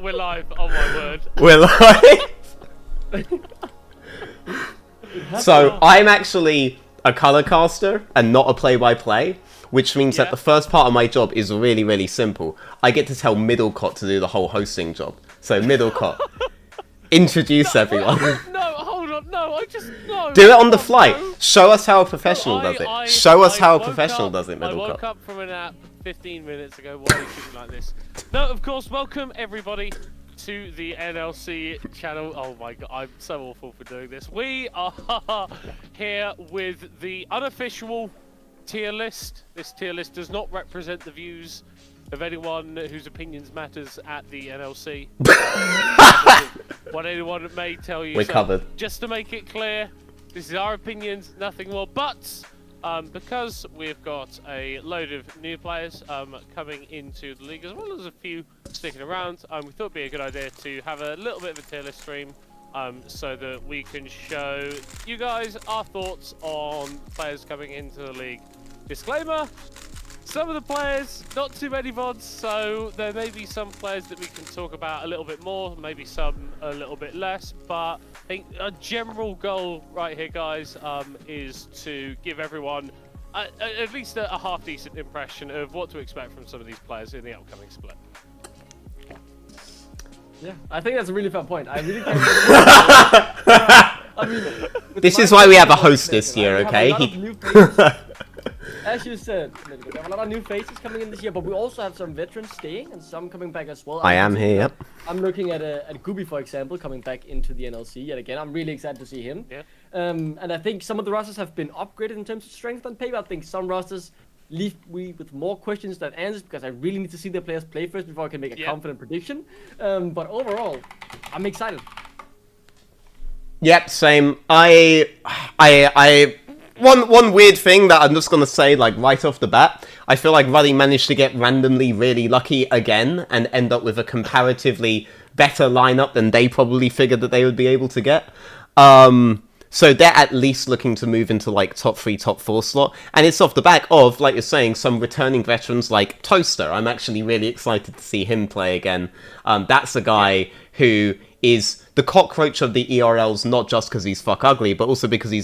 We're live. Oh my word. We're live. So I'm actually a color caster and not a play-by-play, which means that the first part of my job is really, really simple. I get to tell Middlecott to do the whole hosting job. So Middlecott, introduce everyone. No, hold on. No, no. Do it on the fly. No. Show us how a professional does it. Show us how a professional does it, Middlecott. I woke up from a nap 15 minutes ago. Why are you shooting like this? No, of course, welcome everybody to the NLC channel. Oh my god, I'm so awful for doing this. We are here with the unofficial tier list. This tier list does not represent the views of anyone whose opinions matters at the NLC. What anyone may tell you. We're covered. Just to make it clear, this is our opinions, nothing more. But because we've got a load of new players coming into the league, as well as a few sticking around, we thought it'd be a good idea to have a little bit of a tier list stream so that we can show you guys our thoughts on players coming into the league. Disclaimer, some of the players, not too many VODs, so there may be some players that we can talk about a little bit more, maybe some a little bit less, but I think a general goal right here, guys, is to give everyone at least a half-decent impression of what to expect from some of these players in the upcoming split. Yeah, I think that's a really fair point. I really can't. I mean, this is why we have a host this year, okay? As you said, we have a lot of new faces coming in this year, but we also have some veterans staying and some coming back as well. I am here, yep. I'm looking at Gooby, for example, coming back into the NLC yet again. I'm really excited to see him. Yeah. And I think some of the rosters have been upgraded in terms of strength on paper. I think some rosters leave me with more questions than answers because I really need to see their players play first before I can make a confident prediction. But overall, I'm excited. Yep, same. One weird thing that I'm just gonna say, like, right off the bat, I feel like Ruddy managed to get randomly really lucky again and end up with a comparatively better lineup than they probably figured that they would be able to get. So they're at least looking to move into, like, top 3, top 4 slot. And it's off the back of, like you're saying, some returning veterans like Toaster. I'm actually really excited to see him play again. That's a guy who is the cockroach of the ERLs, not just because he's fuck ugly, but also because he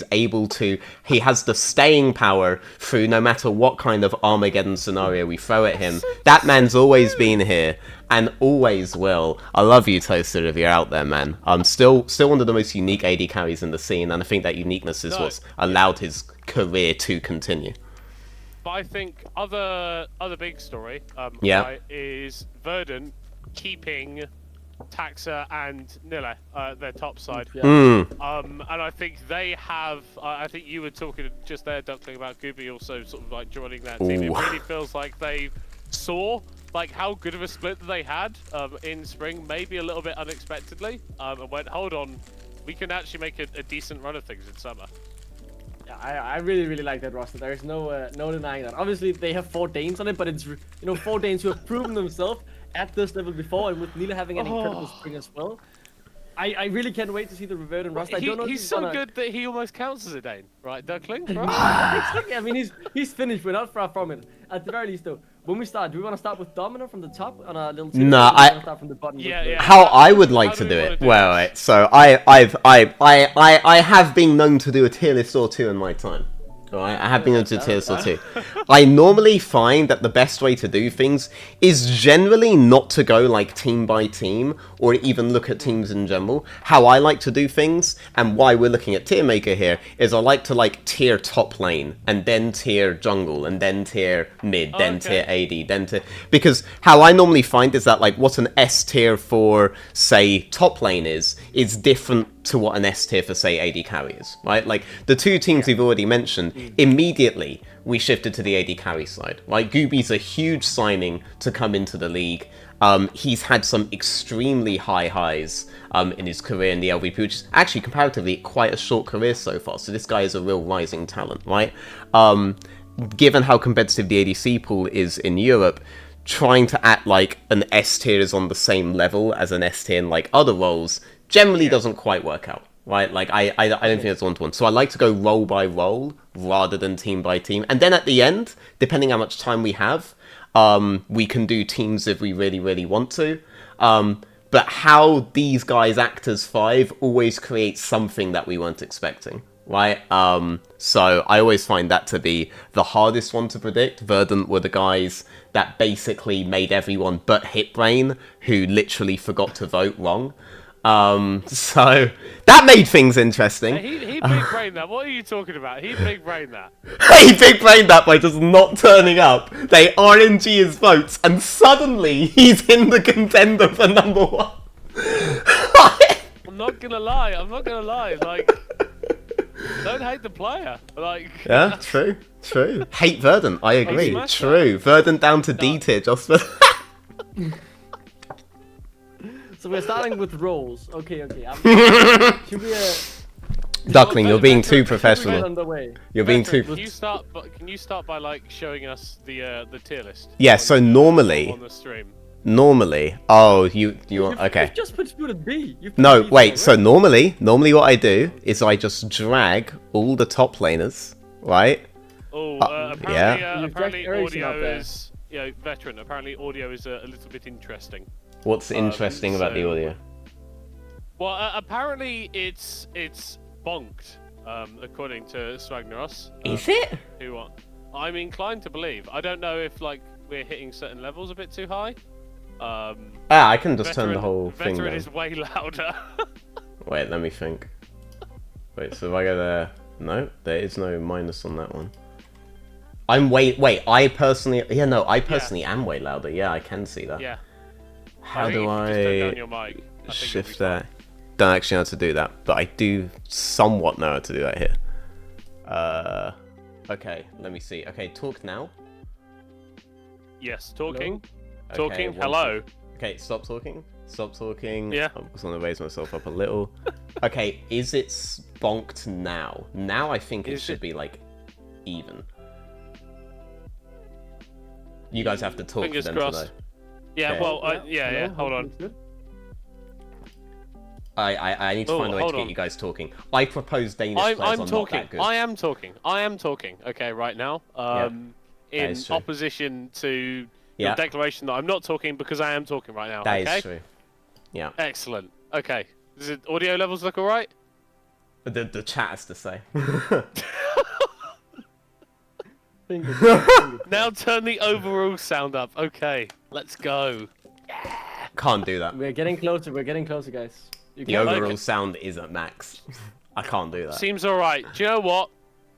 has the staying power through no matter what kind of Armageddon scenario we throw at him. That man's always been here and always will. I love you, Toaster, if you're out there, man. Still one of the most unique AD carries in the scene, and I think that uniqueness is what's allowed his career to continue. But I think other big story right, is Verdant keeping Taxa and Nille, their top side. And I think they have, I think you were talking just there, Duckling, about Gooby also sort of like joining that team. It really feels like they saw like how good of a split that they had in spring, maybe a little bit unexpectedly, and went, hold on, we can actually make a decent run of things in summer. Yeah, I really, really like that roster. There is no denying that. Obviously, they have 4 Danes on it, but it's 4 Danes who have proven themselves at this level before, and with Nille having an incredible spring as well. I really can't wait to see the Reverted roster. I don't know he's so good that he almost counts as a Dane, right, Duckling? Right? I mean, he's finished. We're not far from it. At the very least, though, when we start, do we want to start with Domino from the top on our little team? No, start from the bottom. How I would like to do it. Well, right, so I have been known to do a tier list or two in my time. Alright, I have been into tier list or two. I normally find that the best way to do things is generally not to go like team by team or even look at teams in general. How I like to do things and why we're looking at tier maker here is I like to like tier top lane and then tier jungle and then tier mid, then tier AD, then tier... Because how I normally find is that like what an S tier for say top lane is different to what an S tier for say AD carry is, right? Like the two teams we've already mentioned, immediately we shifted to the AD carry side, right? Gooby's a huge signing to come into the league. He's had some extremely high highs in his career in the LVP, which is actually comparatively quite a short career so far. So this guy is a real rising talent, right? Given how competitive the ADC pool is in Europe, trying to act like an S tier is on the same level as an S tier in like other roles generally doesn't quite work out, right? Like I don't think it's one-to-one. So I like to go role by role rather than team by team. And then at the end, depending how much time we have, we can do teams if we really, really want to. but how these guys act as 5 always creates something that we weren't expecting, right? So I always find that to be the hardest one to predict. Verdant were the guys that basically made everyone but Hitbrain, who literally forgot to vote, wrong. So that made things interesting. He big brain that. What are you talking about? He big brain that. He big brained that by just not turning up. They RNG his votes, and suddenly he's in the contender for number 1. I'm not gonna lie. Like, don't hate the player. Like, yeah, true. Hate Verdant, I agree. True. Verdant down to D tier just for. So we're starting with roles. Okay. Should we? Duckling, you're being too professional. You're being too. Can you start by like showing us the tier list? Yeah. So normally. On the stream. Normally, oh, you want, okay. You've just put Spoon at B. No, wait. So normally what I do is I just drag all the top laners, right? Oh, yeah. Apparently audio is, veteran. Apparently audio is a little bit interesting. What's interesting about the audio? Well, apparently it's bonked, according to Swagneros. Is it? I'm inclined to believe. I don't know if like we're hitting certain levels a bit too high. I can just turn the whole thing down. Veteran is way louder. Wait, let me think. Wait, so if I go there... No, there is no minus on that one. I personally am way louder. Yeah, I can see that. Yeah. How do I just turn down your mic, shift that? Don't actually know how to do that, but I do somewhat know how to do that here. Okay, let me see. Okay, talk now. Yes, talking. Hello? Talking. Hello. Okay, stop talking. Stop talking. Yeah. I just want to raise myself up a little. Okay, is it bonked now? Now I think it should be like even. You guys have to talk Fingers for them crossed. to know. Yeah, Okay. well, yeah. Hold on. I need to find a way to get you guys talking. I propose Danish players I'm are talking. not that good. I am talking. Okay, right now. In opposition to your declaration that I'm not talking because I am talking right now. That okay? is true. Yeah. Excellent. Okay. Does it audio levels look alright? The chat has to say. Now turn the overall sound up. Okay, let's go. Can't do that. We're getting closer, guys. The overall sound is at max. I can't do that. Seems alright. Do you know what?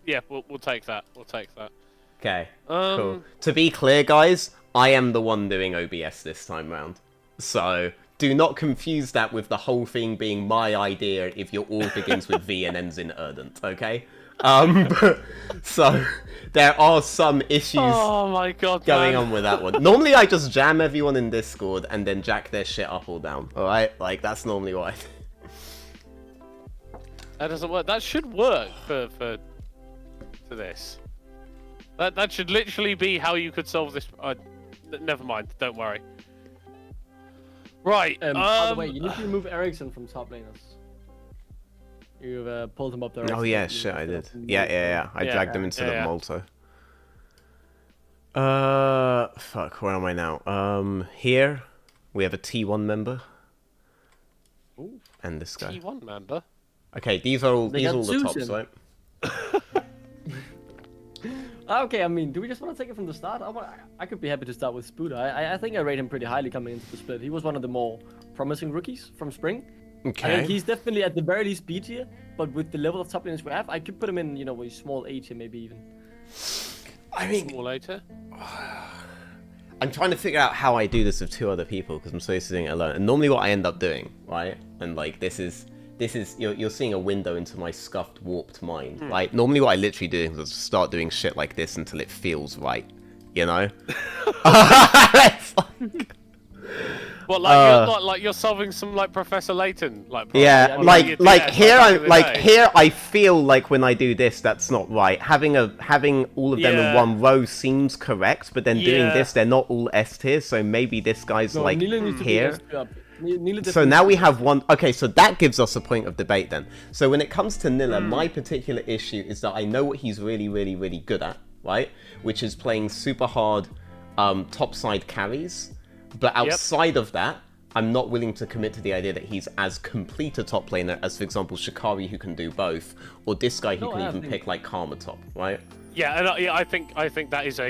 Yeah, we'll take that. Okay, cool. To be clear, guys, I am the one doing OBS this time round. So, do not confuse that with the whole thing being my idea if your all begins with V and ends in Ardent, okay? So, there are some issues going on with that one. Normally, I just jam everyone in Discord and then jack their shit up or down, alright? Like, that's normally what I do. That doesn't work. That should work for this. That should literally be how you could solve this. Never mind. Don't worry. Right. By the way, you need to remove Ericsson from top laners. You've pulled him up there. Oh yeah, shit, I did. Yeah. I dragged him into the Molto. Fuck, where am I now? Here, we have a T1 member. Ooh, and this guy. T1 member? Okay, these are all the tops, right? Okay, I mean, do we just want to take it from the start? I could be happy to start with Spuda. I think I rate him pretty highly coming into the split. He was one of the more promising rookies from Spring. Okay. I think he's definitely at the very least B tier, but with the level of top laners we have, I could put him in, you know, a small A tier maybe even. I mean, small A tier? I'm trying to figure out how I do this with 2 other people because I'm so used to doing it alone. And normally what I end up doing, right? And like this is you're seeing a window into my scuffed, warped mind. Like normally what I literally do is just start doing shit like this until it feels right, you know? It's like... What, you're solving some like Professor Layton like problem. Yeah, here I feel like when I do this that's not right. Having all of them in one row seems correct, but then doing this they're not all S tier, so maybe this guy's like here. So now we have one. Okay, so that gives us a point of debate then. So when it comes to Nilla, my particular issue is that I know what he's really, really, really good at, right? Which is playing super hard topside carries. But outside of that, I'm not willing to commit to the idea that he's as complete a top laner as, for example, Shikari, who can do both, or this guy who can even pick like Karma top, right? Yeah, and I think that is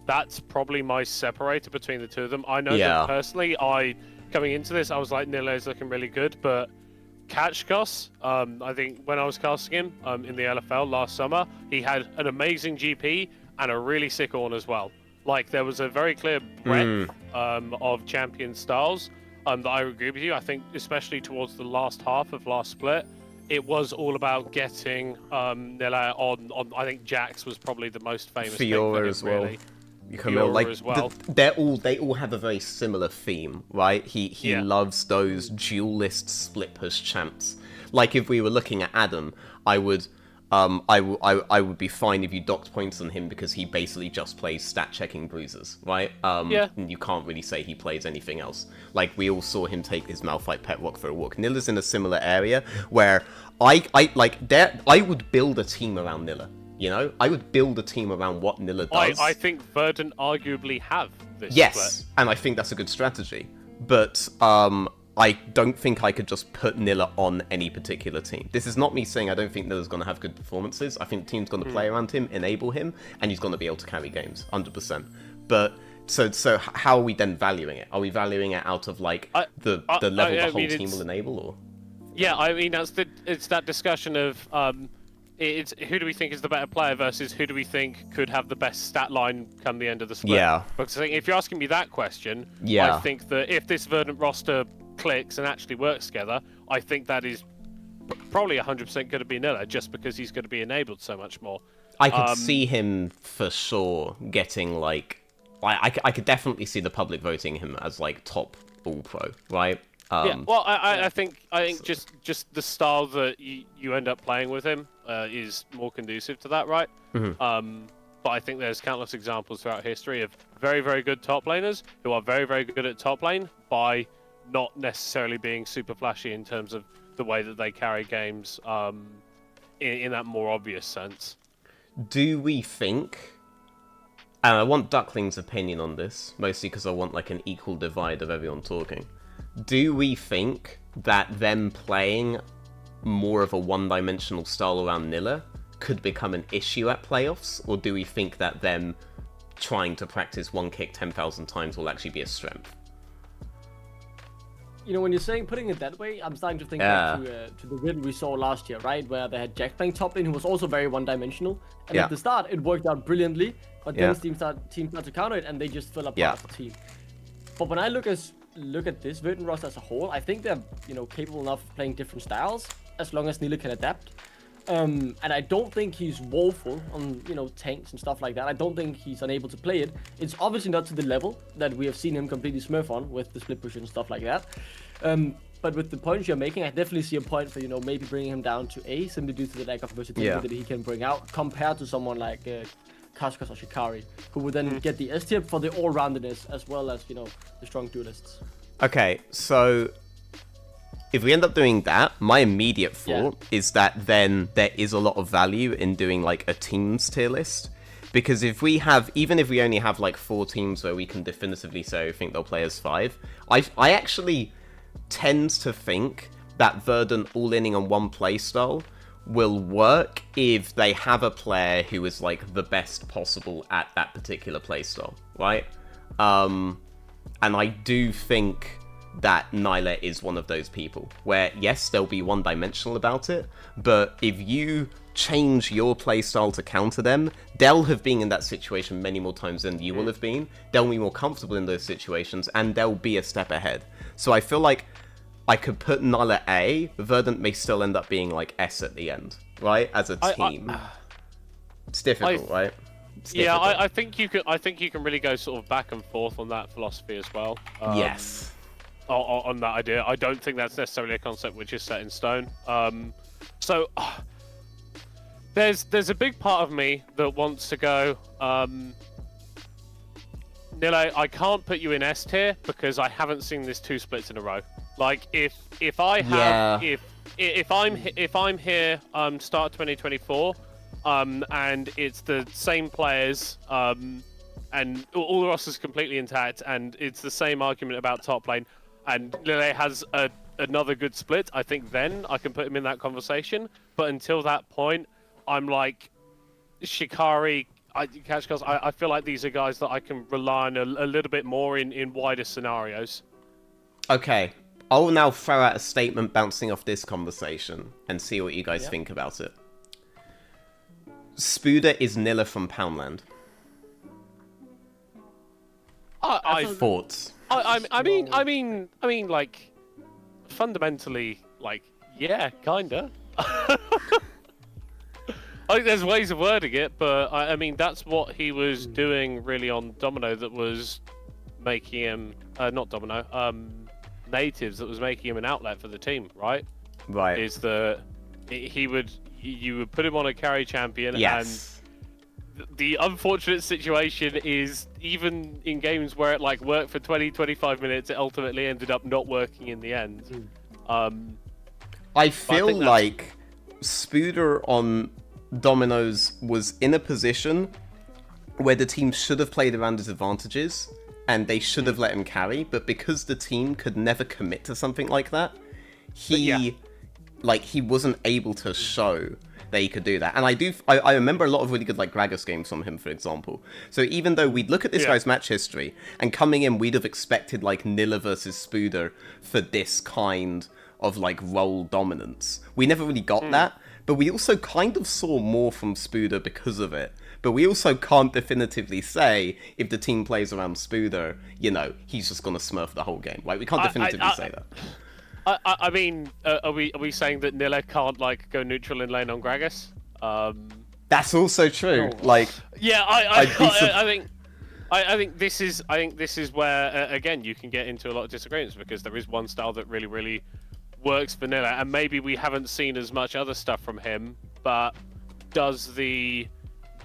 that's probably my separator between the two of them. I know that personally, coming into this, I was like, Nilo's looking really good, but Kachkos, I think when I was casting him in the LFL last summer, he had an amazing GP and a really sick Ornn as well. Like, there was a very clear breadth of champion styles that I agree with you. I think especially towards the last half of last split, it was all about getting Nilla on. I think Jax was probably the most famous thing for him, as well. really. Like, as well. They all have a very similar theme, right? He loves those duelist split push champs. Like, if we were looking at Adam, I would be fine if you docked points on him because he basically just plays stat checking bruisers, right? And you can't really say he plays anything else. Like, we all saw him take his Malphite pet rock for a walk. Nilla's in a similar area where I would build a team around Nilla. You know, I would build a team around what Nilla does. I think Verdant arguably have this split. And I think that's a good strategy. But I don't think I could just put Nilla on any particular team. This is not me saying I don't think Nilla's going to have good performances. I think the team's going to play around him, enable him, and he's going to be able to carry games, 100%. But so how are we then valuing it? Are we valuing it out of like the level the whole team will enable, or? Yeah, I mean it's that discussion of it's who do we think is the better player versus who do we think could have the best stat line come the end of the split. Yeah. Because if you're asking me that question, I think that if this Verdant roster clicks and actually works together, I think that is probably 100% going to be Nilla, just because he's going to be enabled so much more. I could see him for sure getting like, I could definitely see the public voting him as like top all pro, right? Yeah, well, I think just the style that you end up playing with him is more conducive to that, right? But I think there's countless examples throughout history of very, very good top laners who are very, very good at top lane by not necessarily being super flashy in terms of the way that they carry games in that more obvious sense. Do we think, and I want Duckling's opinion on this, mostly because I want like an equal divide of everyone talking, do we think that them playing more of a one-dimensional style around Nilla could become an issue at playoffs, or do we think that them trying to practice one kick 10,000 times will actually be a strength? You know, when you're saying putting it that way, I'm starting to think back to the win we saw last year, right? Where they had Jack playing top lane, who was also very one-dimensional. And at the start, it worked out brilliantly, but then teams start to counter it, and they just fill up as a team. But when I look at this Verdant roster as a whole, I think they're capable enough of playing different styles as long as Nilla can adapt. And I don't think he's woeful on tanks and stuff like that. I don't think he's unable to play it. It's obviously not to the level that we have seen him completely smurf on with the split push and stuff like that. But with the points you're making, I definitely see a point for maybe bringing him down to A, simply due to the lack of versatility that he can bring out compared to someone like Kachkos or Shikari, who would then get the S tier for the all-roundedness as well as the strong duelists. Okay, so if we end up doing that, my immediate thought is that then there is a lot of value in doing like a teams tier list. Because if we have, even if we only have like 4 teams where we can definitively say we think they'll play as 5, I actually tend to think that Verdant all-inning on one playstyle will work if they have a player who is like the best possible at that particular playstyle, right? And I do think that Nyla is one of those people where, yes, they'll be one-dimensional about it, but if you change your playstyle to counter them, they'll have been in that situation many more times than you will have been. They'll be more comfortable in those situations, and they'll be a step ahead. So I feel like I could put Nyla A, Verdant may still end up being like S at the end, right? As a team. It's difficult, right? Yeah, I think you can really go sort of back and forth on that philosophy as well. Yes. On that idea. I don't think that's necessarily a concept which is set in stone. There's a big part of me that wants to go, Nilo, I can't put you in S tier because I haven't seen this 2 splits in a row. Like if I have if I'm here start 2024 and it's the same players and all the roster's completely intact and it's the same argument about top lane, and Lille has another good split, I think then I can put him in that conversation. But until that point, I'm like, Shikari, Kachkos, I feel like these are guys that I can rely on a little bit more in wider scenarios. Okay, I'll now throw out a statement bouncing off this conversation and see what you guys think about it. Spuda is Nilla from Poundland. Thoughts? I mean, like, fundamentally, like, yeah, kinda. I think there's ways of wording it, but I mean, that's what he was doing really on Domino that was making him, not Domino, Natives that was making him an outlet for the team, right? Right. Is that you would put him on a carry champion, yes. and the unfortunate situation is even in games where it like worked for 20-25 minutes, it ultimately ended up not working in the end. I feel like Spuda on Dominoes was in a position where the team should have played around his advantages and they should have let him carry, but because the team could never commit to something like that, he wasn't able to show that he could do that. And I remember a lot of really good like Gragas games from him, for example. So even though we'd look at this guy's match history, and coming in we'd have expected like Nilla versus Spuda for this kind of like role dominance. We never really got that, but we also kind of saw more from Spuda because of it. But we also can't definitively say if the team plays around Spuda, you know, he's just gonna smurf the whole game. Like we can't definitively say that. I mean, are we saying that Nilla can't like go neutral in lane on Gragas? That's also true. Like, yeah, I think this is where again you can get into a lot of disagreements because there is one style that really works for Nilla, and maybe we haven't seen as much other stuff from him. But does the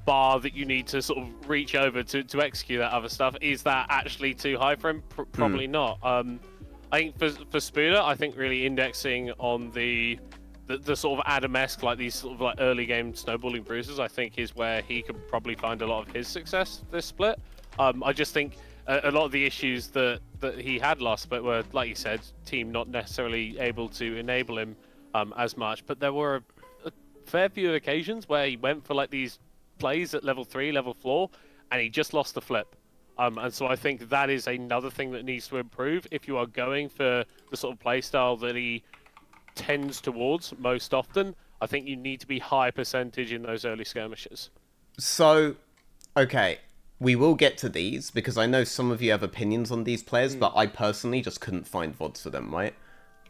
bar that you need to sort of reach over to execute that other stuff, is that actually too high for him? Probably not. I think for Spuda, I think really indexing on the sort of Adam-esque, like these sort of like early game snowballing bruises, I think is where he could probably find a lot of his success this split. I just think a lot of the issues that he had last split were, like you said, team not necessarily able to enable him as much. But there were a fair few occasions where he went for like these plays at level 3, level 4, and he just lost the flip. And so I think that is another thing that needs to improve if you are going for the sort of playstyle that he tends towards most often. I think you need to be high percentage in those early skirmishes. So, okay, we will get to these because I know some of you have opinions on these players, but I personally just couldn't find VODs for them, right?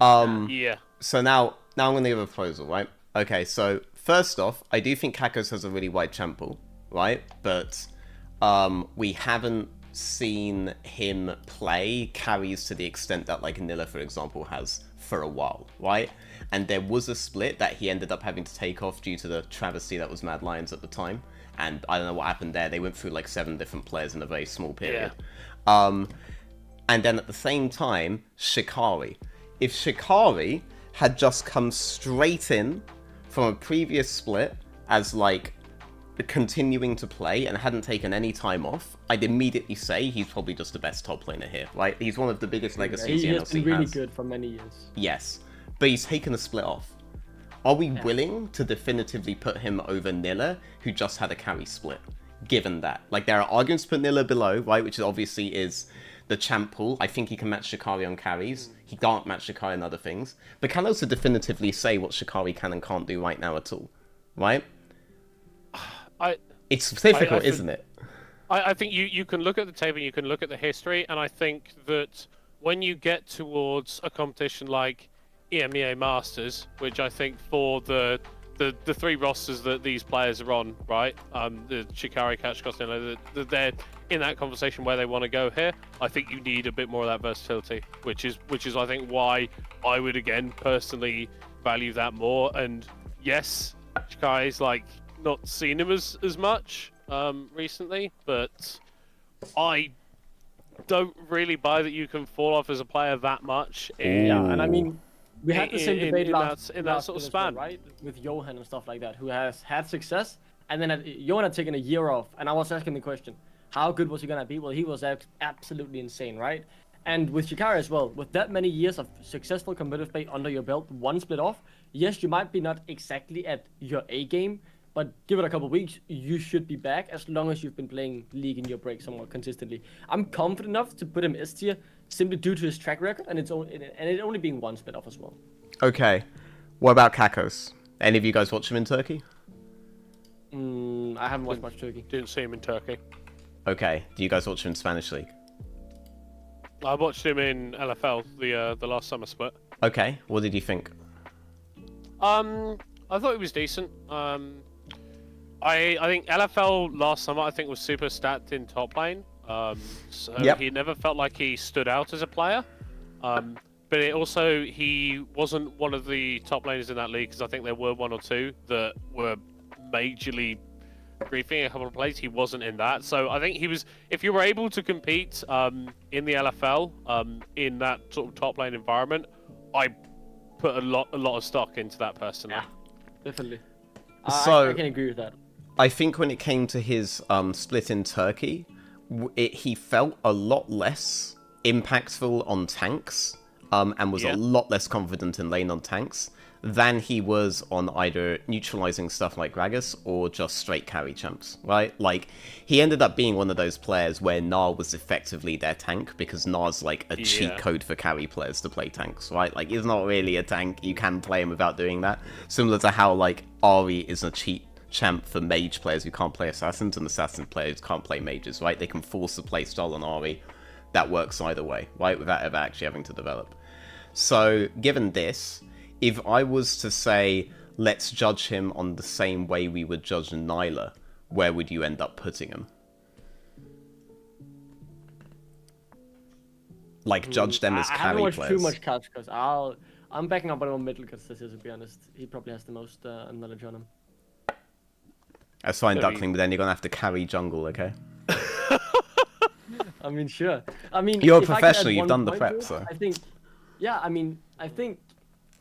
Yeah. So now I'm going to give a proposal, right? Okay, so first off, I do think Kakos has a really wide champ pool, right? But we haven't seen him play carries to the extent that like Nilla, for example, has for a while, right? And there was a split that he ended up having to take off due to the travesty that was Mad Lions at the time. And I don't know what happened there. They went through like 7 different players in a very small period. Yeah. And then at the same time, Shikari. If Shikari had just come straight in from a previous split as like continuing to play and hadn't taken any time off, I'd immediately say he's probably just the best top laner here, right? He's one of the biggest legacies the NLC has. He has been really good for many years. Yes, but he's taken a split off. Are we willing to definitively put him over Nilla, who just had a carry split, given that? Like, there are arguments to put Nilla below, right, which obviously is the champ pool. I think he can match Shikari on carries. He can't match Shikari on other things. But can also definitively say what Shikari can and can't do right now at all, right? It's difficult, isn't it? I think you can look at the table, you can look at the history, and I think that when you get towards a competition like EMEA Masters, which I think for the 3 rosters that these players are on, right? The Shikari, Catch, Costello, they're in that conversation where they want to go here. I think you need a bit more of that versatility, which is I think why I would again personally value that more. And yes, Shikari's like not seen him as much recently, but I don't really buy that you can fall off as a player that much. Yeah, and I mean, we had the same debate in that sort of span, right? With Johan and stuff like that, who has had success, and then Johan had taken a year off, and I was asking the question, how good was he gonna be? Well, he was absolutely insane, right? And with Shikari as well, with that many years of successful competitive play under your belt, one split off, yes, you might be not exactly at your A game, but give it a couple of weeks, you should be back as long as you've been playing League in your break somewhat consistently. I'm confident enough to put him S tier simply due to his track record and it only being one split off as well. Okay. What about Kakos? Any of you guys watch him in Turkey? I haven't watched much Turkey. Didn't see him in Turkey. Okay. Do you guys watch him in Spanish League? I watched him in LFL the last summer split. Okay. What did you think? I thought he was decent. I think LFL last summer was super stacked in top lane. So he never felt like he stood out as a player. But he wasn't one of the top laners in that league because I think there were one or two that were majorly griefing a couple of plays. He wasn't in that. So I think he was. If you were able to compete in the LFL in that sort of top lane environment, I put a lot of stock into that personally. Yeah, definitely. So I can agree with that. I think when it came to his split in Turkey, he felt a lot less impactful on tanks, and was a lot less confident in lane on tanks than he was on either neutralizing stuff like Gragas or just straight carry champs, right? Like, he ended up being one of those players where Gnar was effectively their tank, because Gnar's like a cheat code for carry players to play tanks, right? Like, he's not really a tank, you can play him without doing that. Similar to how, like, Ahri is a cheat champ for mage players who can't play assassins, and assassin players can't play mages, right? They can force a playstyle on Ahri that works either way, right? Without ever actually having to develop. So, given this, if I was to say, let's judge him on the same way we would judge Nyla, where would you end up putting him? Like, judge them as carry players. I haven't watched too much catch, because I'm backing up on Middlecott this year, to be honest. He probably has the most knowledge on him. That's fine, Duckling, but then you're going to have to carry jungle, okay? I mean, sure. I mean, you're a professional, you've done the prep, so... I think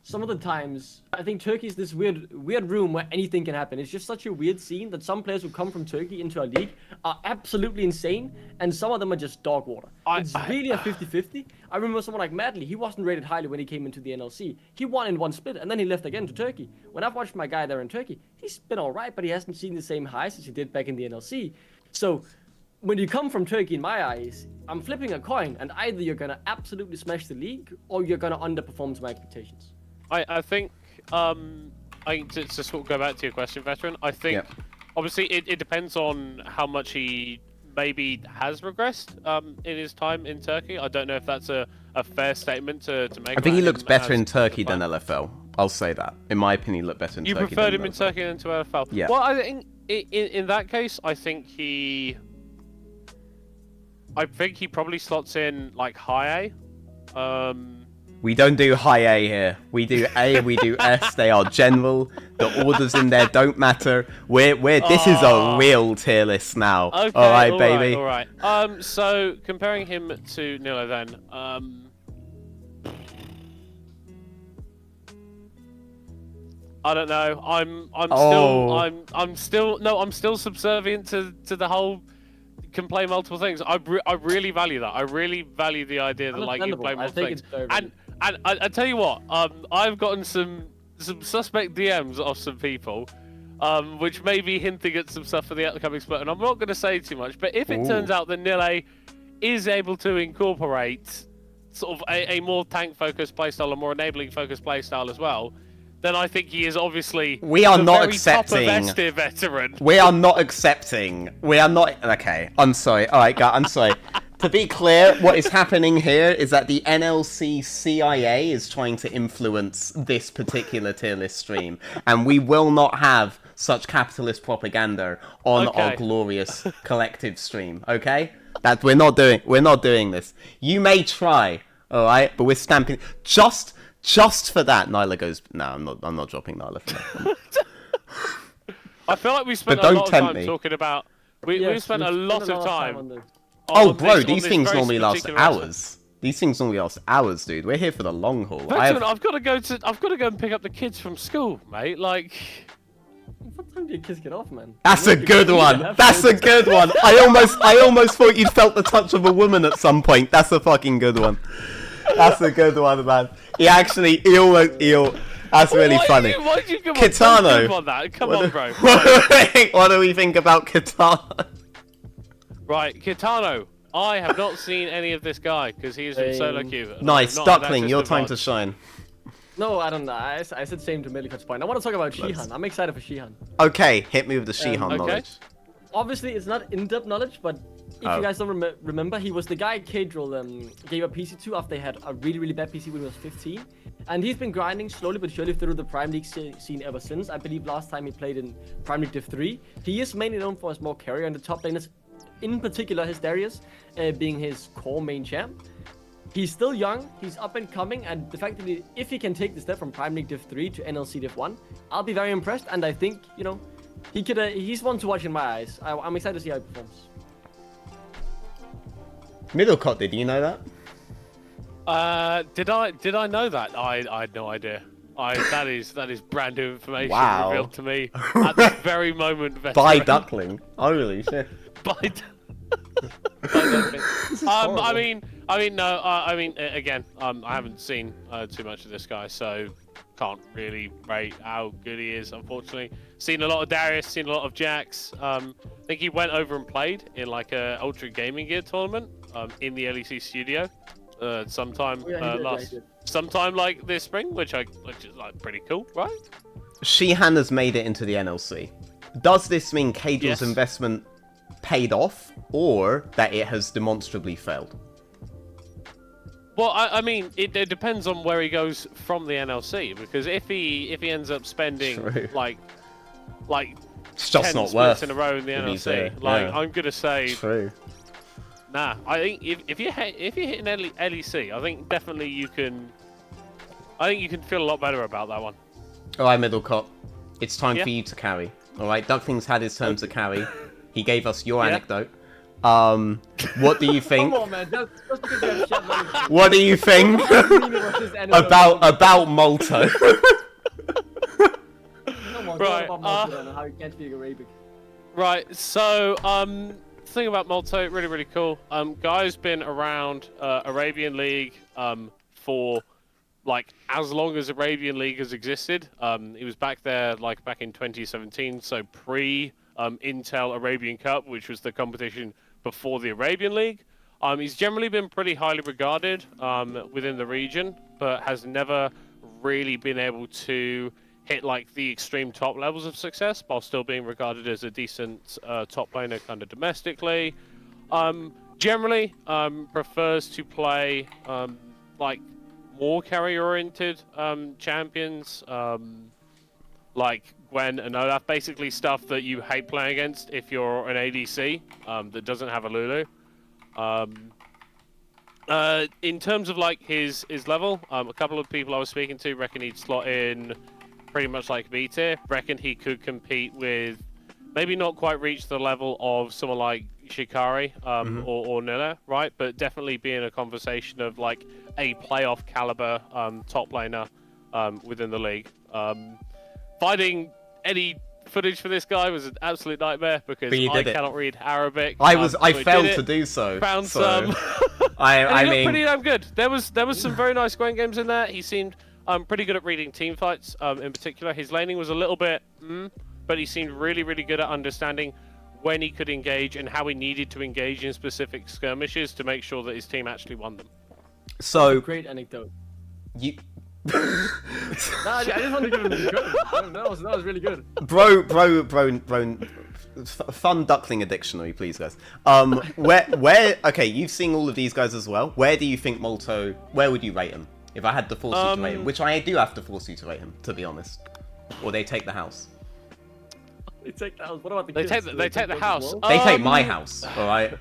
some of the times, I think Turkey's this weird room where anything can happen. It's just such a weird scene that some players who come from Turkey into our league are absolutely insane, and some of them are just dog water. It's really a 50-50. I remember someone like Madley, he wasn't rated highly when he came into the NLC. He won in one split, and then he left again to Turkey. When I've watched my guy there in Turkey, he's been alright, but he hasn't seen the same highs as he did back in the NLC. So, when you come from Turkey, in my eyes, I'm flipping a coin, and either you're gonna absolutely smash the league, or you're gonna underperform to my expectations. I think to sort of go back to your question, Veteran, I think obviously it depends on how much he maybe has regressed in his time in Turkey. I don't know if that's a fair statement to make. I think he looks better in Turkey than LFL. I'll say that. In my opinion, he looked better in Turkey. You preferred him in Turkey than to LFL? Yeah. Well, I think in that case, I think he probably slots in like high A. We don't do high A here. We do A, we do S. They are general. The orders in there don't matter. This is a real tier list now. Okay, all right, baby. All right. So comparing him to Nilo, then. I don't know. I'm still subservient to the whole. Can play multiple things. I really value that. I really value the idea that like you play multiple things. And I tell you what, I've gotten some suspect DMs off some people, which may be hinting at some stuff for the upcoming split. And I'm not going to say too much, but if it turns out that Nile is able to incorporate sort of a more tank-focused playstyle, a more enabling-focused playstyle as well, then I think he is obviously we are the not very accepting top of S tier veteran. We are not accepting. We are not. Okay, I'm sorry. All right, guys, I'm sorry. To be clear, what is happening here is that the NLC CIA is trying to influence this particular tier list stream, and we will not have such capitalist propaganda on our glorious collective stream. Okay, that we're not doing this. You may try, all right, but we're stamping just for that. Nyla goes. No, I'm not dropping Nyla for that. I feel like we spent a lot of time talking about. We spent a lot of time. Oh, bro, these things normally last hours. These things normally last hours, dude. We're here for the long haul. I've got to go and pick up the kids from school, mate. Like, Time to kiss it off, man. That's a good one. That's a good one. I almost thought you'd felt the touch of a woman at some point. That's a fucking good one. That's a good one, man. He almost. That's really funny. Why did you come Kitano. on that? Come on, bro. What do we think about Kitano? Right, Kitano. I have not seen any of this guy because he is in solo queue. Nice, Duckling. Your time to shine. No, I don't know. I said same to Middlecott's point. I want to talk about Shihan. I'm excited for Shihan. Okay, hit me with the Shihan knowledge. Obviously, it's not in-depth knowledge, but if you guys don't remember, he was the guy K-Drill gave a PC to after they had a really, really bad PC when he was 15. And he's been grinding slowly but surely through the Prime League scene ever since. I believe last time he played in Prime League Div 3. He is mainly known for his more carry, and the top laners, in particular his Darius, being his core main champ. He's still young, he's up and coming, and the fact that if he can take the step from Prime League Div 3 to NLC Div 1, I'll be very impressed, and I think, you know, he's one to watch in my eyes. I'm excited to see how he performs. Middlecott, did you know that? Did I know that? I had no idea. That is brand new information revealed to me at this very moment. By Duckling. Holy shit. By again, I haven't seen too much of this guy, so can't really rate how good he is, unfortunately. Seen a lot of Darius, seen a lot of Jax. I think he went over and played in like a Ultra Gaming Gear tournament in the LEC studio sometime sometime like this spring, which is like pretty cool, right? Shihan has made it into the NLC. Does this mean K-Drill's investment paid off, or that it has demonstrably failed? Well, I mean, it depends on where he goes from the NLC, because if he ends up spending like it's just 10 not splits worth in a row in the NLC, I'm gonna say true. Nah, I think if you hit an LEC, I think definitely you can. I think you can feel a lot better about that one. All right, Middlecott, it's time for you to carry. All right, Duckling's had his turn to carry. He gave us your anecdote. What do you think? Come on, man. Just because you have shit money. What do you think about Molto? Come on, right. about Molto and how he can't be Arabic. Right. So, thing about Molto, really, really cool. Guy's been around Arabian League for like as long as Arabian League has existed. He was back there like back in 2017, so pre Intel Arabian Cup, which was the competition before the Arabian League. He's generally been pretty highly regarded within the region, but has never really been able to hit like the extreme top levels of success while still being regarded as a decent top laner kind of domestically. Generally prefers to play like more carry oriented champions like Gwen and Olaf, basically stuff that you hate playing against if you're an ADC that doesn't have a Lulu. In terms of like his level, a couple of people I was speaking to reckon he'd slot in pretty much like B tier. Reckon he could compete with, maybe not quite reach the level of someone like Shikari or Nilla, right? But definitely be in a conversation of like a playoff caliber top laner within the league. Finding any footage for this guy was an absolute nightmare because I cannot read Arabic. I failed to do so. Found some. I mean, pretty damn good. There was some very nice Gwen games in there. He seemed pretty good at reading team fights. In particular, his laning was a little bit, but he seemed really, really good at understanding when he could engage and how he needed to engage in specific skirmishes to make sure that his team actually won them. So great anecdote. You. I just wanted to give him the credit. That was really good. Bro. Fun Duckling dictionary, please, guys. Where? Okay, you've seen all of these guys as well. Where do you think Molto? Where would you rate him if I had to force you to rate him? Which I do have to force you to rate him, to be honest. Or they take the house. They take the house. What about the kids? They take the house. They take my house. All right.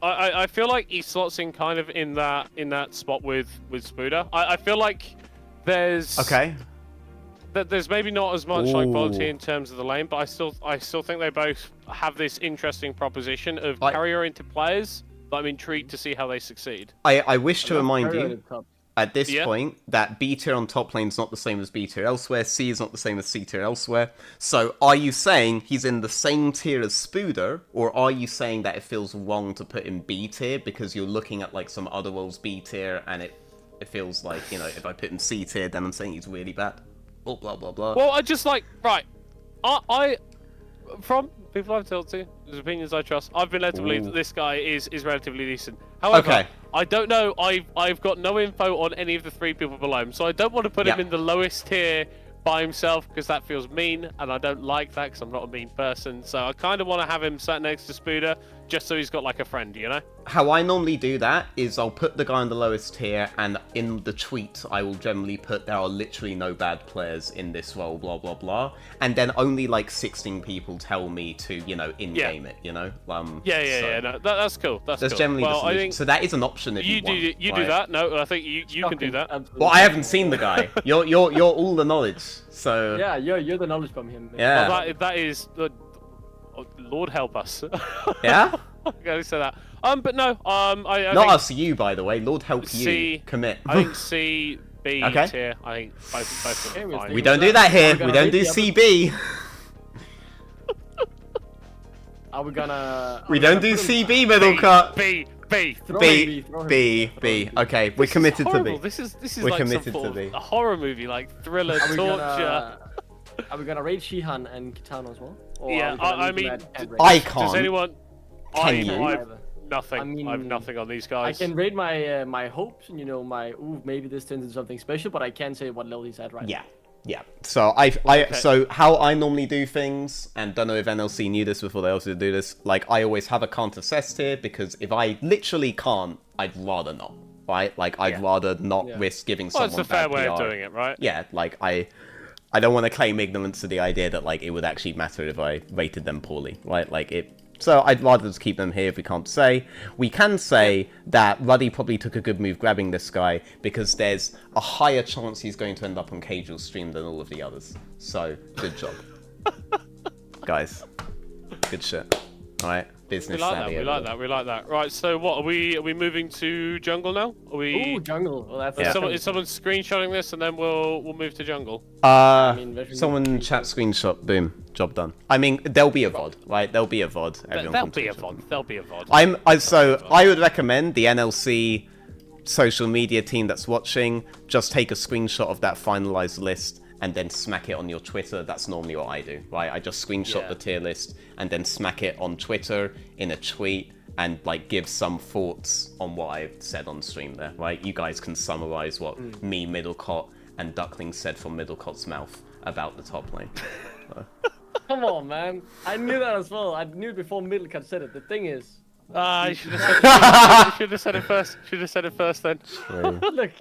I feel like he slots in kind of in that spot with Spuda. I feel like there's there's maybe not as much like quality in terms of the lane, but I still think they both have this interesting proposition of carry-oriented players that I'm intrigued to see how they succeed. I wish to remind you. at this point that B tier on top lane is not the same as B tier elsewhere, C is not the same as C tier elsewhere. So are you saying he's in the same tier as Spooder, or are you saying that it feels wrong to put him B tier because you're looking at like some other world's B tier and it feels like, you know, if I put him C tier, then I'm saying he's really bad. Oh, blah, blah, blah. Well, I just like, right, I from people I've talked to, whose opinions I trust, I've been led to believe that this guy is relatively decent. However, I don't know, I've got no info on any of the 3 people below him, so I don't want to put him in the lowest tier by himself because that feels mean, and I don't like that because I'm not a mean person. So I kind of want to have him sat next to Spooder just so he's got like a friend, you know? How I normally do that is I'll put the guy on the lowest tier, and in the tweet I will generally put there are literally no bad players in this role, blah blah blah, and then only like 16 people tell me to, you know, in-game it, you know? No, that's cool. That's cool. Generally well, the solution. So that is an option if you want. You do that? No, I think you can do that. Absolutely. Well, I haven't seen the guy. You're all the knowledge. So yeah, you're the knowledge from him. Yeah. Well, that is Lord help us. Yeah. I'm going to say that. But no. I not think us, you by the way. Lord help you. Commit. I think C, B tier. I think both of them fine. We don't do that here. We don't do CB. Are we gonna? We don't do CB, Middlecott. B. B. Okay, we're committed to B. This is We're like committed some to sort B. of a horror movie, like thriller, torture. Are we gonna rate Shihan and Kitano as well? Or Yeah, I mean, I can't. Does anyone? Can you? I've nothing. I mean, I have nothing on these guys. I can rate my my hopes and, you know, my maybe this turns into something special, but I can't say what level he's at right now. Yeah. So so how I normally do things, and don't know if NLC knew this before they also do this, like I always have a can't assess tier, because if I literally can't, I'd rather not, right? Like I'd rather not risk giving someone it's a fair bad way of PR. doing it, right? Yeah, like I don't want to claim ignorance to the idea that like it would actually matter if I rated them poorly, right? Like it. So I'd rather just keep them here if we can't say. We can say that Ruddy probably took a good move grabbing this guy, because there's a higher chance he's going to end up on Cagel's stream than all of the others. So, good job. Guys, good shit. Alright, business savvy. We like that. Right, so what, are we moving to jungle now? Are we... Ooh, jungle. Well, that's Is someone screenshotting this, and then we'll move to jungle? Someone chat screenshot, boom. Job done. I mean, there'll be a VOD, right? There'll be a VOD. There'll be a VOD. So I would recommend the NLC social media team that's watching just take a screenshot of that finalized list and then smack it on your Twitter. That's normally what I do, right? I just screenshot the tier list and then smack it on Twitter in a tweet and like give some thoughts on what I said on stream there, right? You guys can summarize what me, Middlecott, and Duckling said from Middlecott's mouth about the top lane. So. Come on, man. I knew that as well. I knew it before Middlecott said it. The thing is... you should have said it first. Should have said it first then. Look,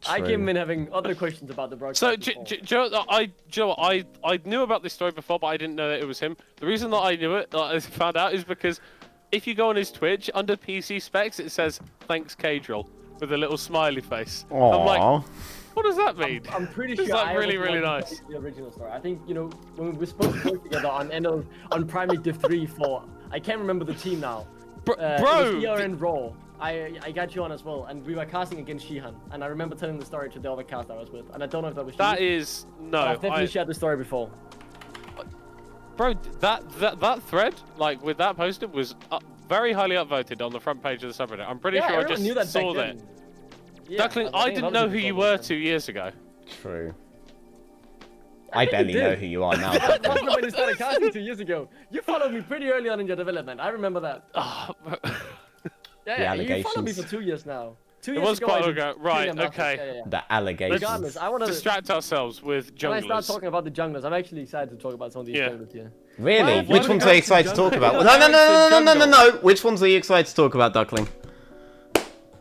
I came in having other questions about the broadcast. So, Joe, I knew about this story before, but I didn't know that it was him. The reason that I knew it, that I found out, is because if you go on his Twitch, under PC specs, it says, "Thanks, Cadril," with a little smiley face. Aww. I'm like, what does that mean? I'm pretty It's sure like I really, was really one nice. The original story. I think, you know, when we were supposed to work together on Primary Div 3 for, I can't remember the team now. Bro, it was ERN Raw. I got you on as well, and we were casting against Shihan, and I remember telling the story to the other cast I was with, and I don't know if that was that you. is no. I've definitely shared the story before. Bro, that thread, like with that poster, was very highly upvoted on the front page of the subreddit. I'm pretty sure I just knew that saw back that. then. Yeah, Duckling, I didn't know who you were 2 years ago. True. I barely know who you are now. That was when you started casting 2 years ago. You followed me pretty early on in your development. I remember that. Yeah, you followed me for 2 years now. 2 years it was ago, quite long ago. Right, okay. Yeah. The allegations. Regardless, I want to distract ourselves with junglers. When I start talking about the junglers, I'm actually excited to talk about some of these junglers here. Really? Which ones are you excited to talk about? No. Which ones are you excited to talk about, Duckling?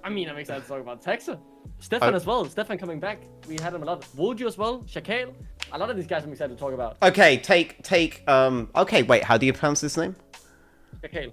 I mean, I'm excited to talk about Texa. Stefan as well. Stefan coming back. We had him a lot. Woju as well. Shakale. A lot of these guys I'm excited to talk about. Okay, okay, wait, how do you pronounce this name? Shakale.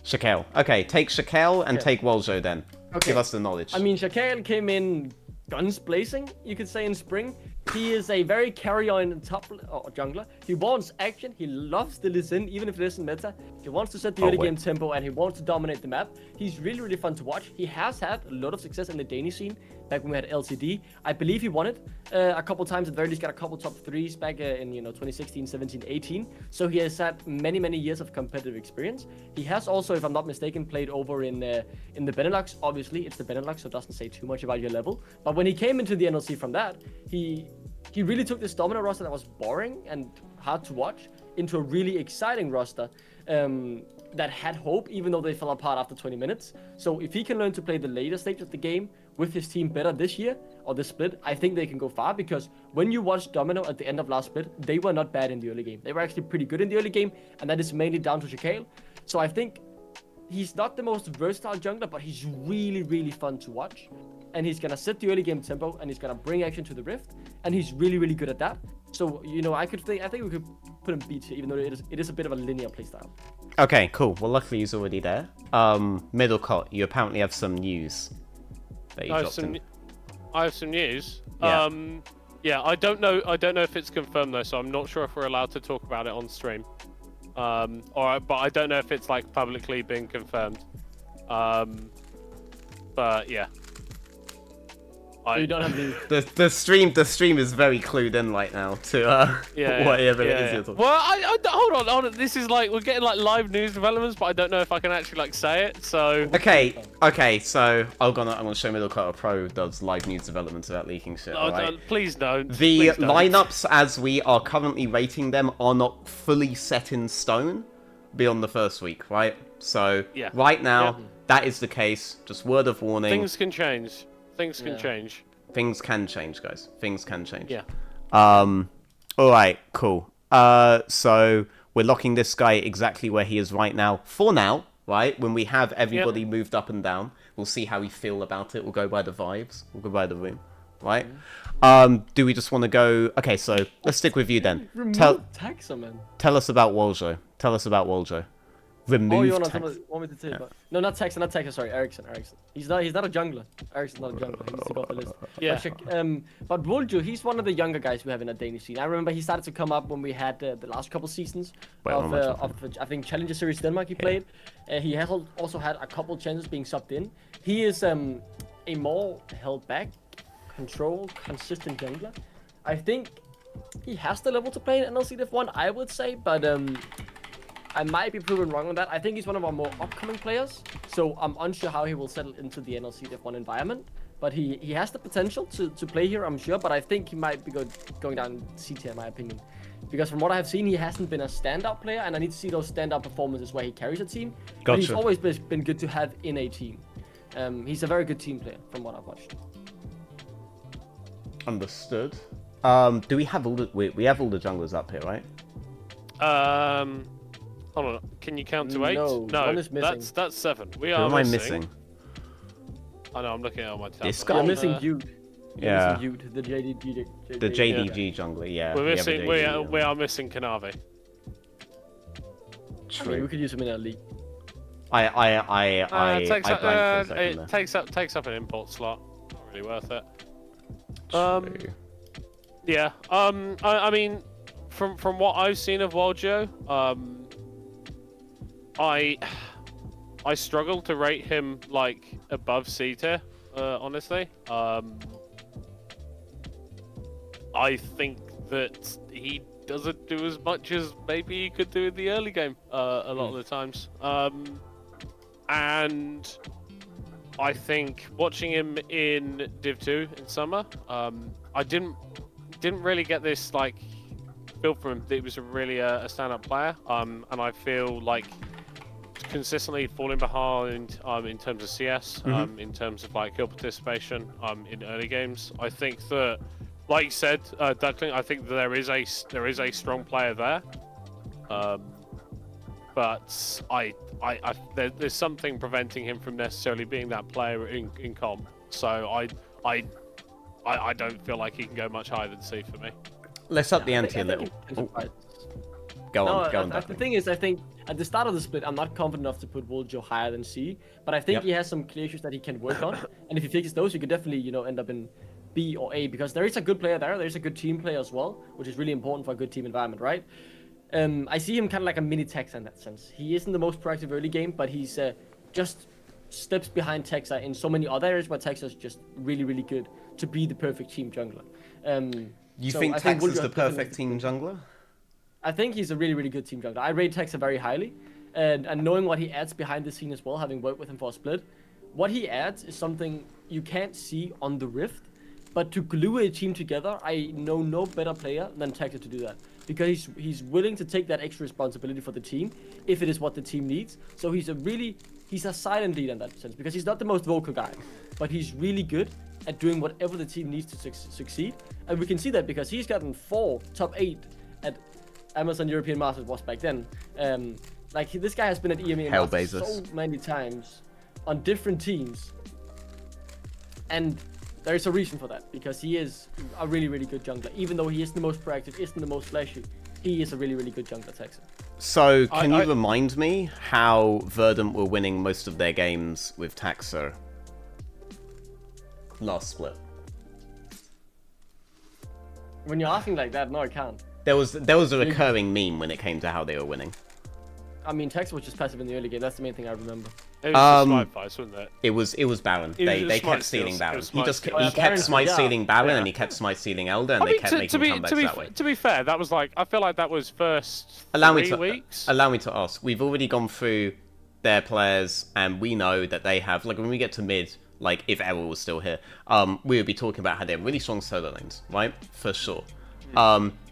Shakale. Okay, take Shakale and take Woljo then. Okay. Give us the knowledge. I mean, Shakale came in guns blazing, you could say, in spring. He is a very carry-on top or jungler. He wants action. He loves the listen, even if it isn't meta. He wants to set the early game tempo and he wants to dominate the map. He's really, really fun to watch. He has had a lot of success in the Danish scene back when we had LCD. I believe he won it a couple times. At the very least, got a couple top threes back in 2016, 17, 18. So he has had many, many years of competitive experience. He has also, if I'm not mistaken, played over in the Benelux. Obviously, it's the Benelux, so it doesn't say too much about your level. But when he came into the NLC from that, he really took this dominant roster that was boring and hard to watch into a really exciting roster that had hope, even though they fell apart after 20 minutes. So if he can learn to play the later stage of the game with his team better this year, or this split, I think they can go far, because when you watch Domino at the end of last split, they were not bad in the early game. They were actually pretty good in the early game, and that is mainly down to Shakale. So I think he's not the most versatile jungler, but he's really, really fun to watch. And he's gonna set the early game tempo, and he's gonna bring action to the Rift, and he's really, really good at that. So I think we could put him B tier, even though it is a bit of a linear playstyle. Okay, cool. Well, luckily he's already there. Middlecott, you apparently have some news that you dropped in. I have some news. Yeah. Yeah, I don't know if it's confirmed though, so I'm not sure if we're allowed to talk about it on stream. But I don't know if it's like publicly been confirmed. But yeah. You don't have the stream is very clued in right now to whatever it is you're talking. Well, hold on. This is like we're getting like live news developments, but I don't know if I can actually like say it. So Okay. So I'm gonna show Middlecott a pro does live news developments without leaking shit. Right? Please don't. The lineups as we are currently rating them are not fully set in stone beyond the first week, right? So right now that is the case. Just word of warning. Things can change. Things can change. Things can change, guys. Things can change. Yeah. All right. Cool. So we're locking this guy exactly where he is right now. For now, right? When we have everybody moved up and down, we'll see how we feel about it. We'll go by the vibes. We'll go by the room, right? Do we just want to go? Okay. So let's stick with you then. Tell us about Woljo. Tell us about Woljo. Remove you want me to say it? No, not Texas, sorry, Ericsson. He's not a jungler. Ericsson's not a jungler. He needs to go off the list. Yeah. But Woljo, he's one of the younger guys we have in the Danish scene. I remember he started to come up when we had the last couple seasons of I think Challenger Series Denmark he played. He has also had a couple chances being subbed in. He is a more held back, consistent jungler. I think he has the level to play in NLC Div 1, I would say, but I might be proven wrong on that. I think he's one of our more upcoming players, so I'm unsure how he will settle into the NLC Div 1 environment. But he has the potential to play here, I'm sure, but I think he might be going down C tier in my opinion. Because from what I have seen, he hasn't been a standout player, and I need to see those standout performances where he carries a team. Gotcha. But he's always been good to have in a team. He's a very good team player from what I've watched. Understood. Do we have all the we have all the junglers up here, right? Hold on, can you count to 8? No, one is missing. That's 7. We Who are am I missing? I know, I'm looking at my tab. This guy? You're missing Ute. Yeah. The JDG. The JDG jungler, yeah. We're missing. We are missing Kanavi. True. I mean, we could use him in our league. It takes up an import slot. Not really worth it. True. Yeah. I mean, from what I've seen of Woljo, I struggle to rate him like above C tier, honestly. I think that he doesn't do as much as maybe he could do in the early game a lot of the times. And I think watching him in Div 2 in summer, I didn't really get this like feel from him that he was really a stand-up player. And I feel like consistently falling behind in terms of CS, in terms of like kill participation in early games. I think that, like you said, Duckling, I think that there is a strong player there, but there's something preventing him from necessarily being that player in comp. So I don't feel like he can go much higher than C for me. Let's up the ante a little. Go on. The thing is, I think at the start of the split, I'm not confident enough to put Woljo higher than C, but I think he has some clear issues that he can work on, and if he fixes those, he could definitely, end up in B or A, because there is a good player there. There's a good team player as well, which is really important for a good team environment, right? I see him kind of like a mini Texa in that sense. He isn't the most proactive early game, but he's just steps behind Texa in so many other areas where Texa is just really, really good to be the perfect team jungler. You think Texa's the perfect team jungler? I think he's a really, really good team jungler. I rate Texa very highly, and knowing what he adds behind the scene as well, having worked with him for a split, what he adds is something you can't see on the Rift, but to glue a team together, I know no better player than Texa to do that, because he's willing to take that extra responsibility for the team if it is what the team needs. So he's a silent leader in that sense, because he's not the most vocal guy, but he's really good at doing whatever the team needs to succeed. And we can see that because he's gotten 4 top 8 at Amazon European Masters was back then. Like this guy has been at EMEA Masters so many times on different teams, and there's a reason for that, because he is a really, really good jungler. Even though he isn't the most proactive, isn't the most flashy, he is a really, really good jungler, Texa. So, can you remind me how Verdant were winning most of their games with Taxa last split? When you're asking like that, no, I can't. There was a recurring meme when it came to how they were winning. I mean, Texa was just passive in the early game. That's the main thing I remember. It was smite fights, wasn't it? It was Baron. They kept stealing Baron. He kept smite stealing Baron, and he kept smite stealing Elder, and they kept making comebacks that way. To be fair, that was like, I feel like that was first 3 weeks. Allow me to ask. We've already gone through their players, and we know that they have, like, when we get to mid, like, if Errol was still here, we would be talking about how they have really strong solo lanes, right? For sure.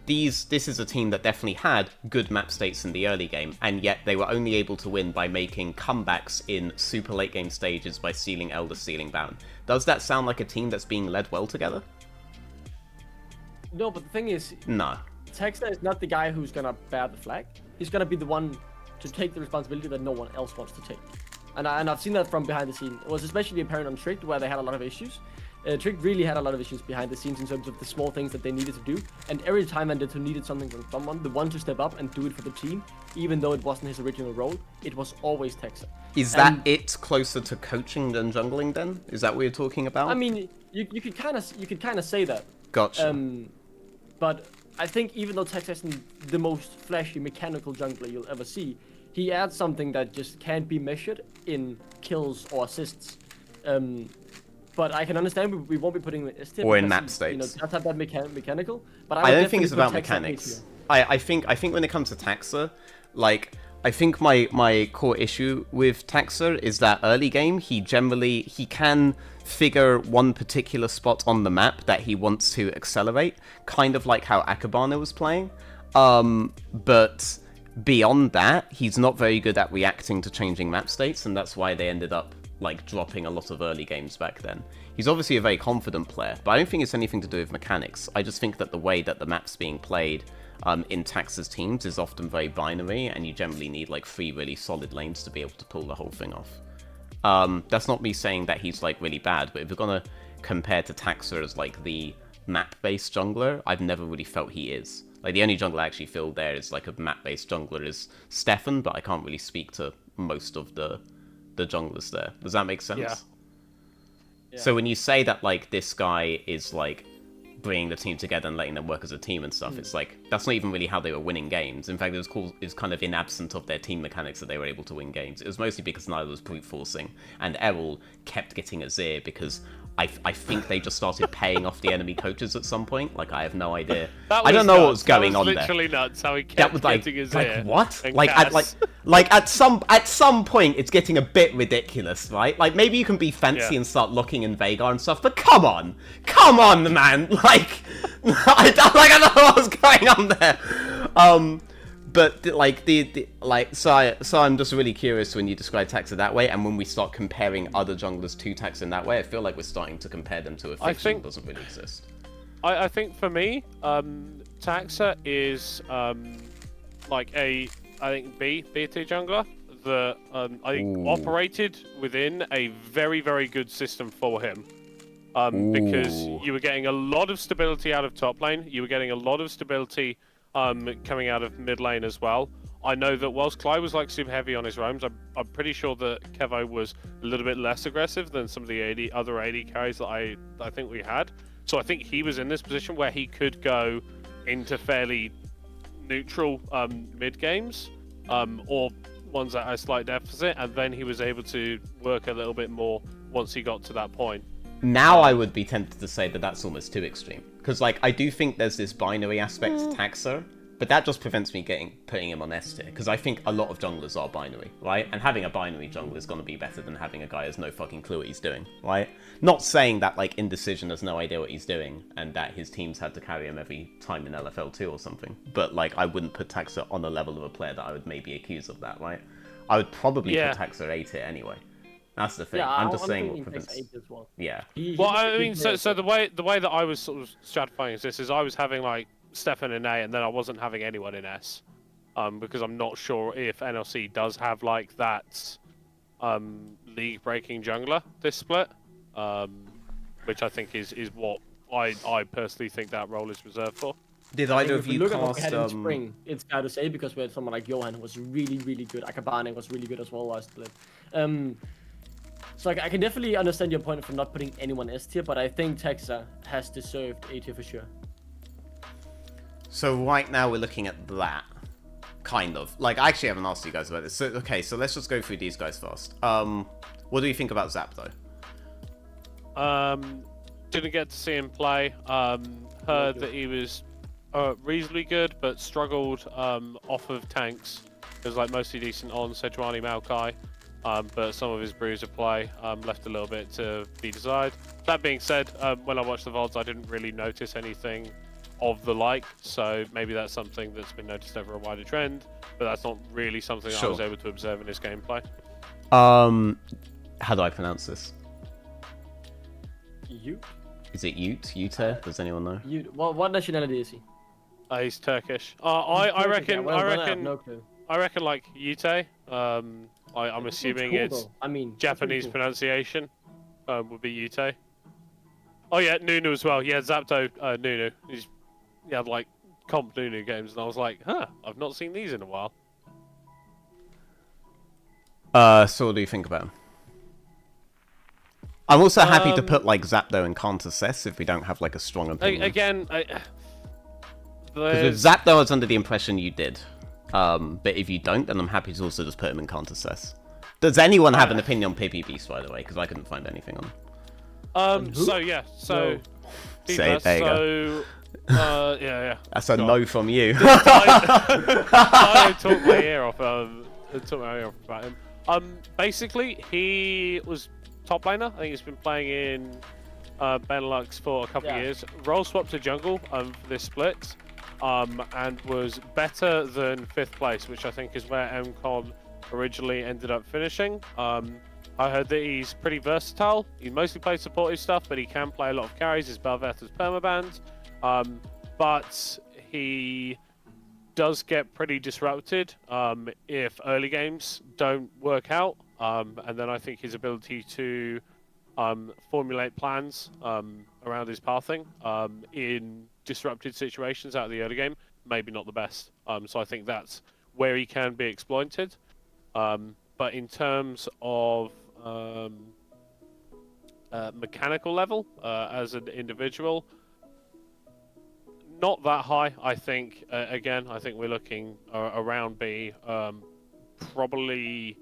This is a team that definitely had good map states in the early game, and yet they were only able to win by making comebacks in super late game stages by stealing Elder, stealing Baron. Does that sound like a team that's being led well together? No, but the thing is, no. Texa is not the guy who's gonna bear the flag. He's gonna be the one to take the responsibility that no one else wants to take. And I've seen that from behind the scene. It was especially apparent on Trick, where they had a lot of issues. Trick really had a lot of issues behind the scenes in terms of the small things that they needed to do. And every time Vendetta needed something from someone, the one to step up and do it for the team, even though it wasn't his original role, it was always Texa. Is that it closer to coaching than jungling then? Is that what you're talking about? I mean, you could kind of say that. Gotcha. But I think even though Texa isn't the most flashy mechanical jungler you'll ever see, he adds something that just can't be measured in kills or assists. But I can understand we won't be putting it still, or in map states. You know, not have that mechanical. But I don't think it's about mechanics. I think when it comes to Taxa, like I think my core issue with Taxa is that early game he can figure one particular spot on the map that he wants to accelerate, kind of like how Akabana was playing. But beyond that, he's not very good at reacting to changing map states, and that's why they ended up like dropping a lot of early games back then. He's obviously a very confident player, but I don't think it's anything to do with mechanics. I just think that the way that the map's being played in Taxa's teams is often very binary, and you generally need like 3 really solid lanes to be able to pull the whole thing off. That's not me saying that he's like really bad, but if you're gonna compare to Taxa as like the map-based jungler, I've never really felt he is. Like the only jungler I actually feel there is like a map-based jungler is Stefan, but I can't really speak to most of the junglers there. Does that make sense? Yeah. So when you say that like this guy is like bringing the team together and letting them work as a team and stuff, it's like that's not even really how they were winning games. In fact, it was cool. It's kind of in absent of their team mechanics that they were able to win games. It was mostly because Nyla was brute forcing and Errol kept getting Azir because I think they just started paying off the enemy coaches at some point. Like, I have no idea. I don't know what was going on there. That was literally nuts, how he kept getting his ear. What? At some point, it's getting a bit ridiculous, right? Like, maybe you can be fancy and start looking in Veigar and stuff, but come on, man. Like, I don't know what was going on there. But like so I'm just really curious when you describe Taxa that way, and when we start comparing other junglers to Taxa in that way, I feel like we're starting to compare them to a fiction that doesn't really exist. I think for me, Taxa is like a B tier jungler that I think operated within a very, very good system for him. Because you were getting a lot of stability out of top lane, you were getting a lot of stability coming out of mid lane as well. I know that whilst Clyde was like super heavy on his roams, I'm pretty sure that Kevo was a little bit less aggressive than some of the other AD carries that I think we had. So I think he was in this position where he could go into fairly neutral mid games, or ones at a slight deficit, and then he was able to work a little bit more once he got to that point. Now I would be tempted to say that that's almost too extreme. Because, like, I do think there's this binary aspect to Taxa, but that just prevents me putting him on S tier. Because I think a lot of junglers are binary, right? And having a binary jungler is going to be better than having a guy who has no fucking clue what he's doing, right? Not saying that, like, Indecision has no idea what he's doing, and that his teams had to carry him every time in LFL2 or something. But, like, I wouldn't put Taxa on the level of a player that I would maybe accuse of that, right? I would probably put Taxa 8 tier anyway. That's the thing. Yeah, I'm just saying what prevents. Well. Yeah. Well, I mean, so the way that I was sort of stratifying this is I was having like Stefan in A, and then I wasn't having anyone in S, because I'm not sure if NLC does have like that league-breaking jungler this split, which I think is what I personally think that role is reserved for. Did either of you look cast? At what we had in spring, it's fair to say, because we had someone like Johan who was really, really good. Akabane was really good as well last split. So I can definitely understand your point for not putting anyone S tier, but I think Taxa has deserved A tier for sure. So right now we're looking at that, kind of. Like, I actually haven't asked you guys about this. So okay, so let's just go through these guys first. What do you think about Zap though? Didn't get to see him play. Heard that he was reasonably good, but struggled off of tanks. It was like mostly decent on Sejuani Maokai. But some of his bruiser play left a little bit to be desired. That being said, when I watched the VODs, I didn't really notice anything of the like, so maybe that's something that's been noticed over a wider trend, but that's not really something that I was able to observe in his gameplay. How do I pronounce this? Ute? Is it Ute? Ute? Does anyone know? Ute. What nationality is he? He's Turkish. I reckon like Ute. I'm assuming cool, it's though. I mean, Japanese cool. pronunciation. Would be Ute. Oh yeah, Nunu as well. Yeah, Zapdo Nunu. He had like comp Nunu games, and I was like, huh, I've not seen these in a while. So what do you think about him? I'm also happy to put like Zapdo and Counter Cess if we don't have like a strong opinion. Again, because with Zapdo I was under the impression you did. But if you don't, then I'm happy to also just put him in Counter Cess. Does anyone have an opinion on PP Beast, by the way? Because I couldn't find anything on. So yeah, so. No. Say it, there you go. Yeah. That's a no from you. I took my ear off. Took my ear off about him. Basically, he was top laner. I think he's been playing in Benelux for a couple of years. Role swapped to jungle for this split, and was better than 5th place, which I think is where MCON originally ended up finishing. I heard that he's pretty versatile. He mostly plays supportive stuff, but he can play a lot of carries. His Belveth is permabanned. But he does get pretty disrupted if early games don't work out. And then I think his ability to formulate plans around his pathing in disrupted situations out of the early game, maybe not the best. So I think that's where he can be exploited. But in terms of mechanical level as an individual, not that high. I think again, I think we're looking around B, probably.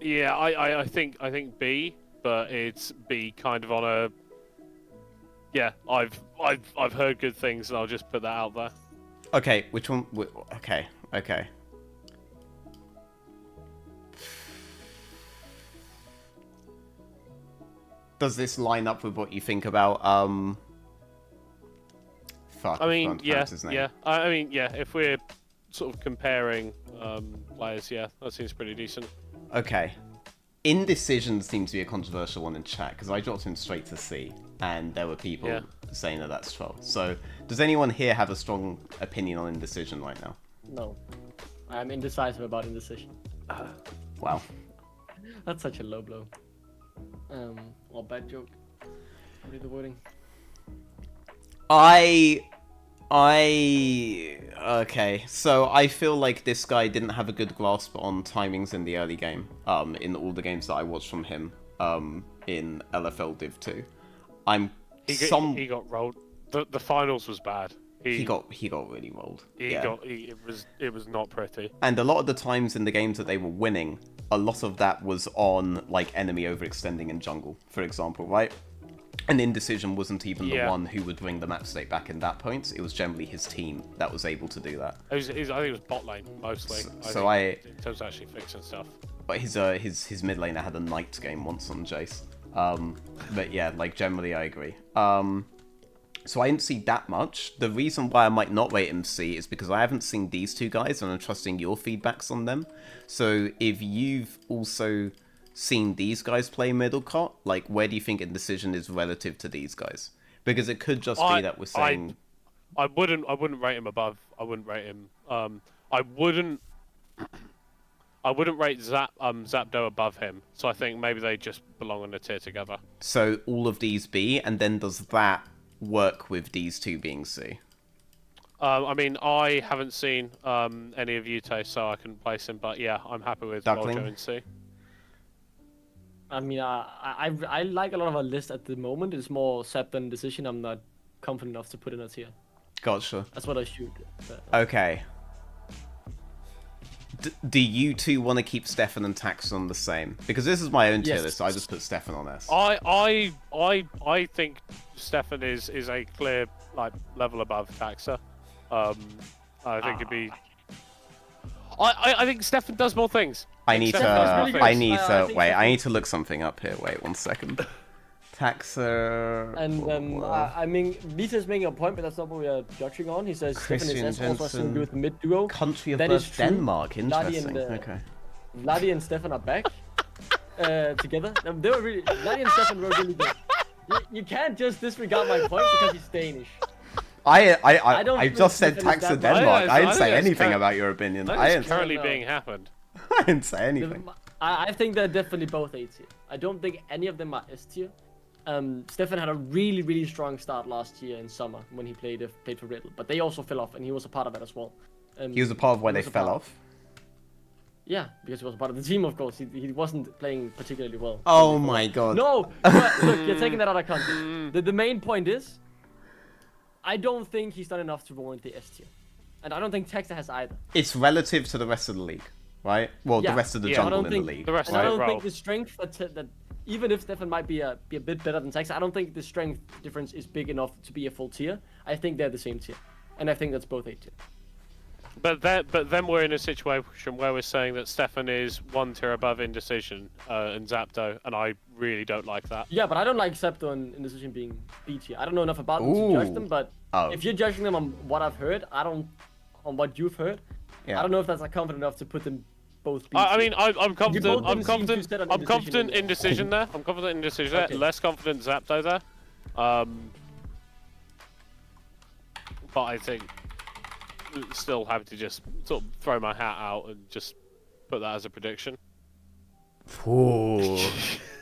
Yeah, I think B, but it's B kind of on a. Yeah, I've heard good things, and I'll just put that out there. Okay, which one? Okay. Does this line up with what you think about fuck, I mean, yeah. I mean, yeah. If we're sort of comparing players, yeah, that seems pretty decent. Okay. Indecision seems to be a controversial one in chat, because I dropped him straight to C, and there were people saying that that's troll. So, does anyone here have a strong opinion on Indecision right now? No. I'm indecisive about Indecision. Wow. That's such a low blow. Or bad joke. Read the wording. Okay, so I feel like this guy didn't have a good grasp on timings in the early game, in all the games that I watched from him, in LFL Div 2. He got rolled. The finals was bad. He got really rolled. It was not pretty. And a lot of the times in the games that they were winning, a lot of that was on like enemy overextending in jungle, for example, right? And Indecision wasn't even the one who would bring the map state back in that point. It was generally his team that was able to do that. I think it was bot lane mostly. In terms of actually fixing stuff. But his mid laner had a night game once on Jace. But yeah, like generally I agree. So I didn't see that much. The reason why I might not rate him C is because I haven't seen these two guys and I'm trusting your feedbacks on them. So if you've also seen these guys play Middlecott, like where do you think Indecision is relative to these guys? Because it could just be that we're saying I wouldn't rate him above. I wouldn't rate him I wouldn't rate Zapdo above him. So I think maybe they just belong on a tier together. So all of these B, and then does that work with these two being C? I mean, I haven't seen any of Yute, so I can place him. But yeah, I'm happy with Duckling in C. I mean, I like a lot of our list at the moment. It's more Sep than Decision. I'm not confident enough to put in a tier. Gotcha. That's what I shoot. But... Okay. Do you two want to keep Stefan and Taxon the same? Because this is my own tier list, so I just put Stefan on S. I think Stefan is a clear level above Taxa. I think it'd be. I think Stefan does more things. I need to look something up here. Wait 1 second. Taxa. And I mean, Vita's making a point, but that's not what we are judging on. He says Stefan is also has something to do with the mid duo. Country of birth Denmark. Interesting. Okay. Vladi and Stefan are back together. They were really. Vladi and Stefan were really good. You can't just disregard my point because he's Danish. I just said Taxa Denmark. I didn't say anything about your opinion. I didn't currently being happened. I didn't say anything. I think they're definitely both A tier. I don't think any of them are S tier. Stefan had a really strong start last year in summer when he played for Riddle, but they also fell off, and he was a part of that as well. He was a part of why they fell off? Yeah, because he was a part of the team, of course. He wasn't playing particularly well. Oh my god. No! Look, you're taking that out of context. The main point is, I don't think he's done enough to warrant the S tier. And I don't think Texas has either. It's relative to the rest of the league, right? Well, the rest of the jungle in the league. The rest I don't think the strength that even if Stefan might be a bit better than Texas, I don't think the strength difference is big enough to be a full tier. I think they're the same tier. And I think that's both A tier. But then we're in a situation where we're saying that Stefan is 1 tier above Indecision and Zapdo, and I really don't like that. Yeah, but I don't like Zapdo and Indecision being B tier. I don't know enough about them to judge them, but if you're judging them on what I've heard, on what you've heard, I don't know if that's confident enough to put them both B tier. I mean, I'm confident. I'm confident Indecision there. I'm confident Indecision there. Less confident Zapdo there. But I think. Still have to just sort of throw my hat out and just put that as a prediction. Ooh.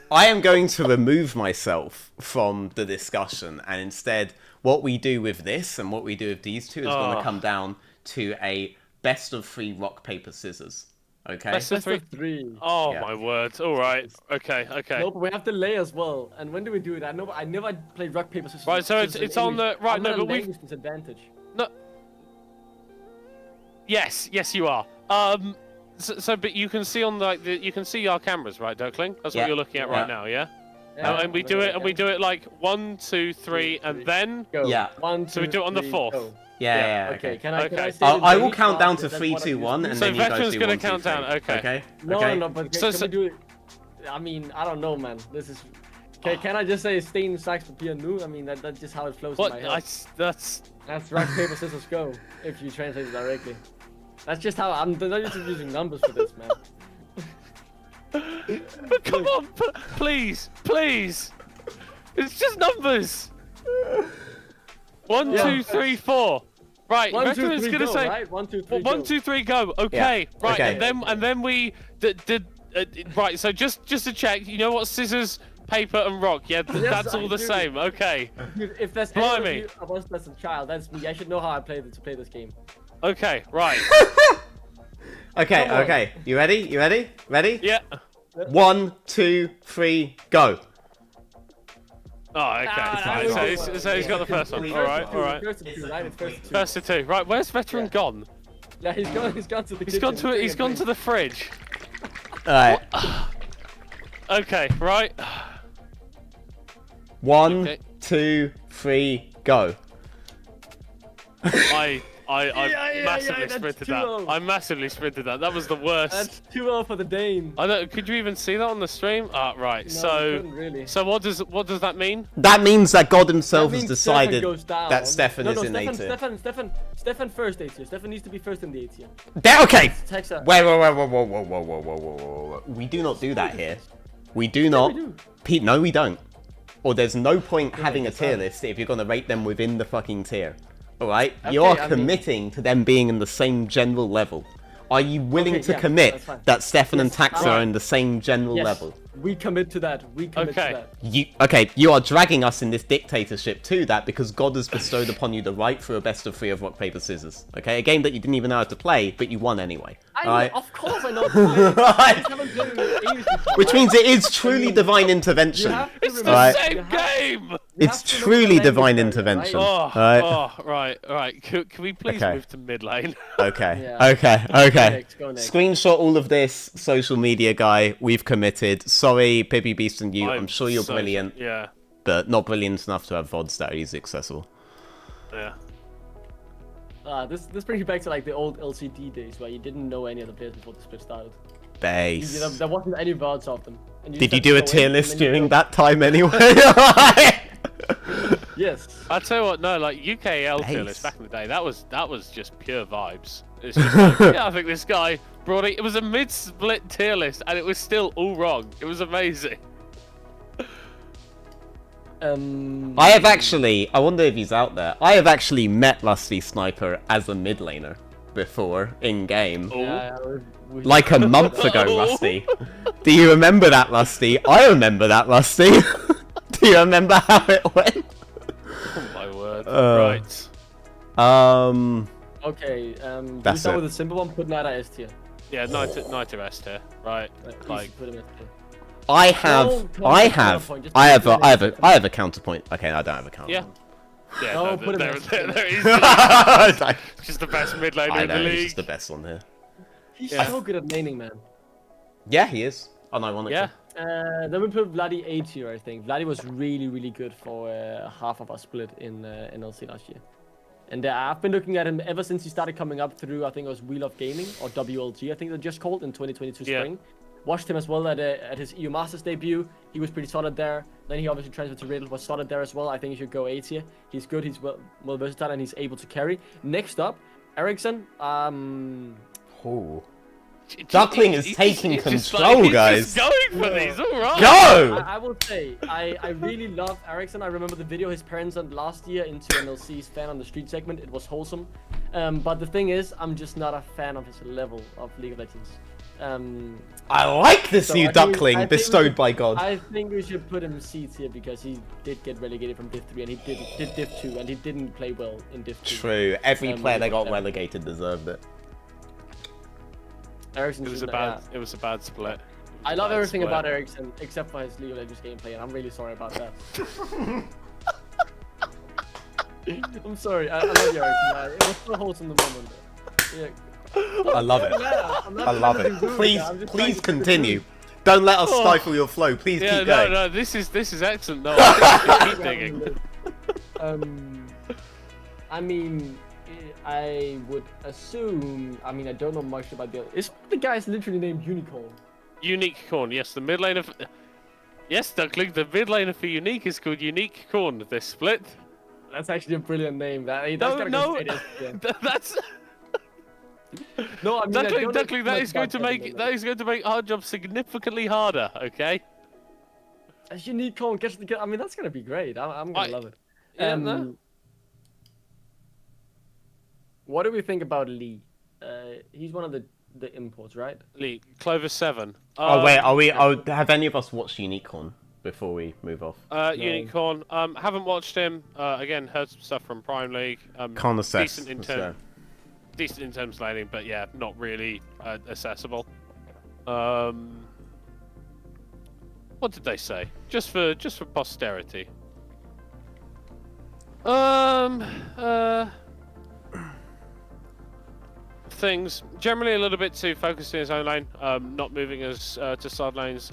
I am going to remove myself from the discussion, and instead what we do with this and what we do with these two is going to come down to a best of 3 rock paper scissors. Okay. Best of three. Oh my word! All right. Okay. No, but we have to lay as well. And when do we do it? I never played rock paper scissors. Right. So it's on the right. No, but we. Disadvantage. No. Yes, you are. But you can see on you can see our cameras, right, Duckling? That's what you're looking at right now, yeah? And we do it, like 1, 2, 3, and then. Go. Yeah. 1, 2, so we do it on the 4th. Go. Yeah. Okay. Can I I will count down to 3, 2, 1, and then you guys do 1, 2, 3. So Veteran's gonna count down. Okay. No. But can we do it? I mean, I don't know, man. This is. Can I just say stain, sax, papier, nu? I mean, that's just how it flows in my head. That's rock, paper, scissors, go. If you translate it directly. That's just how I'm not just using numbers for this, man. Come on, please. It's just numbers. 1, 2, 3, 4. Right, 1, 2, 3, gonna go, say right? 1, 2, 3, 1, 2, 3, go. Okay, yeah. right, Okay. and then we did right. So just to check, you know what scissors, paper, and rock? Yeah, that's all the same. Okay. Dude, if there's any of us that's a child, that's me. I should know how I play to play this game. Okay, right. Okay. You ready? Ready? Yeah. 1, 2, 3, go. Oh, okay. Ah, Right, so he's got the first one. All right, all right. First to two, right? It's first to two. First to two. Right, where's Veteran gone? Yeah, he's gone to the He's gone to he's gone to the fridge. Alright. Okay, right. 1, Okay. 2, 3, go. I Yeah, massively that's sprinted too that. low. I massively sprinted that. That was the worst. That's 2-0 for the Dane. I don't. Could you even see that on the stream? Ah, right. No, So, couldn't really. so what does that mean? That means that God himself That has means decided Stefan goes down. that Stefan is in A tier. Stefan first A tier. Stefan needs to be first in the A tier. Okay! Texa. Wait, whoa. We do not do that here. We do not. we do. Pete, no, we don't. Or there's no point having a tier list if you're gonna rate them within the fucking tier. Alright? You Okay, are I mean- committing to them being in the same general level. Are you willing Okay, to yeah, commit that's fine. that Stefan and Yes, Taxa are alright. in the same general Yes, level? we commit to that. We commit Okay. to that. You are dragging us in this dictatorship to that because God has bestowed upon you the right for a best of 3 of rock, paper, scissors. Okay? A game that you didn't even know how to play, but you won anyway. Alright? Of course I know. I haven't played it in ages before, Which right? means it is truly divine intervention. You have to It's the remember- Alright. same you have- game. you It's have to look at truly the language divine barrier, intervention. right? Oh, Alright. right. Can we please Okay. move to mid lane? Okay. Yeah. Okay. Go next. Screenshot all of this, social media guy. We've committed. Sorry, Pippi Beast and you. I'm sure you're so- brilliant, Yeah, but not brilliant enough to have VODs that are easily accessible. yeah. This brings you back to like the old LCD days where you didn't know any of the players before the split started. Base. There wasn't any VODs of them. And Did just you had do to a go tier in, list and then you during go- that time anyway? Yes. I'll tell you what. No, like UKL tier Base. list back in the day. That was just pure vibes. It's just like, yeah, I think this guy brought it. It was a mid-split tier list, and it was still all wrong. It was amazing. I have actually. I wonder if he's out there. I have actually met Lusty Sniper as a mid laner before in game. Yeah, we- Like a month ago, Oh. Lusty. Do you remember that, Lusty? I remember that, Lusty. Do you remember how it went? Oh my word. Uh, Right. Okay. That's we start it. with a simple one. Put Nida S tier. Yeah, Niter S tier. Right. Easy, Like, put him S tier. I have a counterpoint. Okay, I don't have a counterpoint. yeah. Yeah. No, No, put him there, S there, tier. there is. I Just the best mid laner in the know, he's league. just the best one here. He's Yeah. so good at laning, man. Yeah, he is. Unironically. Yeah. Then we put Vladdy A tier, I think. Vladdy was really, really good for half of our split in NLC last year. And I've been looking at him ever since he started coming up through, I think it was Wheel of Gaming, or WLG, I think they're just called, in 2022 Yeah. spring. Watched him as well at his EU Masters debut. He was pretty solid there. Then he obviously transferred to Riddle, was solid there as well. I think he should go A tier. He's good, he's well versatile, and he's able to carry. Next up, Ericsson. Ooh. Duckling is taking He's just control, he's guys. just going for these, alright. Go! I will say, I really love Ericsson. I remember the video his parents sent last year into NLC's fan on the street segment. It was wholesome. But the thing is, I'm just not a fan of his level of League of Legends. I like this So new I think- I Duckling think we bestowed should- by God. I think we should put him C tier because he did get relegated from Div 3 and he did Div 2 and he didn't play well in Div 2. True. Every player that got yeah. relegated deserved it. Ericsson It was should a not- bad. It was a bad split. I love everything about Ericsson except for his League of Legends gameplay, and I'm really sorry about that. I'm sorry. I love you, Ericsson. It was so wholesome in the moment. Yeah. I love it. Yeah, I'm not I love trying to it. be rude, Please, I'm just trying please to be continue. Don't let us Oh. stifle your flow. Please Yeah, keep no, going. no. This is excellent. No, keep digging. rude. I mean, I would assume. I mean, I don't know much about the. Is the guy's literally named Unicorn? Unique Corn. Yes, the mid laner. Yes, Duckling. The mid laner for Unique is called Unique Corn. This split. That's actually a brilliant name. That's No, gotta no. go straight S tier. That's No, I mean, I Duckling. don't know Duckling. That much is going about to Duckling, make though. that is going to make our job significantly harder. Okay. A Unicorn gets the. I mean, that's gonna be great. I'm gonna love it. Yeah, no. What do we think about Lee? He's one of the imports, right? Lee, Clover 7. Oh wait, are we? Have any of us watched Unicorn before we move off? Unicorn. Haven't watched him. Again, heard some stuff from Prime League. Can't assess. Decent in Let's terms, decent in terms of laning, but yeah, not really accessible. What did they say? Just for posterity. Things generally a little bit too focused in his own lane, not moving as to side lanes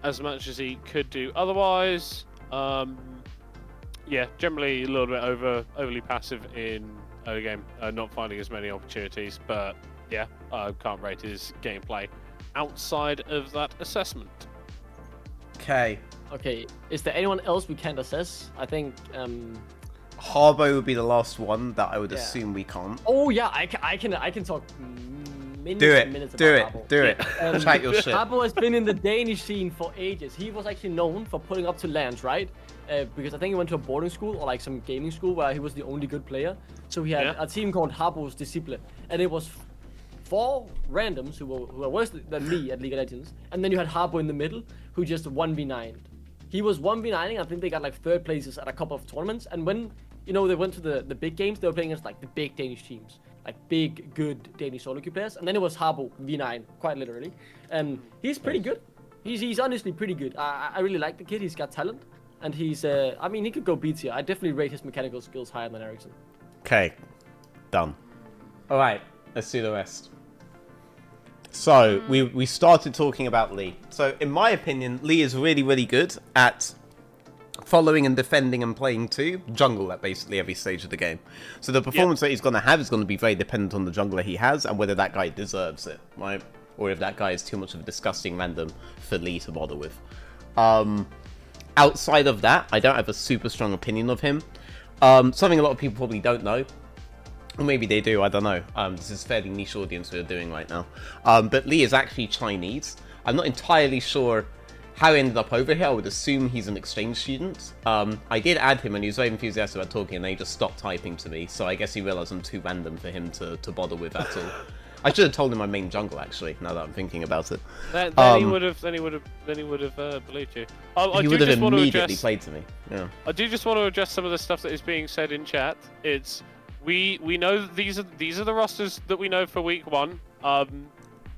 as much as he could do otherwise. Yeah, generally a little bit overly passive in early game, not finding as many opportunities. But yeah, I can't rate his gameplay outside of that assessment. Okay. Okay, is there anyone else we can't assess? I think. Harbo would be the last one that I would Yeah. assume we can't. Oh yeah, I can talk minutes Do and minutes it. Do about it. Harbo. Do it. Chat your shit. Harbo has been in the Danish scene for ages. He was actually known for pulling up to lands, right? Because I think he went to a boarding school or like some gaming school where he was the only good player. So he had a team called Harbo's Disciple, and it was 4 randoms who were worse than me at League of Legends, and then you had Harbo in the middle who just 1v9'd. He was 1v9ing. I think they got like 3rd places at a couple of tournaments, and when they went to the big games, they were playing against like the big Danish teams, like big, good Danish solo queue players. And then it was Harbo V9, quite literally. He's pretty good. He's honestly pretty good. I really like the kid. He's got talent. And he's, I mean, he could go B tier. I definitely rate his mechanical skills higher than Ericsson. Okay. Done. Alright, let's do the rest. So, we started talking about Lee. So, in my opinion, Lee is really, really good at following and defending and playing too, jungle at basically every stage of the game. So the performance that he's going to have is going to be very dependent on the jungler he has and whether that guy deserves it, right? Or if that guy is too much of a disgusting random for Lee to bother with. Outside of that, I don't have a super strong opinion of him. Something a lot of people probably don't know, or maybe they do, I don't know. This is a fairly niche audience we're doing right now. But Lee is actually Chinese. I'm not entirely sure how he ended up over here. I would assume he's an exchange student. I did add him and he was very enthusiastic about talking and then he just stopped typing to me. So I guess he realized I'm too random for him to bother with at all. I should have told him my main jungle actually, now that I'm thinking about it. Then he would have believed you. He would have immediately played to me. Yeah. I do just want to address some of the stuff that is being said in chat. It's we know that these are the rosters that we know for week 1.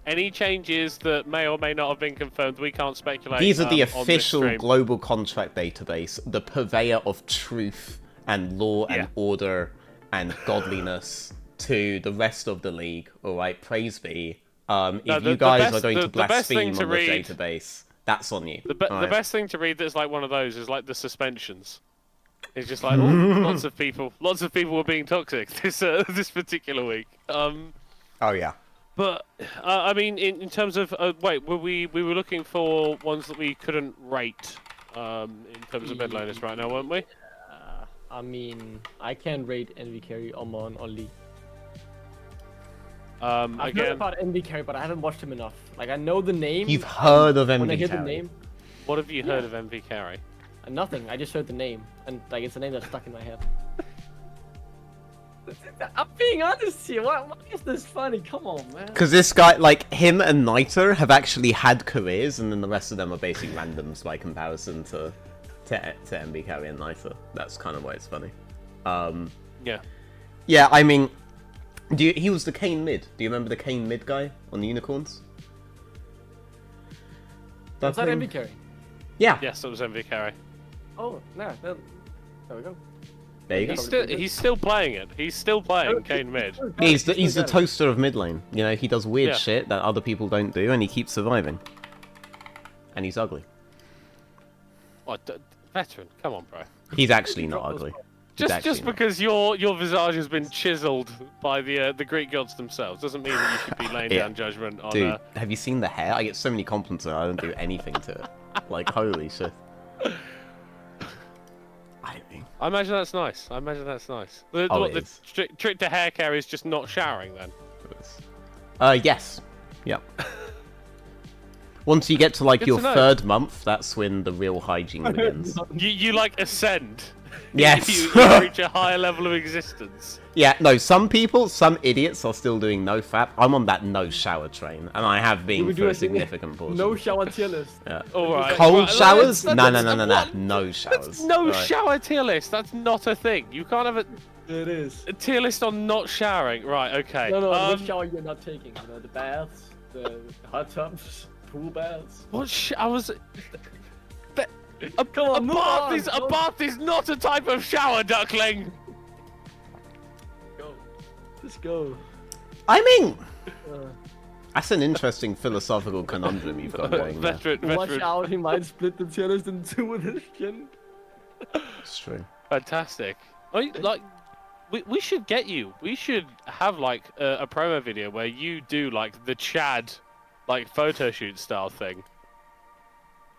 Any changes that may or may not have been confirmed, we can't speculate. These are the official global contract database, the purveyor of truth and law and order and godliness to the rest of the league. All right, praise be. If you guys are going to blaspheme on the database, that's on you. The best thing to read that's like one of those is like the suspensions. It's just like lots of people were being toxic this particular week. Oh yeah. But I mean, in terms of we were looking for ones that we couldn't rate in terms of mid laners right now, weren't we? I mean, I can't rate NV Carry or Mon or Lee. I've heard about NV Carry, but I haven't watched him enough. Like I know the name. You've heard of NV Carry? When I hear the name. What have you heard of NV Carry? Nothing. I just heard the name, and like it's a name that's stuck in my head. I'm being honest here. Why is this funny? Come on, man. Because this guy, like him and Niter, have actually had careers, and then the rest of them are basically randoms by comparison to MB Carry and Niter. That's kind of why it's funny. Yeah. Yeah, I mean, he was the Kane mid. Do you remember the Kane mid guy on the Unicorns? Was that MB Carry? Yeah. Yes, it was MV Carry. Oh, no. There we go. There you go. He's still playing it. He's still playing Kane mid. He's the toaster of mid lane. You know, he does weird shit that other people don't do, and he keeps surviving. And he's ugly. What, veteran? Come on, bro. He's actually not ugly. Just because your visage has been chiseled by the Greek gods themselves doesn't mean that you should be laying down judgment on. Dude, have you seen the hair? I get so many compliments and I don't do anything to it. Like, holy shit. I imagine that's nice. The trick to hair care is just not showering then. Yes. Yep. Once you get to like your 3rd month, that's when the real hygiene begins. You like ascend. Yes. you reach a higher level of existence. Yeah, no, some idiots are still doing no fap. I'm on that no shower train, and I have been for a significant portion. No shower tier list. Yeah. Alright. Cold showers? No. No showers. That's no shower tier list. That's not a thing. You can't have It is. a tier list on not showering. Right, okay. No, which shower you're not taking. You know, the baths, the hot tubs, pool baths. What showers? Come on, move on. A bath is not a type of shower, Duckling. Go. Just go. I mean, Uh, that's an interesting philosophical conundrum you've got going there. Watch out, he might split the tier list in two with his chin. It's true. Fantastic. We should get you. We should have like a promo video where you do like the Chad, like photo shoot style thing,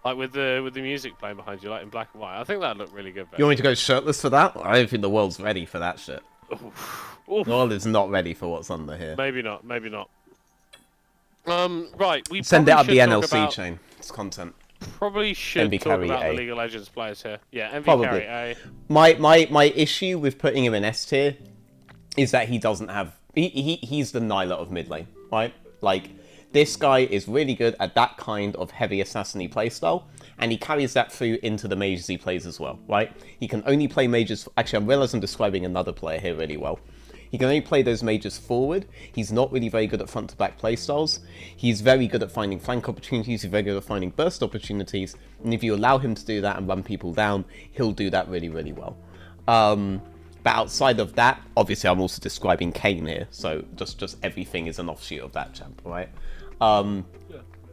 like with the music playing behind you, like in black and white. I think that'd look really good. You want me to go shirtless for that? I don't think the world's ready for that shit. Oof. The world is not ready for what's under here. Maybe not. Maybe not. Right. We Send it up the probably should NLC talk about- chain. It's content. Probably should MV talk carry about A. the League of Legends players here. Yeah, MV Probably. carry A. My issue with putting him in S tier is that he doesn't have he's the Nyla of mid lane, right? Like this guy is really good at that kind of heavy assassin-y playstyle, and he carries that through into the mages he plays as well, right? He can only play mages. Actually, I realize I'm describing another player here really well. He can only play those mages forward. He's not really very good at front-to-back playstyles. He's very good at finding flank opportunities. He's very good at finding burst opportunities. And if you allow him to do that and run people down, he'll do that really, really well. But outside of that, obviously I'm also describing Kane here, so just everything is an offshoot of that champ, right?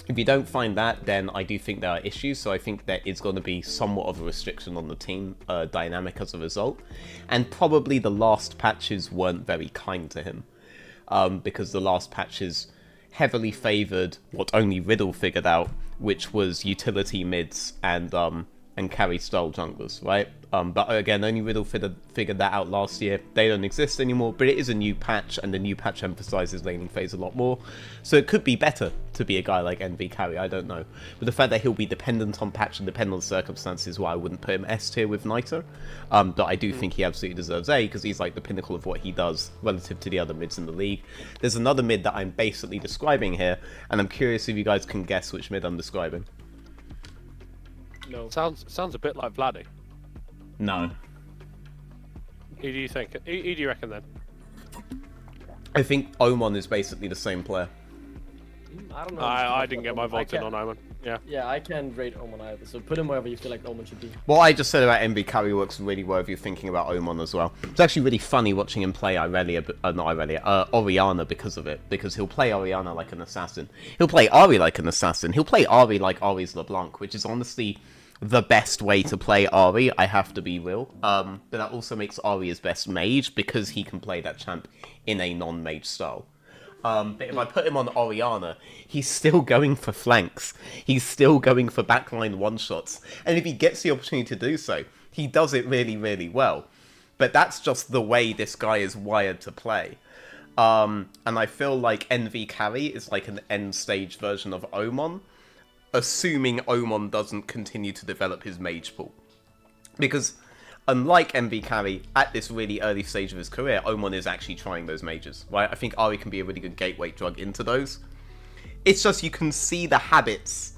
If you don't find that, then I do think there are issues, so I think there is going to be somewhat of a restriction on the team dynamic as a result. And probably the last patches weren't very kind to him, because the last patches heavily favoured what only Riddle figured out, which was utility mids and carry style junglers, right? But again, only Riddle figured that out last year. They don't exist anymore, but it is a new patch, and the new patch emphasizes laning phase a lot more. So it could be better to be a guy like NV carry, I don't know. But the fact that he'll be dependent on patch and dependent on circumstances, why I wouldn't put him S tier with Niter. But I do think he absolutely deserves A, because he's like the pinnacle of what he does relative to the other mids in the league. There's another mid that I'm basically describing here, and I'm curious if you guys can guess which mid I'm describing. No. Sounds a bit like Vladdy. No. Who do you think? Who do you reckon then? I think Omen is basically the same player. I don't know. I didn't get my vote in on Omen. Yeah. Yeah, I can't rate Omen either, so put him wherever you feel like Omen should be. What I just said about MV carry works really well if you're thinking about Omen as well. It's actually really funny watching him play Orianna because of it. Because he'll play Orianna like an assassin. He'll play Ari like an assassin. He'll play Ari like Ari's LeBlanc, which is honestly the best way to play Ari, I have to be real. But that also makes Ari his best mage, because he can play that champ in a non-mage style. But if I put him on Orianna, he's still going for flanks. He's still going for backline one-shots. And if he gets the opportunity to do so, he does it really, really well. But that's just the way this guy is wired to play. And I feel like NV carry is like an end-stage version of Omen, assuming Omen doesn't continue to develop his mage pool. Because unlike MV carry, at this really early stage of his career, Omen is actually trying those mages, right? I think Ari can be a really good gateway drug into those. It's just you can see the habits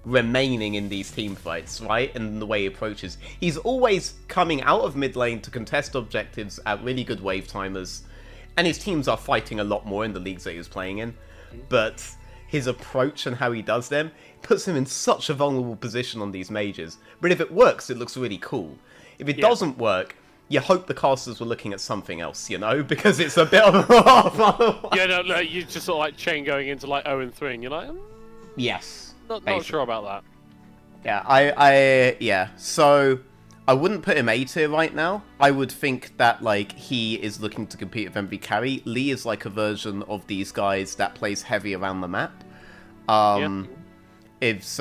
remaining in these team fights, right? And the way he approaches. He's always coming out of mid lane to contest objectives at really good wave timers, and his teams are fighting a lot more in the leagues that he was playing in. But his approach and how he does them puts him in such a vulnerable position on these mages. But if it works, it looks really cool. If it doesn't work, you hope the casters were looking at something else, you know? Because it's a bit of a... Yeah, no, you just sort of like chain going into like 0-3, and you're like, Yes. not sure about that. Yeah, yeah. So, I wouldn't put him A tier right now. I would think that, like, he is looking to compete with MV carry. Lee is like a version of these guys that plays heavy around the map. If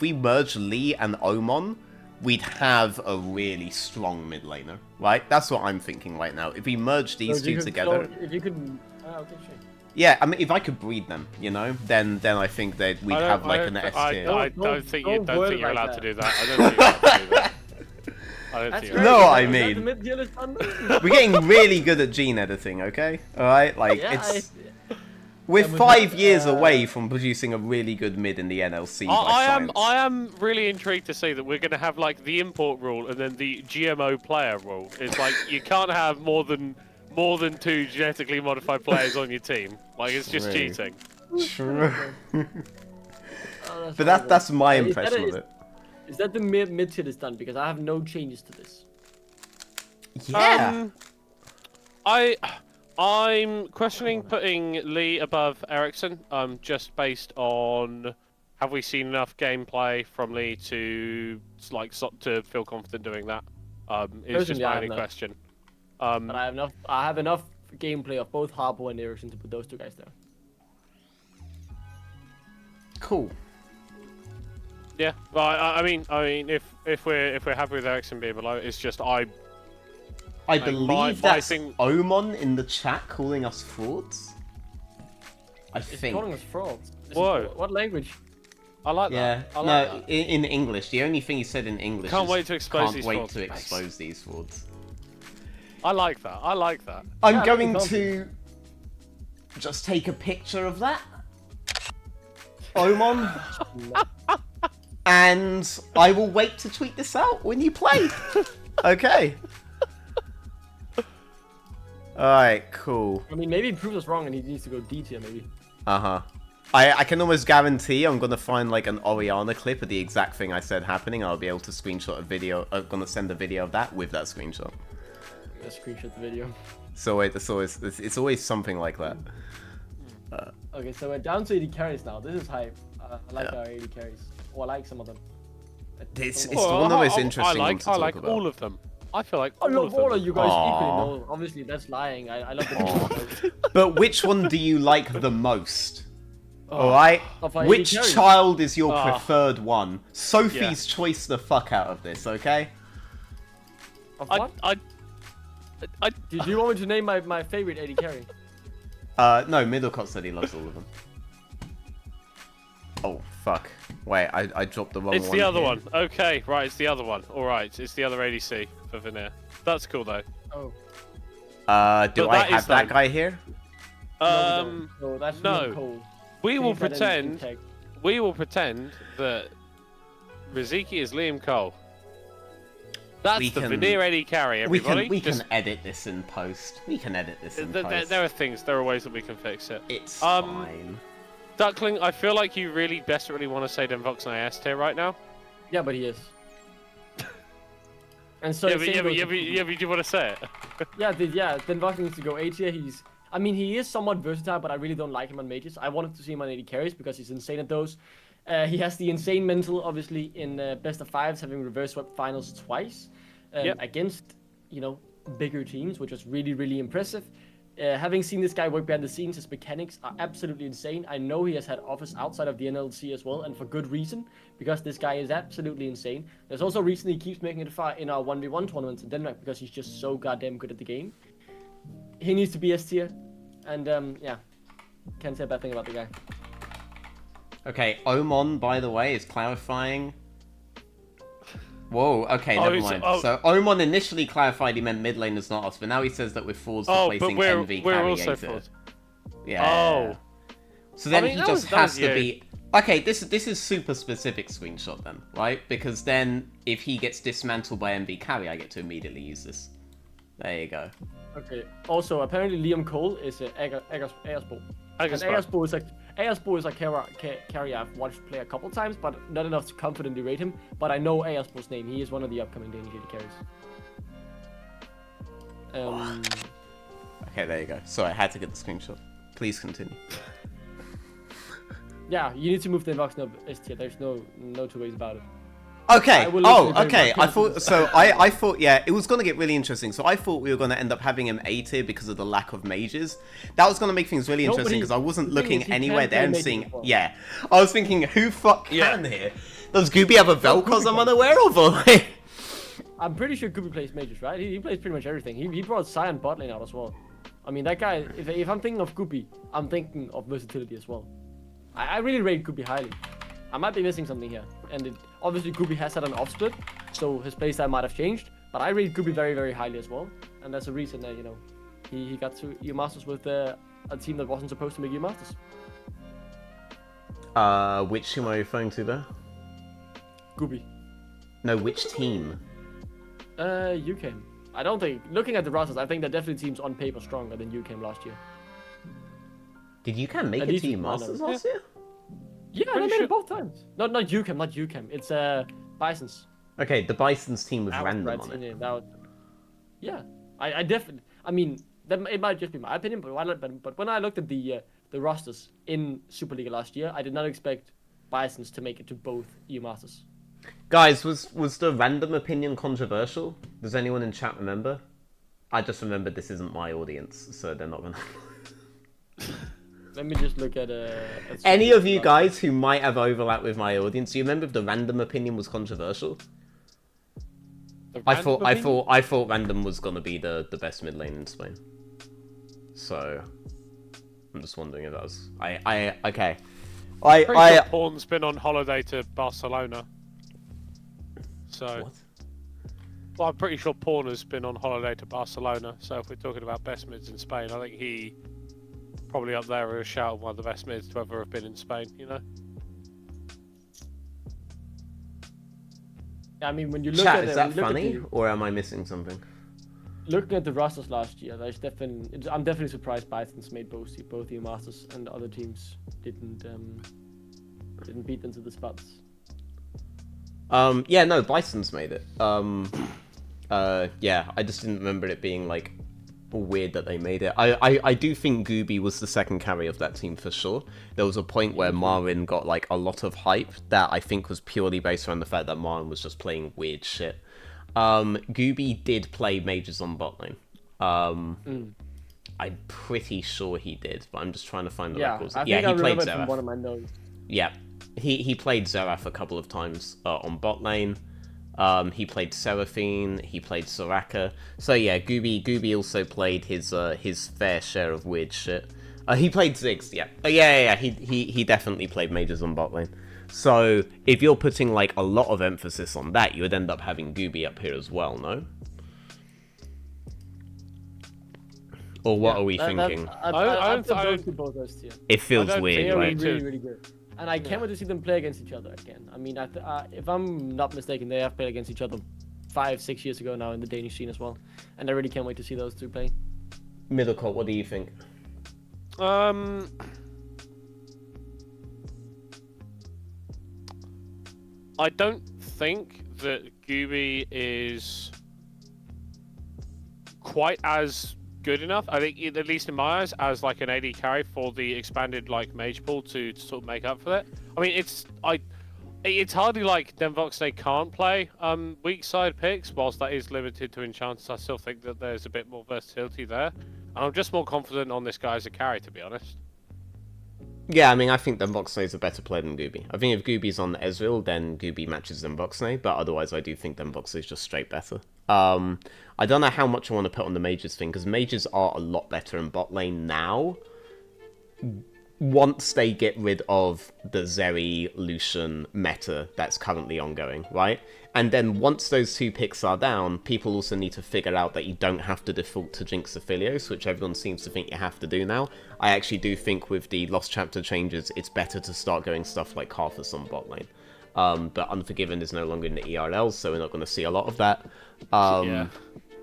we merge Lee and Omen, we'd have a really strong mid laner, right? That's what I'm thinking right now. If we merge these two together... If you could... okay, sure. Yeah, I mean, if I could breed them, you know, then I think that we'd have like an S tier. I don't think you're allowed to do that. I don't think you're allowed to do that. I don't think you're No, allowed I mean, we're getting really good at gene editing, okay? All right, like we're 5 years away from producing a really good mid in the NLC. I am really intrigued to see that we're going to have like the import rule and then the GMO player rule. It's like you can't have more than 2 genetically modified players on your team. Like it's just cheating. True. But that's my impression of it. Is that the mid tier is done? Because I have no changes to this. Yeah. I'm questioning putting Lee above Ericsson, just based on have we seen enough gameplay from Lee to to feel confident doing that? Is just Personally, I my have only not. question. But I have enough gameplay of both Harpo and Ericsson to put those two guys there. Cool. Yeah, well, I mean, if we're happy with Ericsson being below, it's just I believe my that's thing... Omon in the chat calling us frauds. I It's think. calling us frauds. Whoa. What language? I like that. Yeah. I like No, that. in English. The only thing he said in English Can't is wait to expose can't these wait frauds. to expose these frauds. I like that. I like that. I'm Yeah, going that's to just take a picture of that. Omon. And I will wait to tweet this out when you play. Okay. Alright, cool. I mean, maybe he proves us wrong and he needs to go D tier, maybe. Uh-huh. I can almost guarantee I'm gonna find like an Oriana clip of the exact thing I said happening. I'll be able to screenshot a video. I'm gonna send a video of that with that screenshot. Let's screenshot the video. So it's always something like that. Okay, so we're down to 80 carries now. This is hype. I like Yeah. our 80 carries. Or I like some of them. It's Well, one of the most interesting I ones to like, talk I like about. all of them. I feel like I love all of you guys Aw. equally. No, obviously that's lying. I love them. But which one do you like the most? Alright? Of our Which 80 carries. child is your Ah. preferred one? Sophie's choice the fuck out of this, okay? Of what? I Do you want me to name my favorite 80 carry? No, Middlecott said he loves all of them. Oh, fuck. Wait, I dropped the wrong one. It's the other here. one. Okay, right, it's the other one. Alright, it's the other ADC for Veneer. That's cool though. Oh. Do But I that have is that though- guy here? No, that's no. Liam Cole. We will He's better than pretend Tech. that Riziki is Liam Cole. That's We the can- Veneer AD carry, everybody. We Just- can edit this in post. We can edit this in post. there are ways that we can fix it. It's Um, fine. Duckling, I feel like you really desperately want to say Denvox and S tier right now. Yeah, but he is. And so Yeah, same but goes you to- do want to say it. Then Vox needs to go A tier. I mean, he is somewhat versatile, but I really don't like him on mages. I wanted to see him on 80 carries because he's insane at those. He has the insane mental, obviously, in best of fives, having reverse swept finals twice Yep. against, bigger teams, which was really, really impressive. Having seen this guy work behind the scenes, his mechanics are absolutely insane. I know he has had offers outside of the NLC as well, and for good reason, because this guy is absolutely insane. There's also a reason he keeps making it far in our 1v1 tournaments in Denmark, because he's just so goddamn good at the game. He needs to be S tier, and yeah, can't say a bad thing about the guy. Okay, Omon, by the way, is clarifying. Whoa, okay, never mind. So Omon initially clarified he meant mid lane is not us, but now he says that we're frauds for placing NV we're carry also A tier. frauds. Yeah. Oh. So then I mean, he that just was has to you. be... Okay, this is super specific screenshot then, right? Because then if he gets dismantled by MV carry, I get to immediately use this. There you go. Okay. Also, apparently Liam Cole is Agersbo. And Agersbo. Agersbo is a carry I've watched play a couple times, but not enough to confidently rate him. But I know Agersbo's name. He is one of the upcoming Danish AD carries. Okay, there you go. Sorry, I had to get the screenshot. Please continue. Yeah, you need to move the inbox up S tier. There's no two ways about it. Okay. I will literally Oh, bring okay. my I thought so. I thought yeah, it was gonna get really interesting. So I thought we were gonna end up having him A tier because of the lack of mages. That was gonna make things really No, but interesting because I wasn't the thing looking is, he anywhere can there play and mages seeing. as well. Yeah, I was thinking, who fuck Yeah. can here? Does Gooby have a Vel'Koz I'm unaware of? Or... I'm pretty sure Guppy plays mages, right? He plays pretty much everything. He brought Sion bot lane out as well. I mean, that guy, if I'm thinking of Guppy, I'm thinking of versatility as well. I really rate Guppy highly. I might be missing something here. And obviously Guppy has had an off split, so his playstyle might have changed. But I rate Guppy very, very highly as well. And that's the reason that, he got to EU Masters with a team that wasn't supposed to make EU Masters. Which team are you referring to there? Guppy. No, which team? UCAM. I don't think, looking at the rosters, I think that definitely teams on paper stronger than UCAM last year. Did you make At a least team with Masters Mono. last year? Yeah, I Pretty made sure- it both times. Not UCAM. It's Bisons. Okay, the Bison's team with That was random Brad's on it. opinion. Yeah, I definitely. I mean, it might just be my opinion, but when I looked at the rosters in Super League last year, I did not expect Bisons to make it to both EU Masters. Guys, was the random opinion controversial? Does anyone in chat remember? I just remembered this isn't my audience, so they're not gonna. Let me just look at Any of you guys who might have overlap with my audience, do you remember if the random opinion was controversial? I thought random was gonna be the best mid lane in Spain. So I'm just wondering if that was okay. Pretty sure Porn's been on holiday to Barcelona. So What? Well, I'm pretty sure Porn has been on holiday to Barcelona. So if we're talking about best mids in Spain, I think he probably up there with a shout of one of the best mids to ever have been in Spain, you know? I mean, when you look Chat, at is that funny, or am I missing something? Looking at the rosters last year, I'm definitely surprised Bisons made both EU Masters and other teams didn't beat them to the spots. Yeah, no, Bison's made it. Yeah, I just didn't remember it being like weird that they made it. I do think Gooby was the second carry of that team for sure. There was a point where Marin got like a lot of hype that I think was purely based around the fact that Marin was just playing weird shit. Gooby did play majors on bot lane. I'm pretty sure he did, but I'm just trying to find the records. I He played from Xerath. one of my notes. Yeah, he played Xerath a couple of times on bot lane. He played Seraphine, he played Soraka. So yeah, Gooby also played his fair share of weird shit. He played Ziggs, yeah. Yeah. He definitely played majors on bot lane. So if you're putting like a lot of emphasis on that, you would end up having Gooby up here as well, no? Or what are we thinking? I'd put both those two. It feels weird, They're right? really good. And I can't wait to see them play against each other again. I mean, if I'm not mistaken, they have played against each other 5-6 years ago now in the Danish scene as well. And I really can't wait to see those two play. Middlecott, what do you think? I don't think that Gooby is quite as good enough. I think, at least in my eyes, as like an AD carry for the expanded like mage pool to sort of make up for that. I mean, it's hardly like Denvoxne can't play weak side picks, whilst that is limited to enchanters. I still think that there's a bit more versatility there, and I'm just more confident on this guy as a carry, to be honest. Yeah, I mean, I think Denvoxne is a better player than Gooby. I think if Gooby's on Ezreal, then Gooby matches Denvoxne, but otherwise I do think Denvoxne is just straight better. I don't know how much I want to put on the mages thing, because mages are a lot better in bot lane now, once they get rid of the Zeri Lucian meta that's currently ongoing, right? And then once those two picks are down, people also need to figure out that you don't have to default to Jinx Aphelios, which everyone seems to think you have to do now. I actually do think with the Lost Chapter changes, it's better to start going stuff like Karthus on bot lane. But Unforgiven is no longer in the ERL, so we're not going to see a lot of that. Yeah.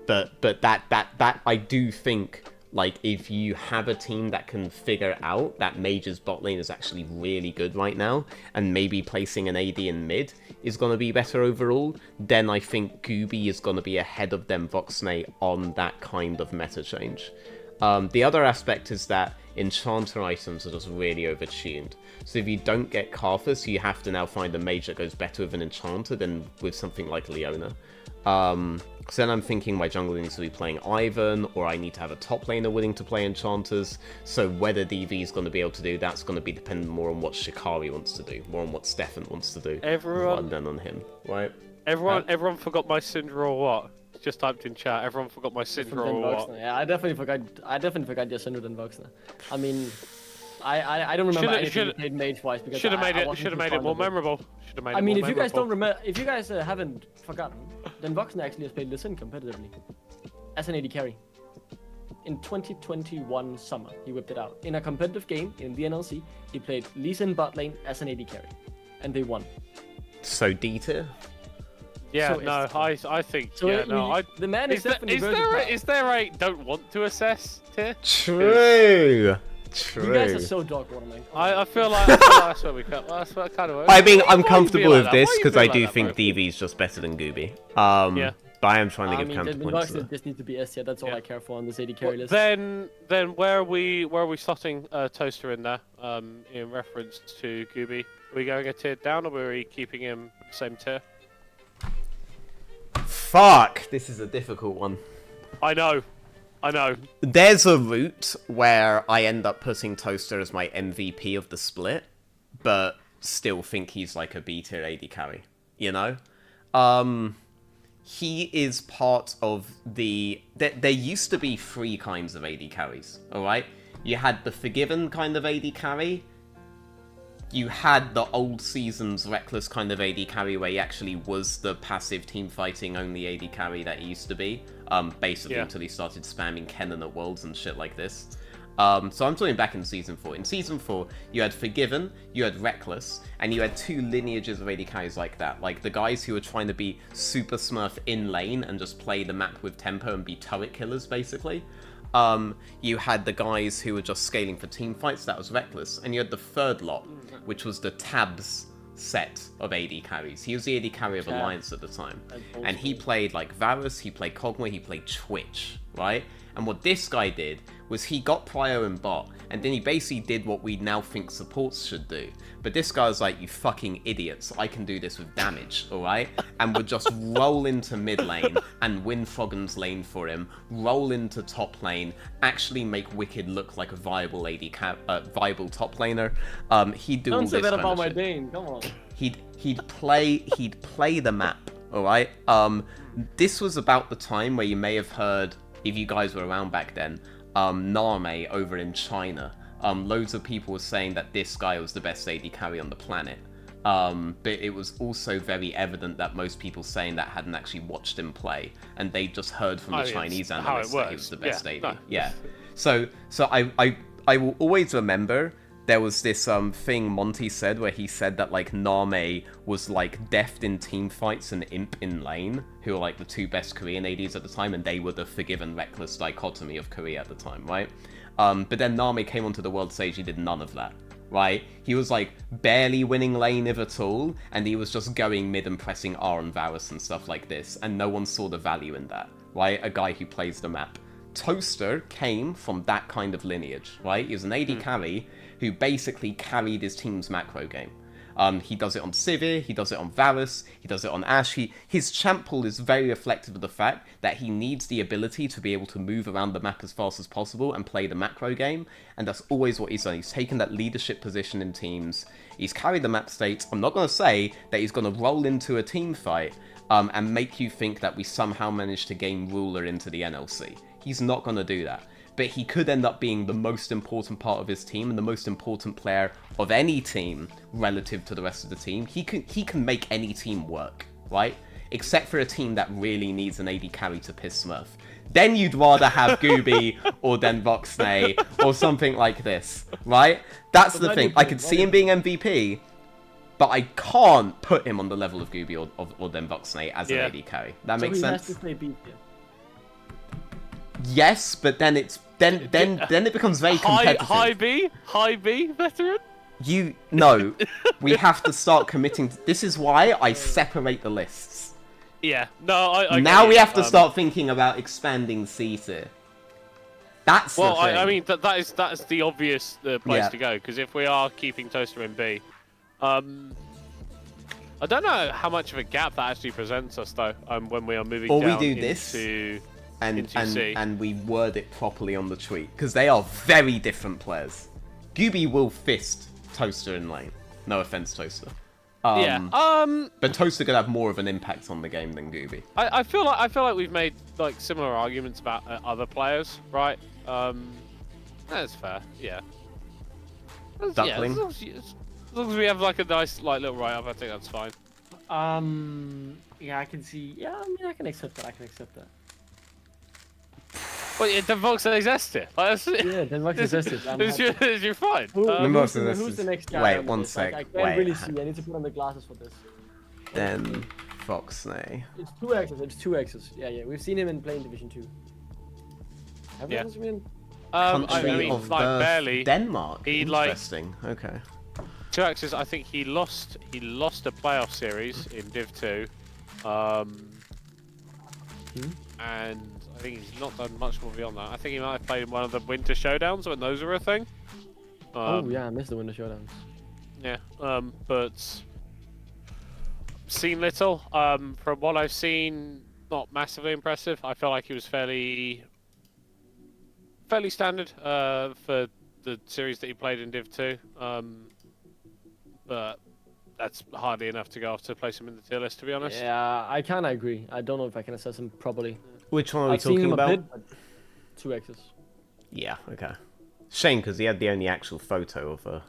But that I do think, like, if you have a team that can figure out that Mage's bot lane is actually really good right now, and maybe placing an AD in mid is going to be better overall, then I think Gooby is going to be ahead of Denvoxne on that kind of meta change. The other aspect is that enchanter items are just really overtuned. So if you don't get Karthus, you have to now find a mage that goes better with an enchanter than with something like Leona. So then I'm thinking my jungler needs to be playing Ivan, or I need to have a top laner willing to play enchanters. So whether DV is going to be able to do that's going to be dependent more on what Shikari wants to do, more on what Stefan wants to do, rather than on him, right? Everyone forgot my Syndra or what? Just typed in chat. Everyone forgot my Syndra or what? Yeah, I definitely forgot your Syndra and Voxna. I mean, I don't remember anything you played mage-wise because should have made it more memorable. I mean, if you guys don't remember, if you guys haven't forgotten, then Voxna actually has played Lee Sin competitively as an AD carry. In 2021 summer, he whipped it out. In a competitive game in the NLC, he played Lee Sin bot lane as an AD carry, and they won. So D tier? Yeah, So no, I think, So yeah, no, the man is definitely is there a don't want to assess tier? True! True. You guys are so dog waterman. I feel like that's where we cut. That's what kind of. I mean, Why I'm you comfortable feel like with that? this Why you because feel I like do that, think bro? DV's just better than Gooby. Yeah. But I am trying to I give mean, the counterpoints to Ducks that. just need to be S tier. That's all Yeah. I care for on this AD carry list. Then where are we slotting Toaster in there? In reference to Gooby, are we going a tier down or are we keeping him same tier? Fuck! This is a difficult one. I know. There's a route where I end up putting Toaster as my MVP of the split, but still think he's like a B tier AD carry. You know? He is part of the... There used to be 3 kinds of AD carries, alright? You had the Forgiven kind of AD carry. You had the old season's Reckless kind of AD carry where he actually was the passive team fighting only AD carry that he used to be. Basically until he started spamming Kennen at Worlds and shit like this. So I'm talking back in Season 4. In Season 4, you had Forgiven, you had Reckless, and you had 2 lineages of AD carries like that. Like, the guys who were trying to be super smurf in lane and just play the map with tempo and be turret killers, basically. You had the guys who were just scaling for team fights, that was Reckless. And you had the third lot, which was the Tabs set of AD carries. He was the AD carry of Alliance at the time. And he played like Varus, he played Kog'Maw, he played Twitch, right? And what this guy did was he got Prio and bot, and then he basically did what we now think supports should do. But this guy was like, you fucking idiots, I can do this with damage, alright? And would just roll into mid lane and win Froggen's lane for him, roll into top lane, actually make Wicked look like a viable viable top laner. He'd do all Don't this say that kind about of my shit. Dane, come on. He'd play the map, alright? This was about the time where you may have heard, if you guys were around back then, Narme over in China. Loads of people were saying that this guy was the best AD carry on the planet. But it was also very evident that most people saying that hadn't actually watched him play, and they just heard from the Chinese analysts that he was the best AD. No. Yeah. So I will always remember there was this thing Monty said where he said that like Narme was like deft in team fights and imp in lane, who were like the 2 best Korean ADs at the time, and they were the Forgiven Reckless dichotomy of Korea at the time, right? But then Narme came onto the world stage, he did none of that, right? He was like barely winning lane if at all, and he was just going mid and pressing R on Varus and stuff like this, and no one saw the value in that, right? A guy who plays the map. Toaster came from that kind of lineage, right? He was an AD carry who basically carried his team's macro game. He does it on Sivir, he does it on Varus, he does it on Ashe. His champ pool is very reflective of the fact that he needs the ability to be able to move around the map as fast as possible and play the macro game, and that's always what he's done. He's taken that leadership position in teams, he's carried the map states. I'm not going to say that he's going to roll into a team fight and make you think that we somehow managed to game Ruler into the NLC. He's not going to do that. But he could end up being the most important part of his team and the most important player of any team relative to the rest of the team. He can make any team work, right? Except for a team that really needs an AD carry to piss Smurf. Then you'd rather have Gooby or then Voxnay or something like this, right? That's the thing. I could see him being MVP, but I can't put him on the level of Gooby or then Voxnay as an AD carry. That makes sense? He has to play B tier. Yes, but then it becomes very competitive. High B veteran. We have to start committing. This is why I separate the lists. Yeah, no, I now we have to start thinking about expanding C tier. That's the thing. I mean that is the obvious place to go, because if we are keeping Toaster in B, I don't know how much of a gap that actually presents us though. When we are moving down we do into this. into C. And we word it properly on the tweet, because they are very different players. Gooby will fist Toaster in lane. No offense, Toaster. But Toaster could have more of an impact on the game than Gooby. I feel like we've made like similar arguments about other players, right? That's fair. Yeah. Duckling. Yeah, as long as we have like a nice like little write up, I think that's fine. Yeah, I can see. Yeah, I mean, I can accept that. Well, yeah, the Voxnay's S tier. Yeah, then Vox is S tier. You're fine. Who's the next guy? Wait, on one this? sec. I can't really see. I need to put on the glasses for this. Then Voxnay. It's 2 X's. Yeah. We've seen him in playing Division 2. Have we Yeah. seen him? Country I mean, of like birth, barely. Denmark. He, like- Interesting. Okay. 2x's, I think he lost a playoff series in Div 2. And I think he's not done much more beyond that. I think he might have played in one of the Winter Showdowns when those were a thing. Oh yeah, I missed the Winter Showdowns. Yeah, but seen little. From what I've seen, not massively impressive. I feel like he was fairly standard for the series that he played in Div 2. But that's hardly enough to go off to place him in the tier list, to be honest. Yeah, I kind of agree. I don't know if I can assess him properly. Which one are we I've seen talking him about? a bit, but 2x's. Yeah. Okay. Shame because he had the only actual photo of a.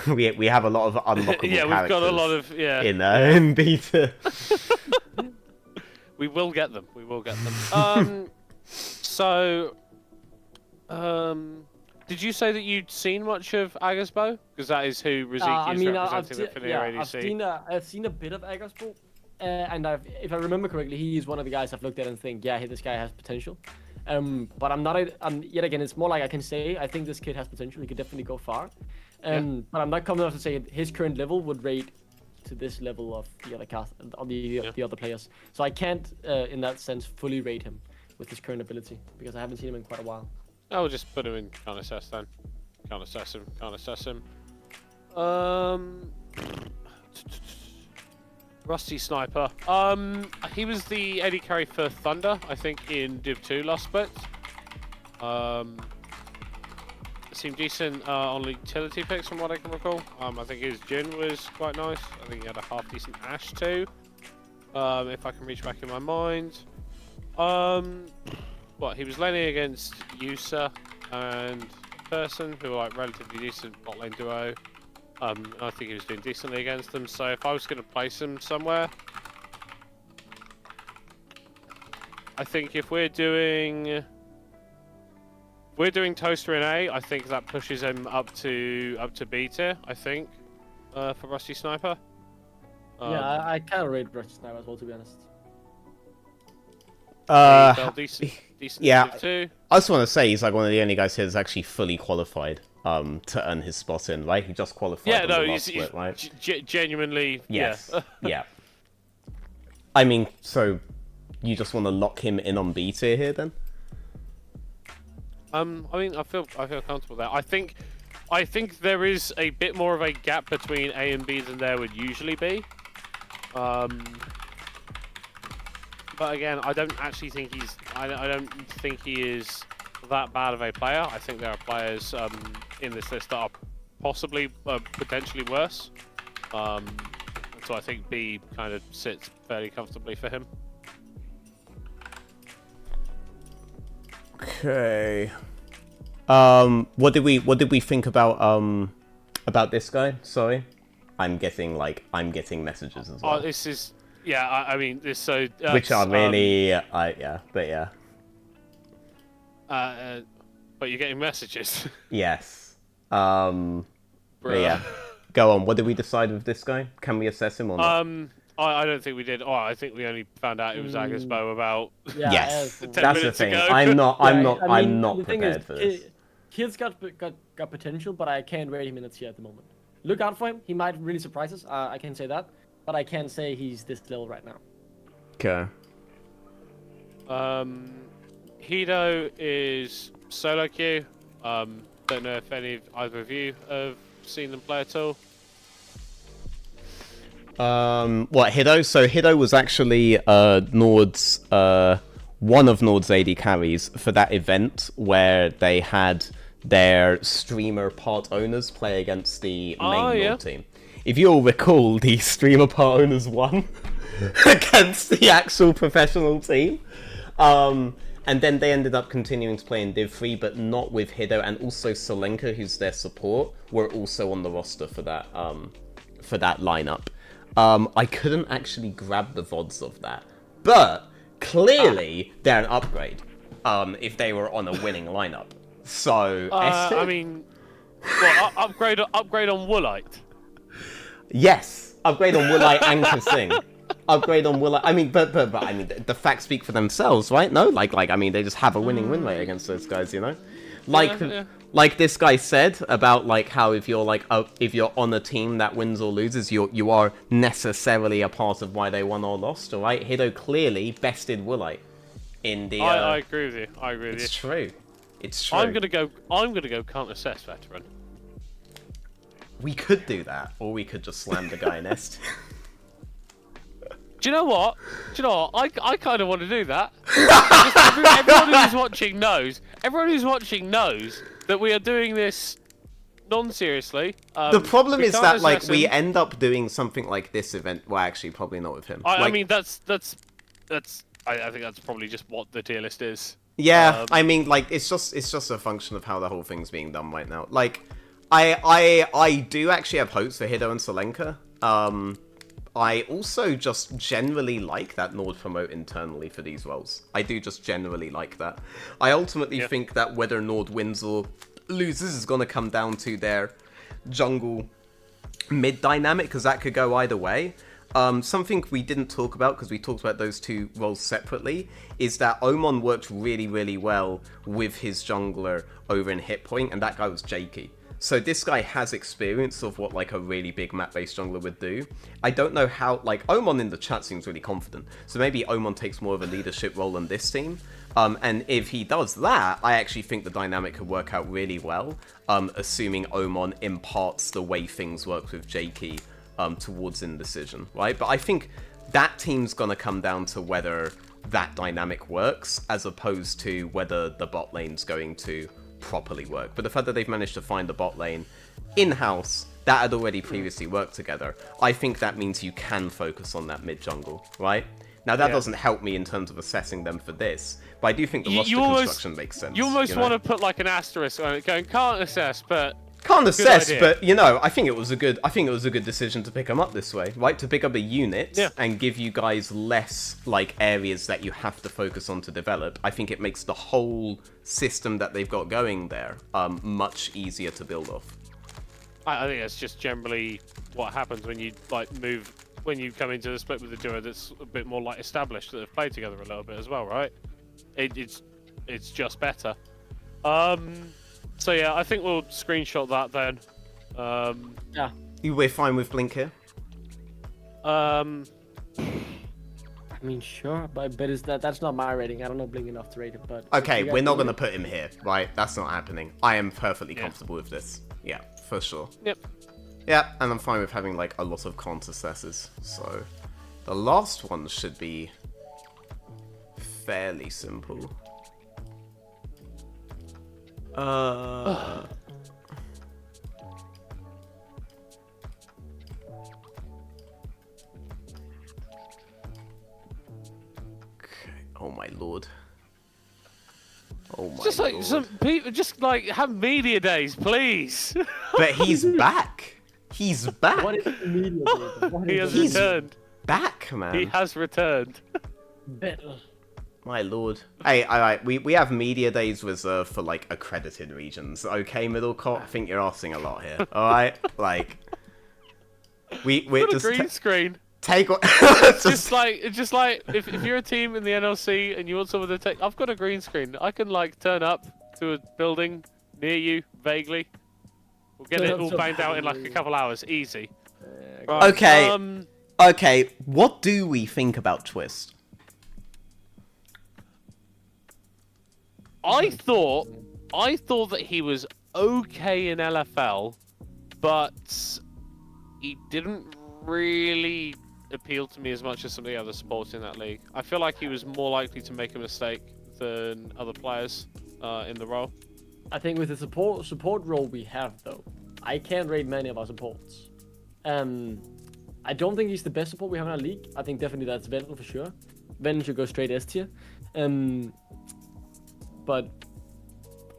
we have a lot of unlockable Yeah, we've got a lot of in beta. We will get them. We will get them. So, did you say that you'd seen much of Agasbo? Because that is who Riziki is representing for the ADC. I've seen a bit of Agasbo, and if I remember correctly, he is one of the guys I've looked at and think, yeah, this guy has potential. But I'm not. Yet again, it's more like I can say I think this kid has potential. He could definitely go far. But I'm not coming out to say his current level would rate to this level of the other cast, of the other players. So I can't, in that sense, fully rate him with his current ability because I haven't seen him in quite a while. I'll just put him in can't assess then. Can't assess him. Rusty Sniper. He was the AD carry for Thunder, I think, in Div 2 last split. Seemed decent on utility picks from what I can recall. I think his Jhin was quite nice. I think he had a half decent Ashe too. If I can reach back in my mind. He was laning against Yusa and Person, who are like relatively decent bot lane duo. I think he was doing decently against them. So if I was going to place him somewhere, I think if we're doing Toaster in A, I think that pushes him up to B tier. I think for Rusty Sniper. Yeah, I kind of rate Rusty Sniper as well, to be honest. He felt decent yeah. too. I just want to say he's like one of the only guys here that's actually fully qualified to earn his spot in, right? He just qualified. Yeah, on no, the last he's split, right? Genuinely. Yes. Yeah. Yeah. I mean, so you just want to lock him in on B tier here, then? I mean, I feel comfortable there. I think there is a bit more of a gap between A and B than there would usually be. But again, I don't actually think I don't think he is that bad of a player. I think there are players in this list that are possibly potentially worse. So I think B kind of sits fairly comfortably for him. Okay. What did we think about this guy? Sorry, I'm getting messages as well. Oh, this is I mean this so which are really but you're getting messages. Yes. But yeah. Go on. What did we decide with this guy? Can we assess him or not? I don't think we did. Oh, I think we only found out it was Agasbo about. Yeah, yes, 10 that's the minutes thing. ago. I'm not the thing prepared is, for this. Kid's got potential, but I can't rate him in a tier at the moment. Look out for him. He might really surprise us. I can say that, but I can't say he's this level right now. Okay. Hido is solo queue. Don't know if either of you have seen them play at all. What, Hido? So Hido was actually Nord's one of Nord's AD carries for that event where they had their streamer part owners play against the main Nord team. If you'll recall, the streamer part owners won against the actual professional team. And then they ended up continuing to play in Div 3, but not with Hido, and also Solenka, who's their support, were also on the roster for that lineup. I couldn't actually grab the VODs of that, but clearly they're an upgrade if they were on a winning lineup. So, I mean, upgrade on Woolite? Yes, upgrade on Woolite and Kasing. Upgrade on Woolite. I mean, but I mean, the facts speak for themselves, right? No, like I mean, they just have a winning win rate against those guys, you know. like this guy said about like how if you're like if you're on a team that wins or loses, you are necessarily a part of why they won or lost. All right, Hiddo clearly bested Woolite in the. I agree with you. I agree with you. It's true. It's true. I'm gonna go can't assess veteran. We could do that, or we could just slam the guy nest. Do you know what? I kind of want to do that. Everyone who's watching knows. Everyone who's watching knows that we are doing this non-seriously. The problem is that like we end up doing something like this event. Well, actually, probably not with him. I mean, that's. I think that's probably just what the tier list is. Yeah, I mean, like it's just a function of how the whole thing's being done right now. Like, I do actually have hopes for Hiddo and Solenka. I also just generally like that Nord promote internally for these roles. I do just generally like that. I ultimately think that whether Nord wins or loses is going to come down to their jungle mid dynamic, because that could go either way. Something we didn't talk about, because we talked about those two roles separately, is that Oman worked really, really well with his jungler over in Hitpoint, and that guy was Jakey. So this guy has experience of what like a really big map-based jungler would do. I don't know how, like, Oman in the chat seems really confident, so maybe Oman takes more of a leadership role on this team. And if he does that, I actually think the dynamic could work out really well, assuming Oman imparts the way things work with Jakey towards indecision, right? But I think that team's gonna come down to whether that dynamic works, as opposed to whether the bot lane's going to properly work. But the fact that they've managed to find the bot lane in-house that had already previously worked together, I think that means you can focus on that mid jungle, right? Now that doesn't help me in terms of assessing them for this, but I do think the roster construction makes sense. You almost want to put like an asterisk on it, going can't assess, but can't assess, but you know, I think it was a good decision to pick them up this way, right? To pick up a unit and give you guys less like areas that you have to focus on to develop. I think it makes the whole system that they've got going there much easier to build off. I think that's just generally what happens when you like move, when you come into the split with a duo that's a bit more like established, that have played together a little bit as well, right? It's just better. So yeah, I think we'll screenshot that then. Yeah. We're fine with Blink here. I mean, sure, but that's not my rating. I don't know Blink enough to rate it, but okay, we're not gonna put him here, right? That's not happening. I am perfectly comfortable with this. Yeah, for sure. Yep. Yeah, and I'm fine with having like a lot of counter successes. So the last one should be fairly simple. Okay. Oh my lord. Oh my just like lord. some people, just like have media days, please. But he's back. He's back. What is media? He has returned. Back, man. He has returned. Better. My lord. Hey, alright, we have media days reserved for like accredited regions. Okay, Middlecott, I think you're asking a lot here. Alright? Like we're just green screen. Take what just like if you're a team in the NLC and you want someone to take, I've got a green screen. I can like turn up to a building near you vaguely. We'll get it all banged out in like a couple hours, easy. Right, okay. Okay, what do we think about Twist? I thought that he was okay in LFL, but he didn't really appeal to me as much as some of the other supports in that league. I feel like he was more likely to make a mistake than other players in the role. I think with the support role we have, though, I can't rate many of our supports. I don't think he's the best support we have in our league. I think definitely that's Ven for sure. Ven should go straight S tier. But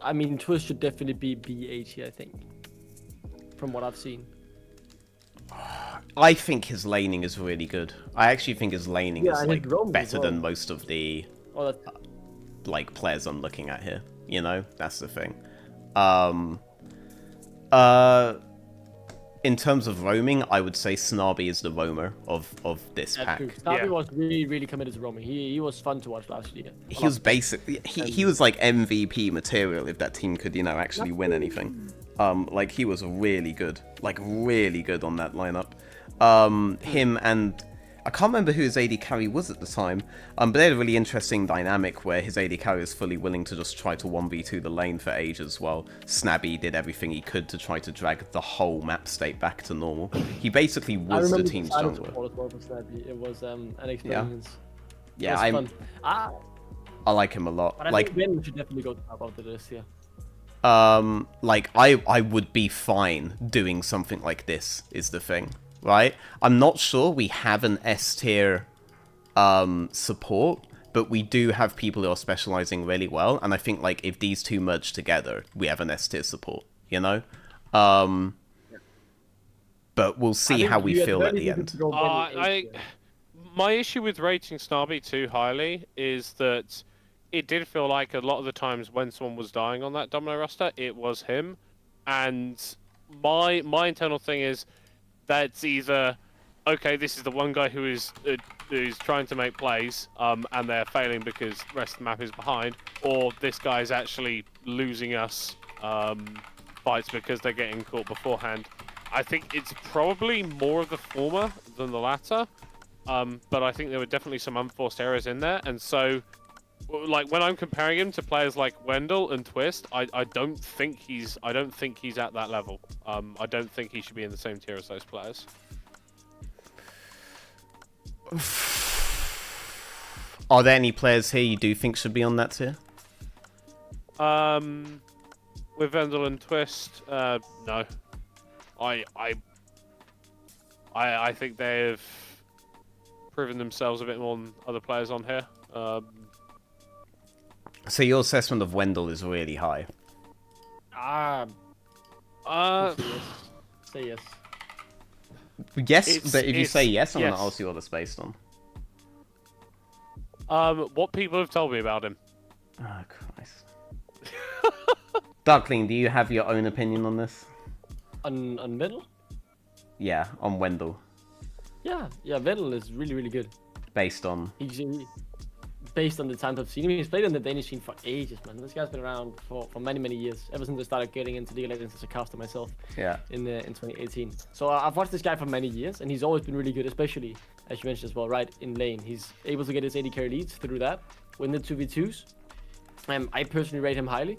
I mean, Twist should definitely be B tier, I think, from what I've seen. I think his laning is really good. I actually think his laning is like better than most of the like players I'm looking at here. You know, that's the thing. in terms of roaming, I would say Snarby is the roamer of this pack. Snarby was really committed to roaming. He was fun to watch last year. He was basically he was like MVP material if that team could actually win anything. Like he was really good on that lineup. Him and I can't remember who his AD carry was at the time, but they had a really interesting dynamic where his AD carry was fully willing to just try to 1v2 the lane for ages, while Snabby did everything he could to try to drag the whole map state back to normal. He basically was the team's jungler. It was an experience. Yeah, I like him a lot. But I think Ben should definitely go top of the list, yeah. Like I would be fine doing something like this, is the thing. Right? I'm not sure we have an S tier support, but we do have people who are specializing really well, and I think like if these two merge together, we have an S tier support, you know? But we'll see how we feel at the end. My issue with rating Snarby too highly is that it did feel like a lot of the times when someone was dying on that Domino roster, it was him. And my internal thing is that's either, okay, this is the one guy who's trying to make plays, and they're failing because the rest of the map is behind, or this guy is actually losing us fights because they're getting caught beforehand. I think it's probably more of the former than the latter, but I think there were definitely some unforced errors in there, and so, like when I'm comparing him to players like Wendell and Twist, I don't think he's at that level. I don't think he should be in the same tier as those players. Are there any players here you do think should be on that tier? With Wendell and Twist, no. I think they've proven themselves a bit more than other players on here. So your assessment of Wendell is really high. Say yes. Yes, but if you say yes, I'm gonna ask you what it's based on. What people have told me about him. Oh Christ. Duckling, do you have your own opinion on this? On Wendell? Yeah, on Wendell. Yeah, Wendell is really good. Based on? Based on the times I've seen him, he's played on the Danish scene for ages, man. This guy's been around for many years, ever since I started getting into League of Legends as a caster myself. Yeah. In 2018. So I've watched this guy for many years, and he's always been really good, especially as you mentioned as well, right in lane. He's able to get his AD carry leads through that, win the 2v2s. I personally rate him highly.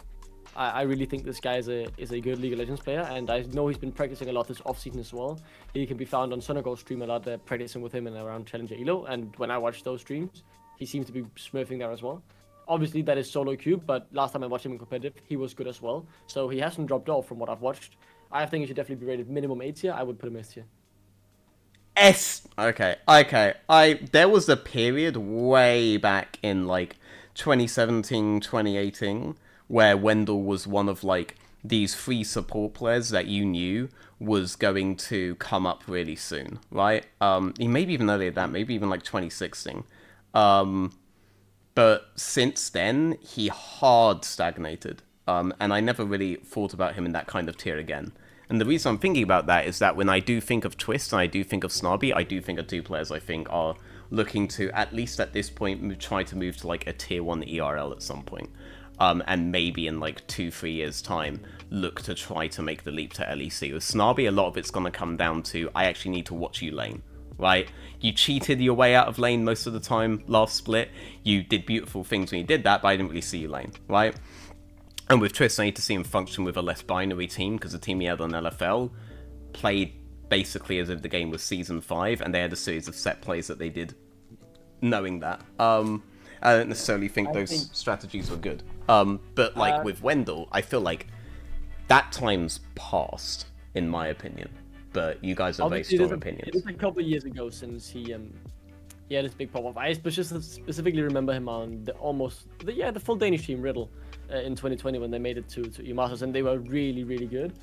I really think this guy is a good League of Legends player, and I know he's been practicing a lot this off-season as well. He can be found on Sonagol's stream a lot, practicing with him and around Challenger Elo, and when I watch those streams, he seems to be smurfing there as well. Obviously, that is solo queue, but last time I watched him in competitive, he was good as well. So he hasn't dropped off from what I've watched. I think he should definitely be rated minimum A tier. I would put him S tier. S. Okay. There was a period way back in like 2017, 2018, where Wendell was one of like these free support players that you knew was going to come up really soon, right? Maybe even earlier than that, maybe even like 2016. But since then, he hard stagnated. And I never really thought about him in that kind of tier again. And the reason I'm thinking about that is that when I do think of Twist and I do think of Snarby, I do think of two players I think are looking to, at least at this point, try to move to like a tier 1 ERL at some point. And maybe in like 2-3 years time, look to try to make the leap to LEC. With Snarby, a lot of it's going to come down to, I actually need to watch you lane. Right? You cheated your way out of lane most of the time last split. You did beautiful things when you did that, but I didn't really see you lane, right? And with Twist, I need to see him function with a less binary team, because the team he had on LFL played basically as if the game was Season 5, and they had a series of set plays that they did knowing that. I don't necessarily think those strategies were good. But like with Wendell, I feel like that time's passed, in my opinion. But you guys have very strong opinions. It was a couple of years ago since he had this big pop-up. I specifically remember him on the full Danish team, Riddle, in 2020 when they made it to E-Masters, and they were really good.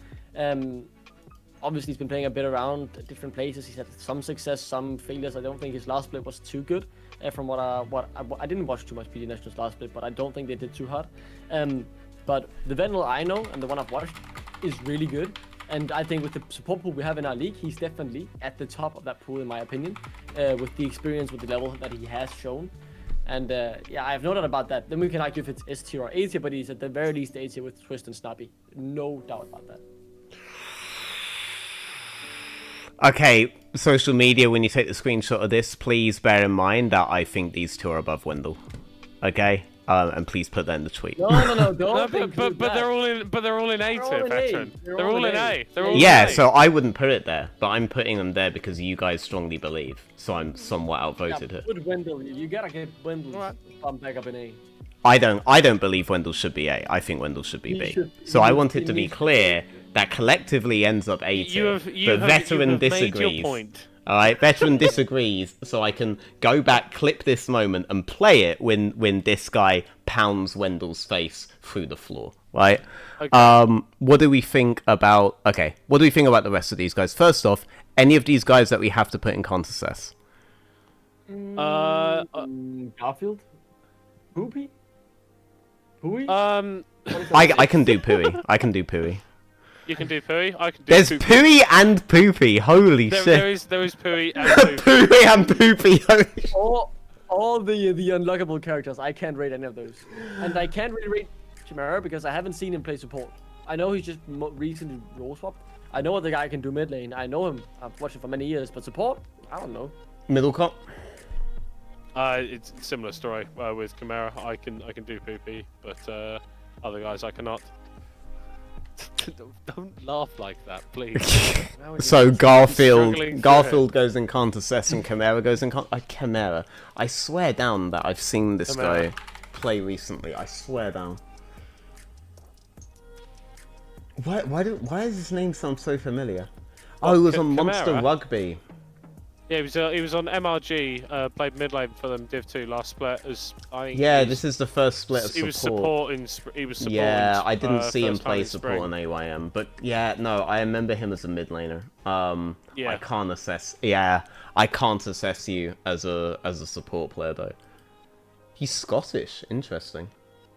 Obviously, he's been playing a bit around different places. He's had some success, some failures. I don't think his last split was too good. From what I didn't watch too much PD Nationals last split, but I don't think they did too hard. But the Wendell I know and the one I've watched is really good. And I think with the support pool we have in our league, he's definitely at the top of that pool, in my opinion, with the experience, with the level that he has shown. And yeah, I have no doubt about that. Then we can argue if it's S tier or A tier, but he's at the very least A tier with Twist and Snappy. No doubt about that. Okay, social media, when you take the screenshot of this, please bear in mind that I think these two are above Wendell. Okay? And please put that in the tweet. No, don't. No, but they're all in. But they're all in A tier, veteran. They're all in A. They're all Yeah, in A. so I wouldn't put it there, but I'm putting them there because you guys strongly believe. So I'm somewhat outvoted here. Put Wendell. You gotta get Wendell bumped back up in A. I don't believe Wendell should be A. I think Wendell should be B. So I want it to be clear that collectively ends up A tier. But veteran disagrees. Alright, veteran disagrees, so I can go back, clip this moment, and play it when this guy pounds Wendell's face through the floor, right? Okay. What do we think about... Okay, what do we think about the rest of these guys? First off, any of these guys that we have to put in contest? Garfield? Poopy? Pooey? I can do Pooey. I can do Pooey. You can do Pooey. I can do There's Poopy. Pooey and Poopy. Holy shit. There is Pooey and Poopy. Pooey and Poopy. Holy shit. All the unlockable characters, I can't rate any of those. And I can't really rate Chimera because I haven't seen him play support. I know he's just recently role swapped. I know what the guy can do mid lane. I know him. I've watched him for many years. But support, I don't know. Middlecott? It's a similar story with Chimera. I can do Poopy, but other guys I cannot. Don't laugh like that, please. So Garfield goes in contest and Chimera goes in Chimera. I swear down that I've seen this guy play recently. I swear down. Why does his name sound so familiar? Oh, it was on Monster Rugby. Yeah, he was on MRG. Played mid lane for them Div 2 last split. This is the first split of support. He was support. Yeah, I didn't see him play support on AYM, but yeah, no, I remember him as a mid laner. Yeah. I can't assess. Yeah, I can't assess you as a support player though. He's Scottish. Interesting.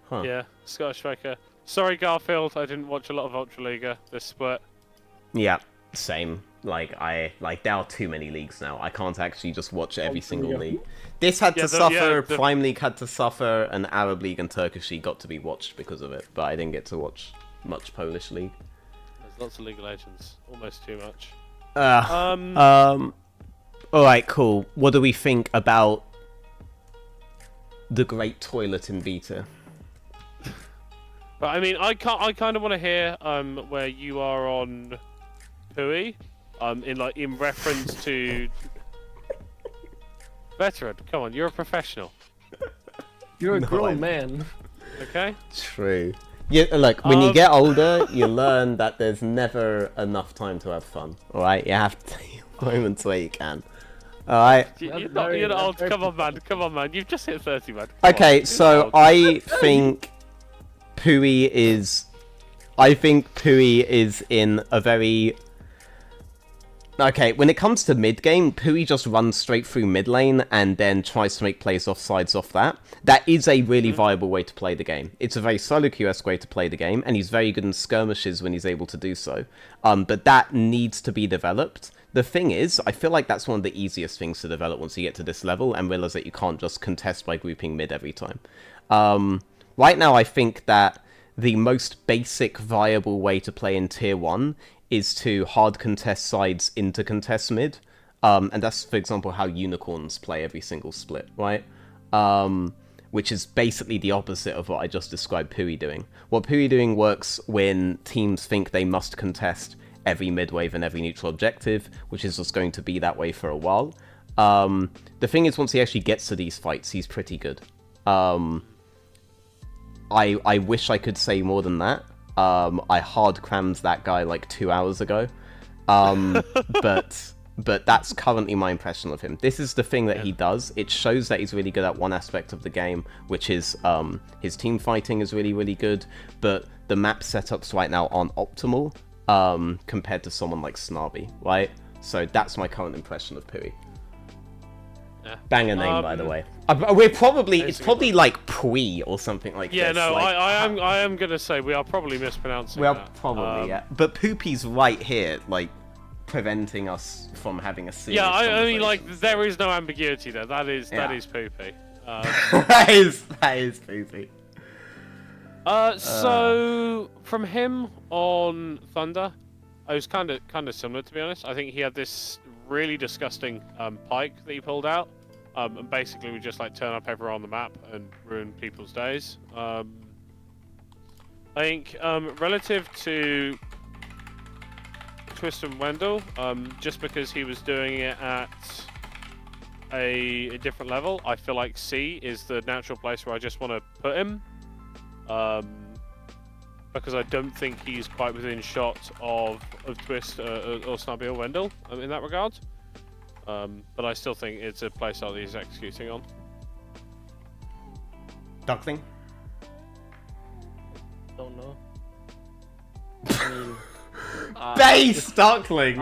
Huh. Yeah, Scottish striker. Sorry, Garfield. I didn't watch a lot of Ultra Liga this split. Yeah, same. There are too many leagues now. I can't actually just watch every single league. This had to suffer, Prime League had to suffer, and Arab League and Turkish League got to be watched because of it, but I didn't get to watch much Polish League. There's lots of League of Legends. Almost too much. Alright, cool. What do we think about the Great Toilet in Beta? But I mean, I kind of want to hear where you are on Pooey. In reference to veteran. Come on, you're a professional. You're a grown man. Okay. True. Yeah, look, when you get older, you learn that there's never enough time to have fun. All right, you have to take moments where you can. All right. You're not old. Come on, man. You've just hit 30, man. Okay, so I think Pooey is. I think Pooey is in a very. Okay, when it comes to mid-game, Pooey just runs straight through mid lane and then tries to make plays off sides off that. That is a really viable way to play the game. It's a very solo queue-esque way to play the game, and he's very good in skirmishes when he's able to do so. But that needs to be developed. The thing is, I feel like that's one of the easiest things to develop once you get to this level and realize that you can't just contest by grouping mid every time. Right now, I think that the most basic viable way to play in Tier 1 is to hard contest sides into contest mid. And that's, for example, how unicorns play every single split, right? Which is basically the opposite of what I just described Pooey doing. What Pooey doing works when teams think they must contest every mid wave and every neutral objective, which is just going to be that way for a while. The thing is, once he actually gets to these fights, he's pretty good. I wish I could say more than that. I hard crammed that guy like 2 hours ago. But that's currently my impression of him. This is the thing that he does. It shows that he's really good at one aspect of the game, which is his team fighting is really, really good. But the map setups right now aren't optimal compared to someone like Snarby, right? So that's my current impression of Pooey. Banger name, by the way. We're probably it's probably like Pui or something like yeah, this. no, like, I am gonna say we are probably mispronouncing well, that. probably, yeah. But Poopy's right here, like preventing us from having a serious I mean, like, conversation, there is no ambiguity there. That is Poopy. that is Poopy. So from him on Thunder, it was kind of similar, to be honest. I think he had this really disgusting pike that he pulled out, and basically we just like turn up everywhere on the map and ruin people's days. I think relative to Twist and Wendell, just because he was doing it at a different level, I feel like C is the natural place where I just want to put him. Because I don't think he's quite within shot of Twist or Snubby or Wendell in that regard. But I still think it's a playstyle that he's executing on. Duckling? Don't know. I mean, Base Duckling!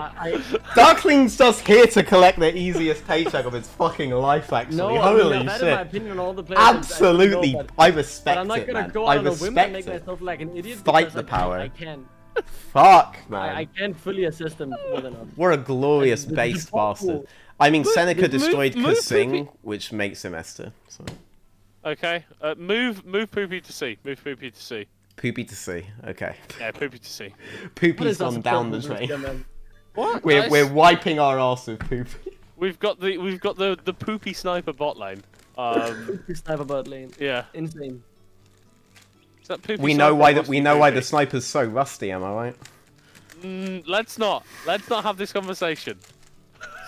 Duckling's just here to collect the easiest paycheck of his fucking life, actually. no, Holy I mean, I've shit. had my opinion on all the players. Absolutely, but I respect I'm not it, gonna man. go I out on a whim and respect make it. myself like an idiot. Fight because the power. I can't. Fuck, man. I can't fully assist them well enough. We're a glorious And the base default bastard. rule- I mean, Seneca move- destroyed move Kasing, Poopy. which makes him Esther. So. Okay, move Poopy to C. Move Poopy to C. Poopy to C. Okay. Yeah, Poopy to C. What Poopy's is that gone down the support from this drain. guy, man? What? We're wiping our arse with Poopy. We've got the Poopy sniper bot lane. Sniper bird lane. Yeah. Insane. Is that Poopy We know sniper why or that we know why the Poopy? sniper's so rusty. Am I right? Let's not have this conversation.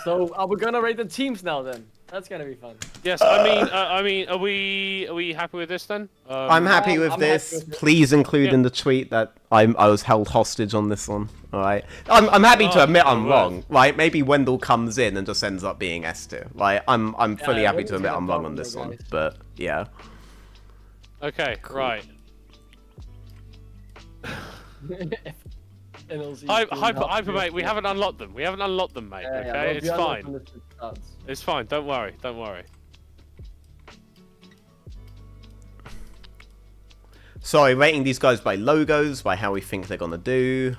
So are we gonna rate the teams now then? That's gonna be fun. Yes, I mean, are we happy with this then? I'm happy with I'm this. happy with it. Please include in the tweet that I was held hostage on this one. All right. I'm happy to admit I'm my wrong. Right? Maybe Wendell comes in and just ends up being Esther. Like I'm fully happy to Wendell's admit got a I'm wrong on problem this there, one. guys. But yeah. Okay, right. NLC Hyper, mate. We haven't unlocked them. We haven't unlocked them, mate. Yeah, Okay, they'll it's be unlocked fine. when this starts. It's fine. Don't worry. Don't worry. Sorry, rating these guys by logos, by how we think they're gonna do.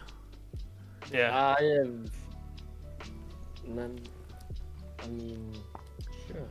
Yeah. I have none. I mean, sure.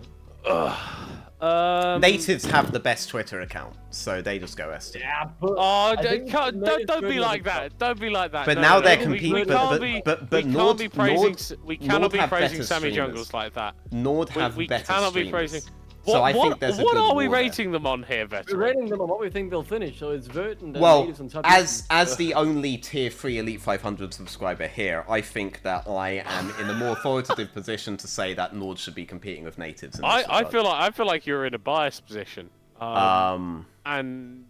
Natives have the best Twitter account, so they just go Esther. Yeah, but Oh, I think don't Native's be good like with that. Don't be like that. But No, now no, they're we competing. can't be. But we can't Nord, be praising. Nord, We cannot Nord be have praising better Sammy streamers. Jungles like that. Nord have We better cannot be streamers. praising. So I What think there's a what good are we war there. rating them on here, We're veteran? rating them on what we think they'll finish, so it's Vert and Well, Natives on top. as the only tier 3 Elite 500 subscriber here, I think that I am in a more authoritative position to say that Nord should be competing with natives. In this I regard. feel like you're in a biased position. And and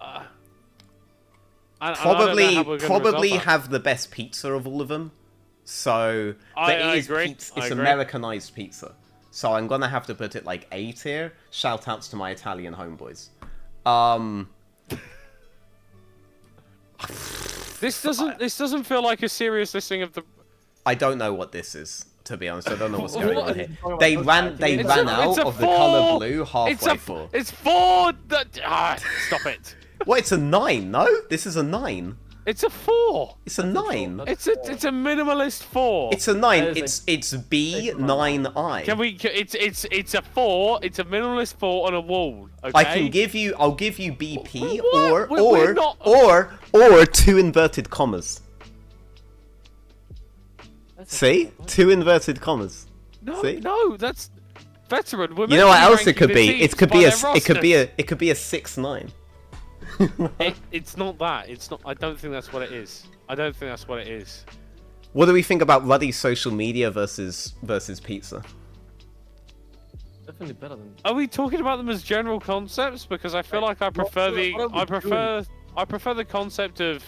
I don't know probably how we're gonna resolve that. have the best pizza of all of them. So I but it is agree. Pizza, I it's agree. Americanized pizza. So I'm gonna have to put it like A tier. Shout outs to my Italian homeboys. This doesn't feel like a serious listing of the. I don't know what this is. To be honest, I don't know what's going What? on here. They ran It's out a of the color four. blue halfway through. It's 4. Stop it. What? It's a 9? No, this is a 9. It's a 4. It's a 9. It's a minimalist 4. It's a 9. That is It's B9I. Can we? It's a 4. It's a minimalist 4 on a wall. Okay. I can give you. I'll give you BP What? We're not- or 2 inverted commas. See, 2 inverted commas. No, See? no, that's veteran. We're You know meant what to be else it could ranking the be? It teams could by be a. their It could be a. rosters. It could be a 6-9. It's not that. It's not. I don't think that's what it is. I don't think that's what it is. What do we think about Ruddy's social media versus pizza? Definitely better than. Are we talking about them as general concepts? Because I feel like I prefer the. what are we I prefer the concept of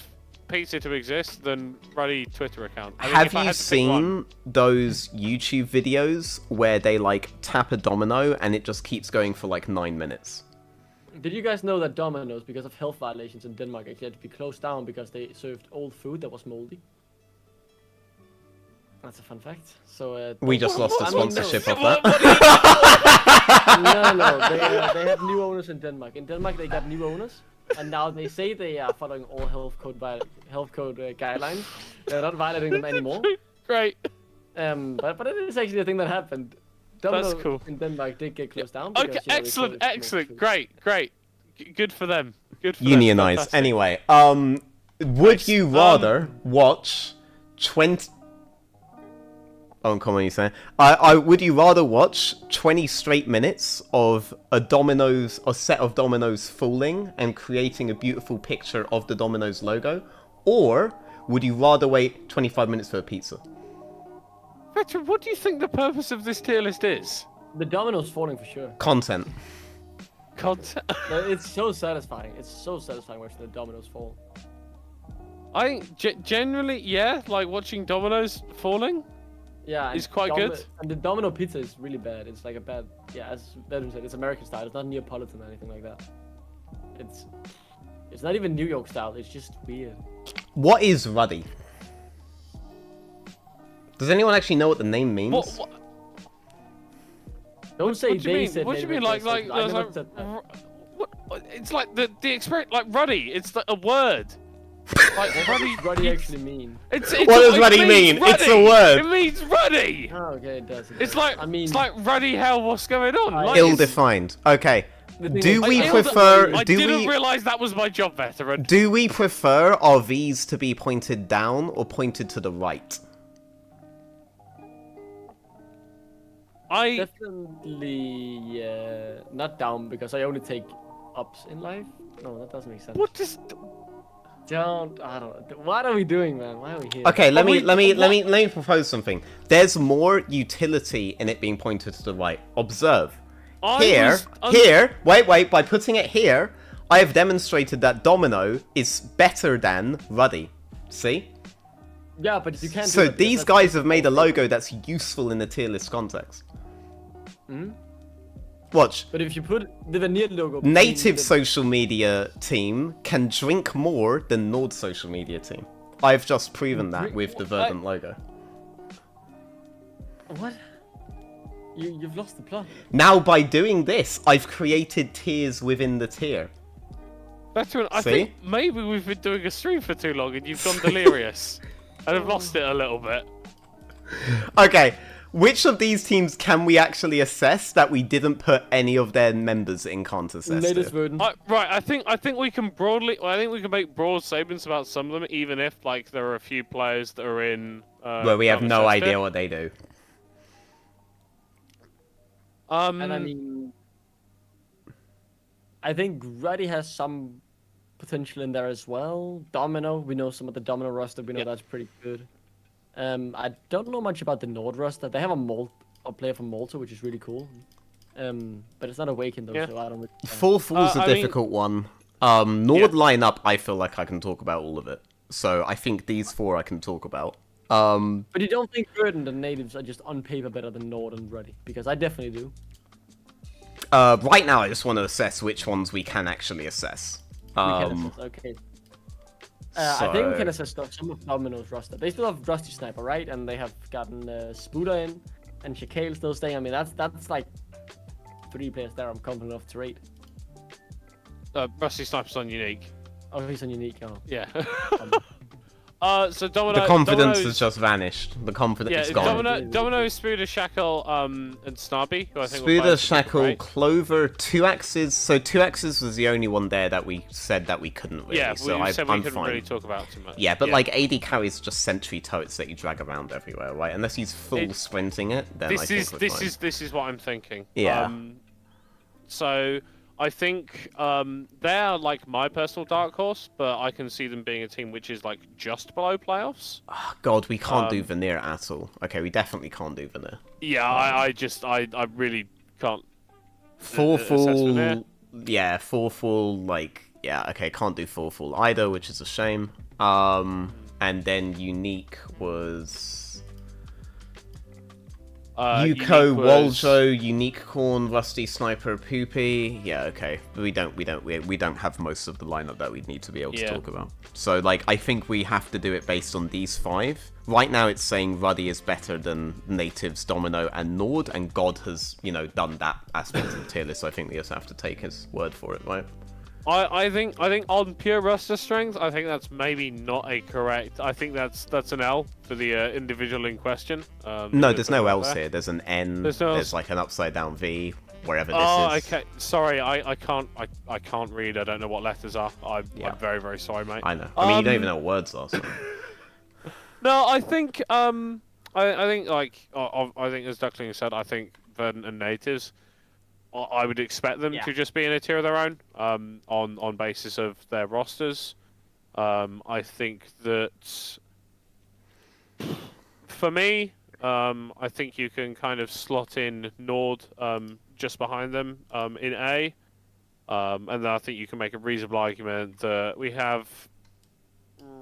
pizza to exist than Ruddy Twitter account. I think Have if I you had to pick one- seen those YouTube videos where they like tap a domino and it just keeps going for like 9 minutes? Did you guys know that Domino's, because of health violations in Denmark, actually had to be closed down because they served old food that was moldy? That's a fun fact. So We just lost a sponsorship no. off that. No, they have new owners in Denmark. In Denmark, they got new owners, and now they say they are following all health code guidelines. They're not violating them anymore. Great. But it is actually a thing that happened. Domino That's cool. in Denmark did get closed down. Okay, Because, you know, excellent, they excellent, great. Good for them. Good for Unionize. them. Anyway, would you rather watch 20... Oh, come on, you saying? Would you rather watch 20 straight minutes of a set of dominoes falling and creating a beautiful picture of the Domino's logo, or would you rather wait 25 minutes for a pizza? Veteran, what do you think the purpose of this tier list is? The dominoes falling for sure. Content. Content. It's so satisfying. It's so satisfying watching the dominoes fall. I think generally, yeah, like watching dominoes falling. Yeah, It's quite good. And the domino pizza is really bad. It's like a bad, yeah, as Veteran said, it's American style. It's not Neapolitan or anything like that. It's not even New York style. It's just weird. What is ruddy? Does anyone actually know what the name means? What? Don't say What do you they mean? said. What do you they mean? Like, said- I never like, said that. what? It's like the experience, like ruddy. It's like a word. Like ruddy. What does ruddy actually mean? It's What does it ruddy means mean? It's a ruddy. word. It means ruddy. Oh, okay, it does. It's like I mean, it's like ruddy hell. What's going on? Like, it's- Ill-defined. Okay. The thing Do is- we I prefer? I Do didn't we? realize that was my job, Veteran. Do we prefer our V's to be pointed down or pointed to the right? definitely not down because I only take ups in life. No, that doesn't make sense. What does? I don't know. What are we doing, man? Why are we here? Okay, let Well, me propose something. There's more utility in it being pointed to the right. Observe. Here, wait, by putting it here, I have demonstrated that Domino is better than Ruddy. See? Yeah, but you can't. So do that because these that's guys just have made a bullshit. logo that's useful in the tier list context. Hmm? Watch. But if you put the vanilla logo, between Native the- social media team can drink more than Nord social media team. I've just proven that Drink- with the Verdant logo. What? You've lost the plot. Now, by doing this, I've created tiers within the tier. Veteran, I See? think maybe we've been doing a stream for too long and you've gone delirious. And I've lost it a little bit. Okay, which of these teams can we actually assess that we didn't put any of their members in contest? Latest version. Right, I think we can broadly. Well, I think we can make broad statements about some of them, even if like there are a few players that are in. Where we have no Contest idea fifth. what they do. And I mean, I think Ruddy has some potential in there as well. Domino, we know some of the Domino roster. We know Yeah. that's pretty good. I don't know much about the Nord roster. They have a player from Malta, which is really cool. But it's not Awakened though, Yeah. so I don't. Really Full Fool's a I mean- difficult one. Nord lineup, I feel like I can talk about all of it. So I think these four I can talk about. But you don't think Verdant and Natives are just on paper better than Nord and Ruddy? Because I definitely do. Right now, I just want to assess which ones we can actually assess. We can assess, okay. I think we so- can assess some of Domino's roster. They still have Rusty Sniper, right? And they have gotten Spooder in, and Shakale still staying. I mean, that's like 3 players there I'm confident enough to rate. Rusty Sniper's on unique. Oh, he's on unique. Oh. Yeah. So Domino. The confidence Domino's- has just vanished. The confidence Yeah, is gone. Domino, Spooder, Shackle, and Snarby, who I think were Spooder, both Shackle, great. Clover, 2Axes. So 2Axes was the only one there that we said that we couldn't really. Yeah, so we said we I'm couldn't fine. really talk about too much. Yeah, but like AD carries just sentry totes that you drag around everywhere, right? Unless he's full It- sprinting it, then I think we're fine. this is what I'm thinking. Yeah. So I think they're like my personal dark horse, but I can see them being a team which is like just below playoffs. God, we can't do Veneer at all. Okay, we definitely can't do Veneer. Yeah, I really can't. Full Veneer? full, yeah, full, like, yeah, okay, can't do full either, which is a shame. And then unique was Yuko, was... Waljo, Unique Corn, Rusty Sniper, Poopy. Yeah, okay. We don't have most of the lineup that we'd need to be able to talk about. So like, I think we have to do it based on these 5. Right now, it's saying Ruddy is better than Natives, Domino, and Nord, and God has done that aspect of the tier list. So I think we just have to take his word for it, right? I think on pure roster strength, I think that's maybe not a correct. I think that's an L for the individual in question. No, there's no L's here. There's an N. There's like an upside down V wherever this is. Oh, okay. Sorry, I can't read. I don't know what letters are. I'm very, very sorry, mate. I know. I mean, you don't even know what words are. So. No, I think I think as Duckling said, I think Verdant and Natives, I would expect them to just be in a tier of their own, on basis of their rosters. I think that for me, I think you can kind of slot in Nord just behind them in A, and then I think you can make a reasonable argument that we have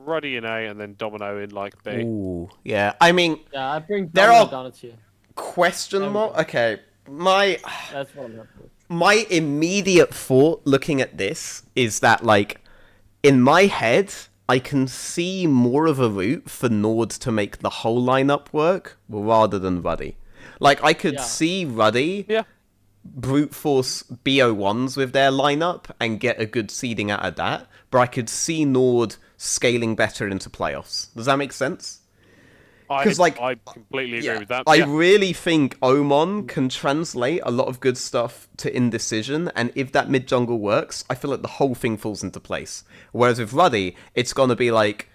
Ruddy in A and then Domino in like B. Ooh, yeah. I mean, I bring Domino down a tier. Question mark. Okay, That's what I'm happy with. My immediate thought looking at this is that, like, in my head, I can see more of a route for Nord to make the whole lineup work rather than Ruddy. Like, I could see Ruddy brute force BO1s with their lineup and get a good seeding out of that, but I could see Nord scaling better into playoffs. Does that make sense? Because I completely agree with that. I really think Omon can translate a lot of good stuff to Indecision, and if that mid jungle works, I feel like the whole thing falls into place. Whereas with Ruddy, it's gonna be like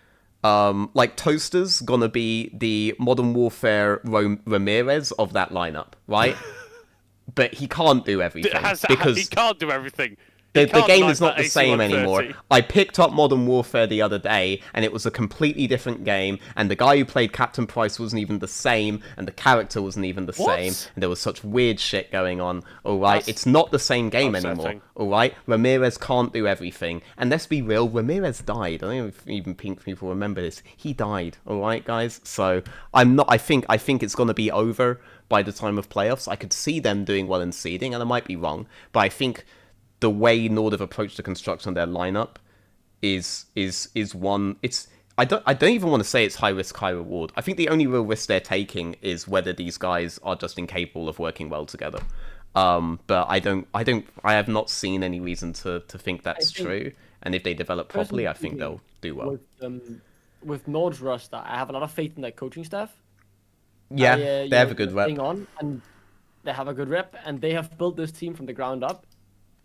Toaster's gonna be the Modern Warfare Ramirez of that lineup, right? But he can't do everything because he can't do everything. The game is not the same anymore. I picked up Modern Warfare the other day, and it was a completely different game, and the guy who played Captain Price wasn't even the same, and the character wasn't even the same, and there was such weird shit going on, alright? It's not the same game anymore, alright? Ramirez can't do everything, and let's be real, Ramirez died. I don't know if even pink people remember this. He died, alright, guys? So, I think it's gonna be over by the time of playoffs. I could see them doing well in seeding, and I might be wrong, but I think the way Nord have approached the construction of their lineup is one. I don't even want to say it's high risk, high reward. I think the only real risk they're taking is whether these guys are just incapable of working well together. But I have not seen any reason to think that's true. And if they develop properly, I think they'll do well. With Nord's roster, I have a lot of faith in their coaching staff. Yeah, they have a good rep. And they have a good rep, and they have built this team from the ground up.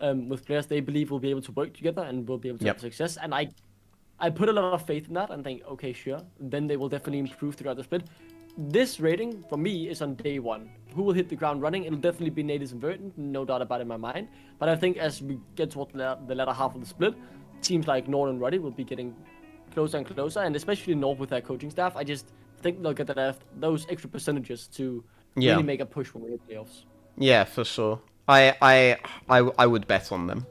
With players they believe will be able to work together and will be able to have success. And I put a lot of faith in that and think, okay, sure, then they will definitely improve throughout the split. This rating, for me, is on day 1. Who will hit the ground running? It'll definitely be Natives and Verdant, no doubt about it in my mind. But I think as we get towards the latter half of the split, teams like Nord and Ruddy will be getting closer and closer, and especially Nord with their coaching staff, I just think they'll get those extra percentages to really make a push when we hit playoffs. Yeah, for sure. I would bet on them.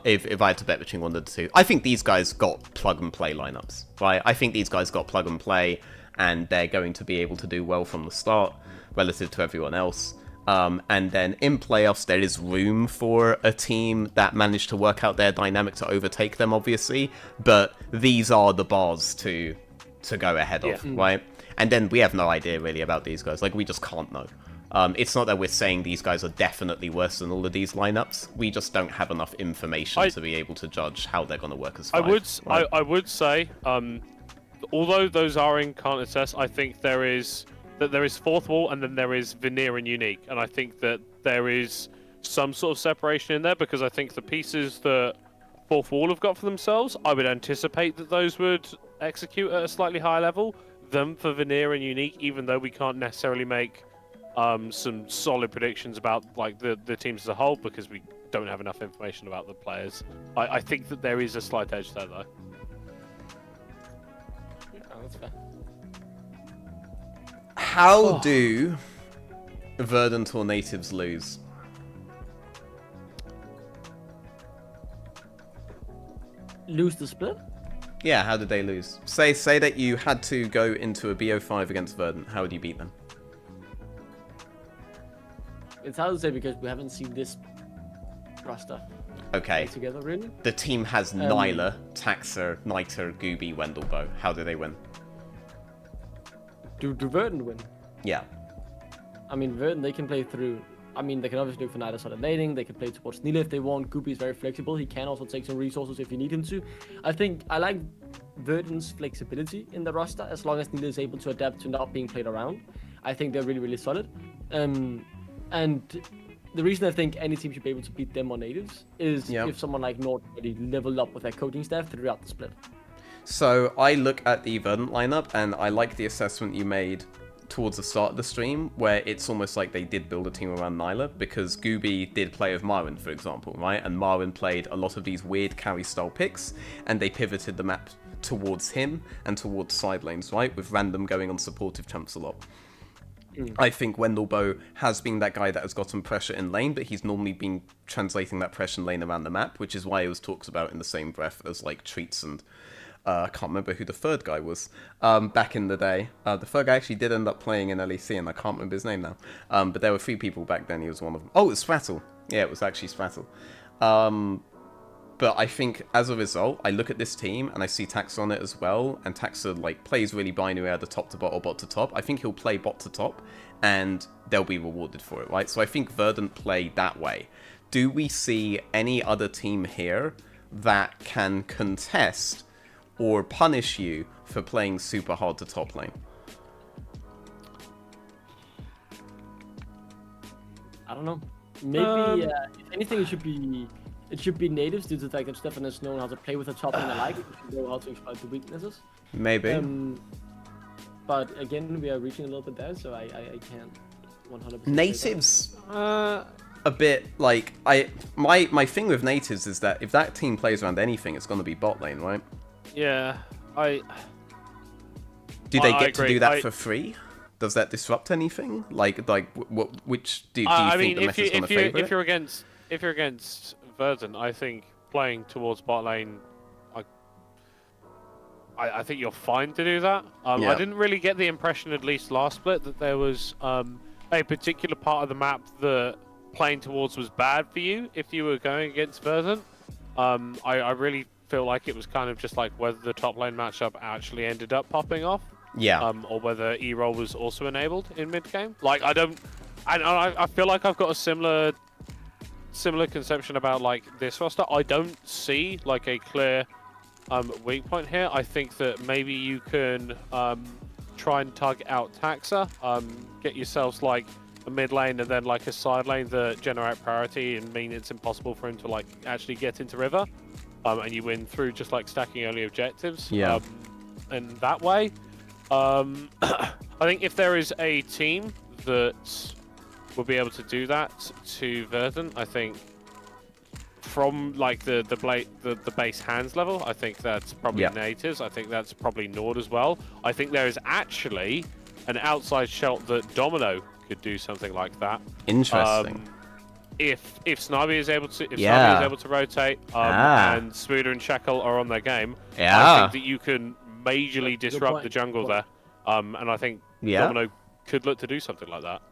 If I had to bet between one of the two. I think these guys got plug and play lineups, right? I think these guys got plug and play, and they're going to be able to do well from the start relative to everyone else. And then in playoffs, there is room for a team that managed to work out their dynamic to overtake them, obviously. But these are the bars to go ahead of, right? And then we have no idea really about these guys. Like, we just can't know. It's not that we're saying these guys are definitely worse than all of these lineups. We just don't have enough information to be able to judge how they're going to work as five. I would say, although those are in can't assess, I think there is fourth wall and then there is veneer and unique, and I think that there is some sort of separation in there because I think the pieces that fourth wall have got for themselves, I would anticipate that those would execute at a slightly higher level than for veneer and unique, even though we can't necessarily make some solid predictions about like the teams as a whole because we don't have enough information about the players. I think that there is a slight edge there though. Oh, that's fair. How do Verdant or Natives lose? Lose the split? Yeah, how did they lose? Say that you had to go into a BO5 against Verdant. How would you beat them? it's hard to say because we haven't seen this roster Okay. together really. The team has Nyla, Taxa, Niter, Gooby, Wendelbo. How do they win? Do Verdant win? Yeah. I mean, Verdant, they can play through. I mean, they can obviously do for neither side of laning. They can play towards Nila if they want. Goopy is very flexible. He can also take some resources if you need him to. I think I like Verdant's flexibility in the roster as long as Nila is able to adapt to not being played around. I think they're really, really solid. And the reason I think any team should be able to beat them on natives is if someone like Nord already leveled up with their coaching staff throughout the split. So I look at the Verdant lineup and I like the assessment you made towards the start of the stream, where it's almost like they did build a team around Nyla, because Gooby did play with Marwyn, for example, right? And Marwyn played a lot of these weird carry-style picks, and they pivoted the map towards him and towards side lanes, right? With random going on supportive champs a lot. I think Wendelbo has been that guy that has gotten pressure in lane, but he's normally been translating that pressure in lane around the map, which is why it was talked about in the same breath as like Treats and I can't remember who the third guy was back in the day. The third guy actually did end up playing in NLC, and I can't remember his name now. But there were 3 people back then. He was one of them. Oh, it was Sprattle. Yeah, it was actually Sprattle. But I think as a result, I look at this team and I see Taxa on it as well. And Taxa like plays really binary either top to bot or bot to top. I think he'll play bot to top, and they'll be rewarded for it, right? So I think Verdant play that way. Do we see any other team here that can contest or punish you for playing super hard to top lane? I don't know. Maybe if anything, it should be natives due to the fact that Stefan has known how to play with the top lane alike. He should know how to exploit the weaknesses. Maybe. But again, we are reaching a little bit there, so I can't 100%. Natives. A bit like my thing with natives is that if that team plays around anything, it's going to be bot lane, right? Yeah, Do they get agree. to do that for free? Does that disrupt anything? Like, which do you I think mean, the meta's going to favour? if you're against Verdant, I think playing towards bot lane, I think you're fine to do that. I didn't really get the impression, at least last split, that there was a particular part of the map that playing towards was bad for you if you were going against Verdant. I really feel like it was kind of just like whether the top lane matchup actually ended up popping off. Yeah. Or whether E-roll was also enabled in mid game. Like I feel like I've got a similar conception about like this roster. I don't see like a clear weak point here. I think that maybe you can try and target out Taxa, get yourselves like a mid lane and then like a side lane that generate priority and mean it's impossible for him to like actually get into river. And you win through just like stacking early objectives. Yeah. And that way, I think if there is a team that will be able to do that to Verdant, I think from like the base hands level, I think that's probably natives. I think that's probably Nord as well. I think there is actually an outside shot that Domino could do something like that. Interesting. If Snobby is able to rotate and Smooder and Shackle are on their game, I think that you can majorly disrupt the jungle there. And I think Domino could look to do something like that.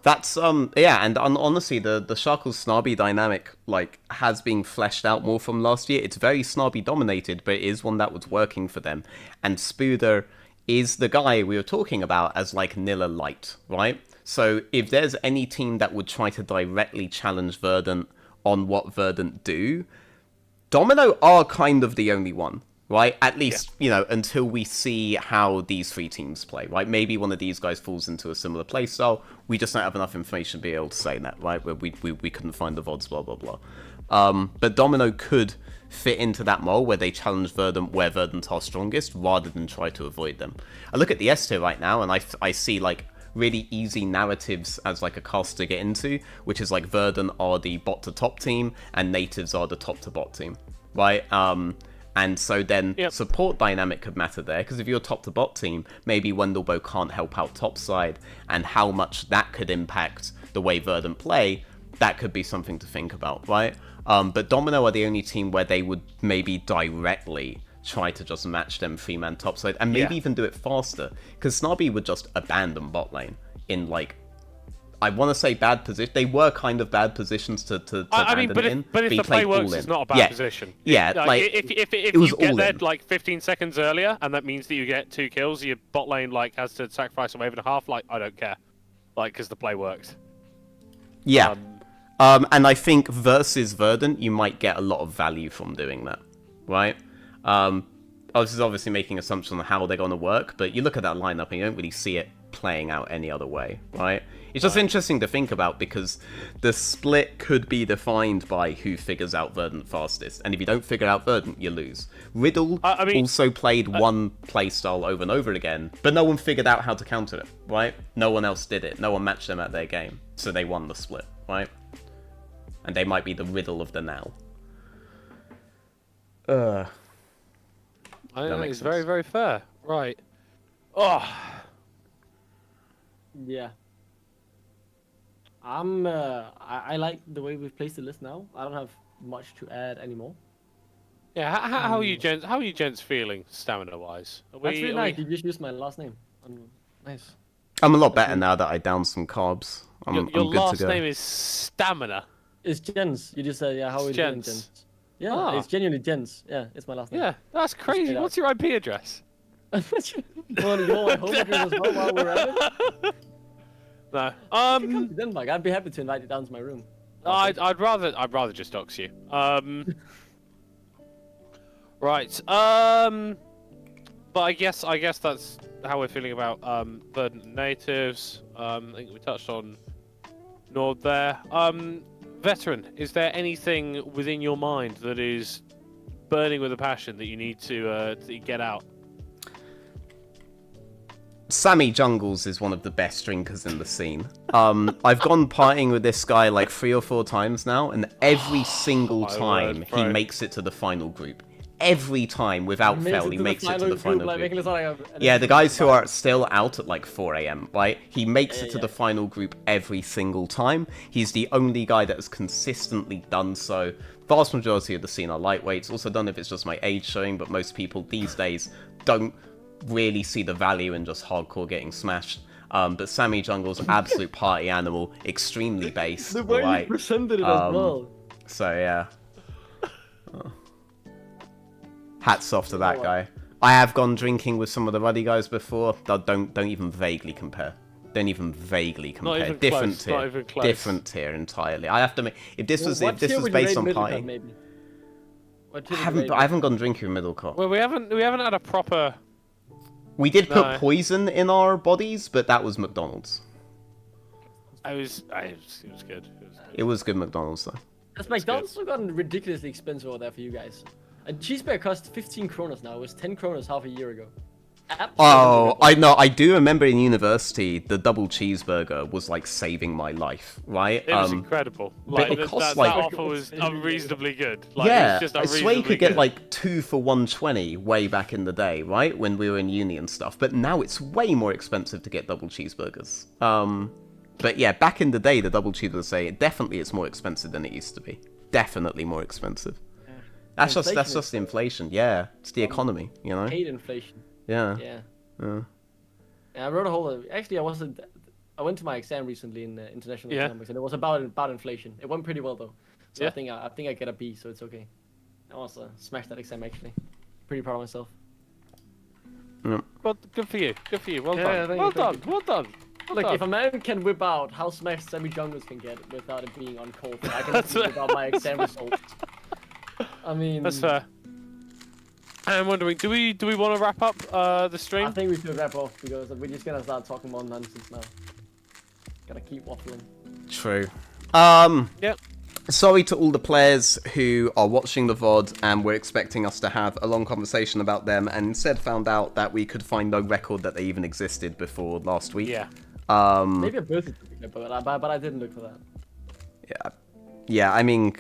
That's and honestly the Shackle Snobby dynamic like has been fleshed out more from last year. It's very Snobby dominated, but it is one that was working for them. And Spooder is the guy we were talking about as like Nilla Light, right? So if there's any team that would try to directly challenge Verdant on what Verdant do, Domino are kind of the only one, right? At least, you know, until we see how these 3 teams play, right? Maybe one of these guys falls into a similar playstyle. We just don't have enough information to be able to say that, right? Where we couldn't find the VODs, blah, blah, blah. But Domino could fit into that mold where they challenge Verdant where Verdant are strongest rather than try to avoid them. I look at the S tier right now and I see like really easy narratives as like a cast to get into, which is like Verdant are the bot to top team and natives are the top to bot team, right? And so then support dynamic could matter there, because if you're top to bot team, maybe Wendelbo can't help out top side, and how much that could impact the way Verdant play, that could be something to think about, right? But Domino are the only team where they would maybe directly try to just match them 3-man topside, and maybe even do it faster, because Snobby would just abandon bot lane in like I want to say bad position. They were kind of bad positions to I mean, abandon but if he the play played all works, in. it's not a bad Yeah. position. Yeah, like, if it was you get all there in. like 15 seconds earlier, and that means that you get 2 kills, your bot lane like has to sacrifice a wave and a half. Like, I don't care, like, because the play worked. Yeah. And I think versus Verdant, you might get a lot of value from doing that, right? This is obviously making assumptions on how they're going to work, but you look at that lineup and you don't really see it playing out any other way, right? It's just interesting to think about because the split could be defined by who figures out Verdant fastest, and if you don't figure out Verdant, you lose. Riddle also played one playstyle over and over again, but no one figured out how to counter it, right? No one else did it. No one matched them at their game, so they won the split, right? And they might be the Riddle of the now. I think it's very, very fair. Right. Oh. Yeah. I like the way we've placed the list now. I don't have much to add anymore. Yeah, how are you gents? How are you gents feeling stamina-wise? That's really nice. You just used my last name. Nice. I'm a lot better now that I downed some carbs. I'm Your good last to go. name is Stamina. It's Jens. You just said, yeah, how are you doing, Jens? Yeah, Ah. it's genuinely Jens. Yeah, it's my last name. Yeah, that's crazy. What's your IP address? you want my home address as well while we're at it? No. Come to Denmark. I'd be happy to invite you down to my room. I'd rather just dox you. Right. But I guess that's how we're feeling about Verdant natives. I think we touched on Nord there. Veteran, is there anything within your mind that is burning with a passion that you need to get out? Sammy Jungles is one of the best drinkers in the scene. I've gone partying with this guy like 3 or 4 times now, and every single time he makes it to the final group. Every time, without fail, he makes it to the final group. Yeah, the guys who are still out at like 4 AM, right? He makes it to the final group every single time. He's the only guy that has consistently done so. Vast majority of the scene are lightweights. Also, don't know if it's just my age showing, but most people these days don't really see the value in just hardcore getting smashed. But Sammy Jungle's absolute party animal, extremely based. The way you presented it as well. So yeah. Hats off to that guy. I have gone drinking with some of the ruddy guys before. Don't even vaguely compare. Don't even vaguely compare. Not even Different close, tier. not even close. Different tier entirely. I have to make. If this was What tier would you based rate on Middlecott, party, maybe? I haven't gone drinking with Middlecott. Well, we haven't had a proper. We did put No. poison in our bodies, but that was McDonald's. It was good. It was good McDonald's though. Has McDonald's still gotten ridiculously expensive over there for you guys? A cheeseburger costs 15 kronas now. It was 10 kronas half a year ago. Oh, I know. I do remember in university, the double cheeseburger was like saving my life, right? It was incredible. Like, it costs that like offer was unreasonably good. Like, yeah, it was just I swear you could unreasonably get like 2 for 120 way back in the day, right? When we were in uni and stuff. But now it's way more expensive to get double cheeseburgers. But yeah, back in the day, the double cheeseburger definitely it's more expensive than it used to be. Definitely more expensive. That's just the inflation. Yeah, it's the economy, you know. Hate inflation. Yeah. Yeah. And I wrote a whole. Actually, I went to my exam recently in international economics, and it was about inflation. It went pretty well though. So I think I get a B, so it's okay. I also smashed that exam actually. Pretty proud of myself. Well, good for you. Good for you. Well Yeah, done. Well done. Well done. Look, if a man can whip out how smashed Sammy Jungles can get without it being on cold, I can whip out my exam results. I mean, That's fair. I'm wondering, do we want to wrap up the stream? I think we should wrap off because we're just gonna start talking more nonsense now. Gotta keep waffling. True. Yep. Sorry to all the players who are watching the VOD and were expecting us to have a long conversation about them and instead found out that we could find no record that they even existed before last week. Yeah. Maybe a birthday certificate, but I didn't look for that. Yeah. Yeah, I mean,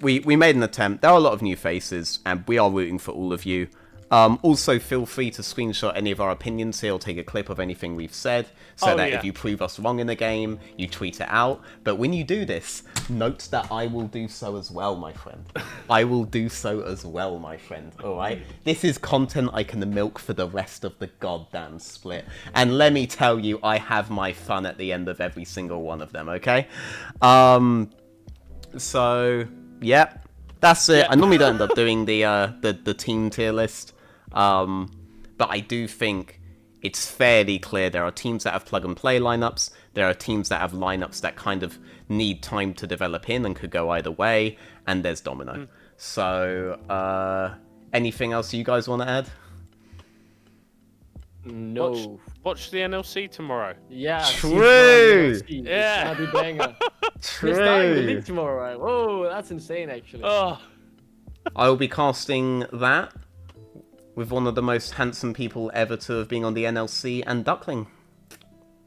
we made an attempt. There are a lot of new faces, and we are rooting for all of you. Also, feel free to screenshot any of our opinions here or take a clip of anything we've said, so that if you prove us wrong in the game, you tweet it out. But when you do this, note that I will do so as well, my friend. I will do so as well, my friend. Alright? This is content I can milk for the rest of the goddamn split. And let me tell you, I have my fun at the end of every single one of them, okay? So, yeah. That's it. I normally don't end up doing the team tier list. But I do think it's fairly clear there are teams that have plug-and-play lineups, there are teams that have lineups that kind of need time to develop in and could go either way, and there's Domino. So, anything else you guys want to add? No. Watch the NLC tomorrow. Yeah. True. Yeah. It's gonna be banger. True. We're starting the league tomorrow, right? Whoa, that's insane, actually. Oh. I will be casting that with one of the most handsome people ever to have been on the NLC and Duckling.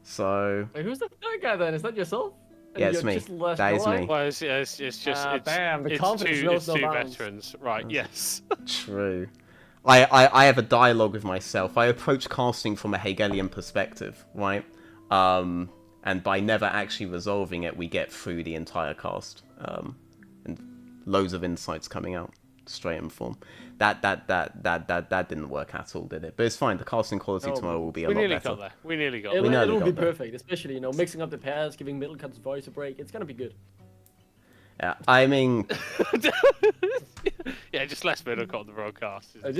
So... Wait, who's the third guy then? Is that yourself? And Yeah, it's you're me. just less That is alike? me. Well, it's just damn, the it's confidence two, knows it's no two bounds. veterans, right? Yes. True. I have a dialogue with myself. I approach casting from a Hegelian perspective, right? And by never actually resolving it, we get through the entire cast. And loads of insights coming out straight in form. That didn't work at all, did it? But it's fine. The casting quality No, tomorrow will be a We lot nearly better. got there. We nearly got It'll, there. nearly it'll be got there. perfect, especially, mixing up the pairs, giving Middlecott's voice a break. It's gonna be good. Yeah, I mean, Yeah, just less Middlecott on the broadcast. I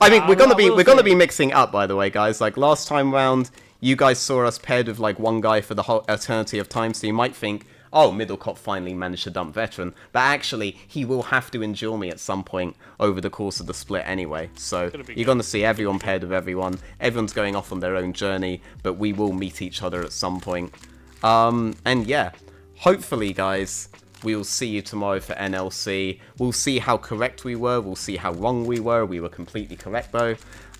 mean, we're I will gonna say- be mixing up, by the way, guys. Like last time round, you guys saw us paired with like one guy for the whole eternity of time, so you might think, oh, Middlecott finally managed to dump veteran, but actually, he will have to endure me at some point over the course of the split anyway. So you're gonna see everyone paired with everyone. Everyone's going off on their own journey, but we will meet each other at some point. And yeah, hopefully, guys, we will see you tomorrow for NLC. We'll see how correct we were. We'll see how wrong we were. We were completely correct, though.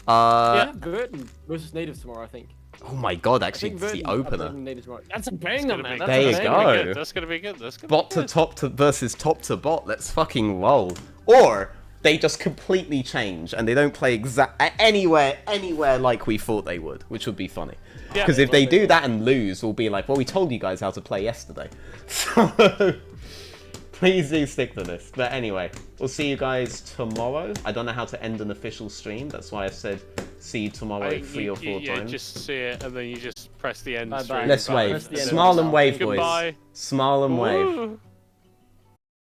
Yeah, Burton versus Natives tomorrow, I think. Oh my god, I actually, think it's the Burton are opener. playing Natives tomorrow. That's a It's banger, gonna man. be- That's There a you that's banger. gonna be go. good. That's gonna be good. That's gonna Bot be to good. top to versus top to bot. Let's fucking roll. Or they just completely change and they don't play anywhere like we thought they would, which would be funny. Yeah. Because if they do that and lose, we'll be like, well, we told you guys how to play yesterday. So please do stick to this. But anyway, we'll see you guys tomorrow. I don't know how to end an official stream. That's why I said see you tomorrow three or four Yeah, times. just see it and then you just press the end. Bye-bye. stream Let's button. wave. Press the end Smile button. and wave, boys. Goodbye. Smile and wave. Woo.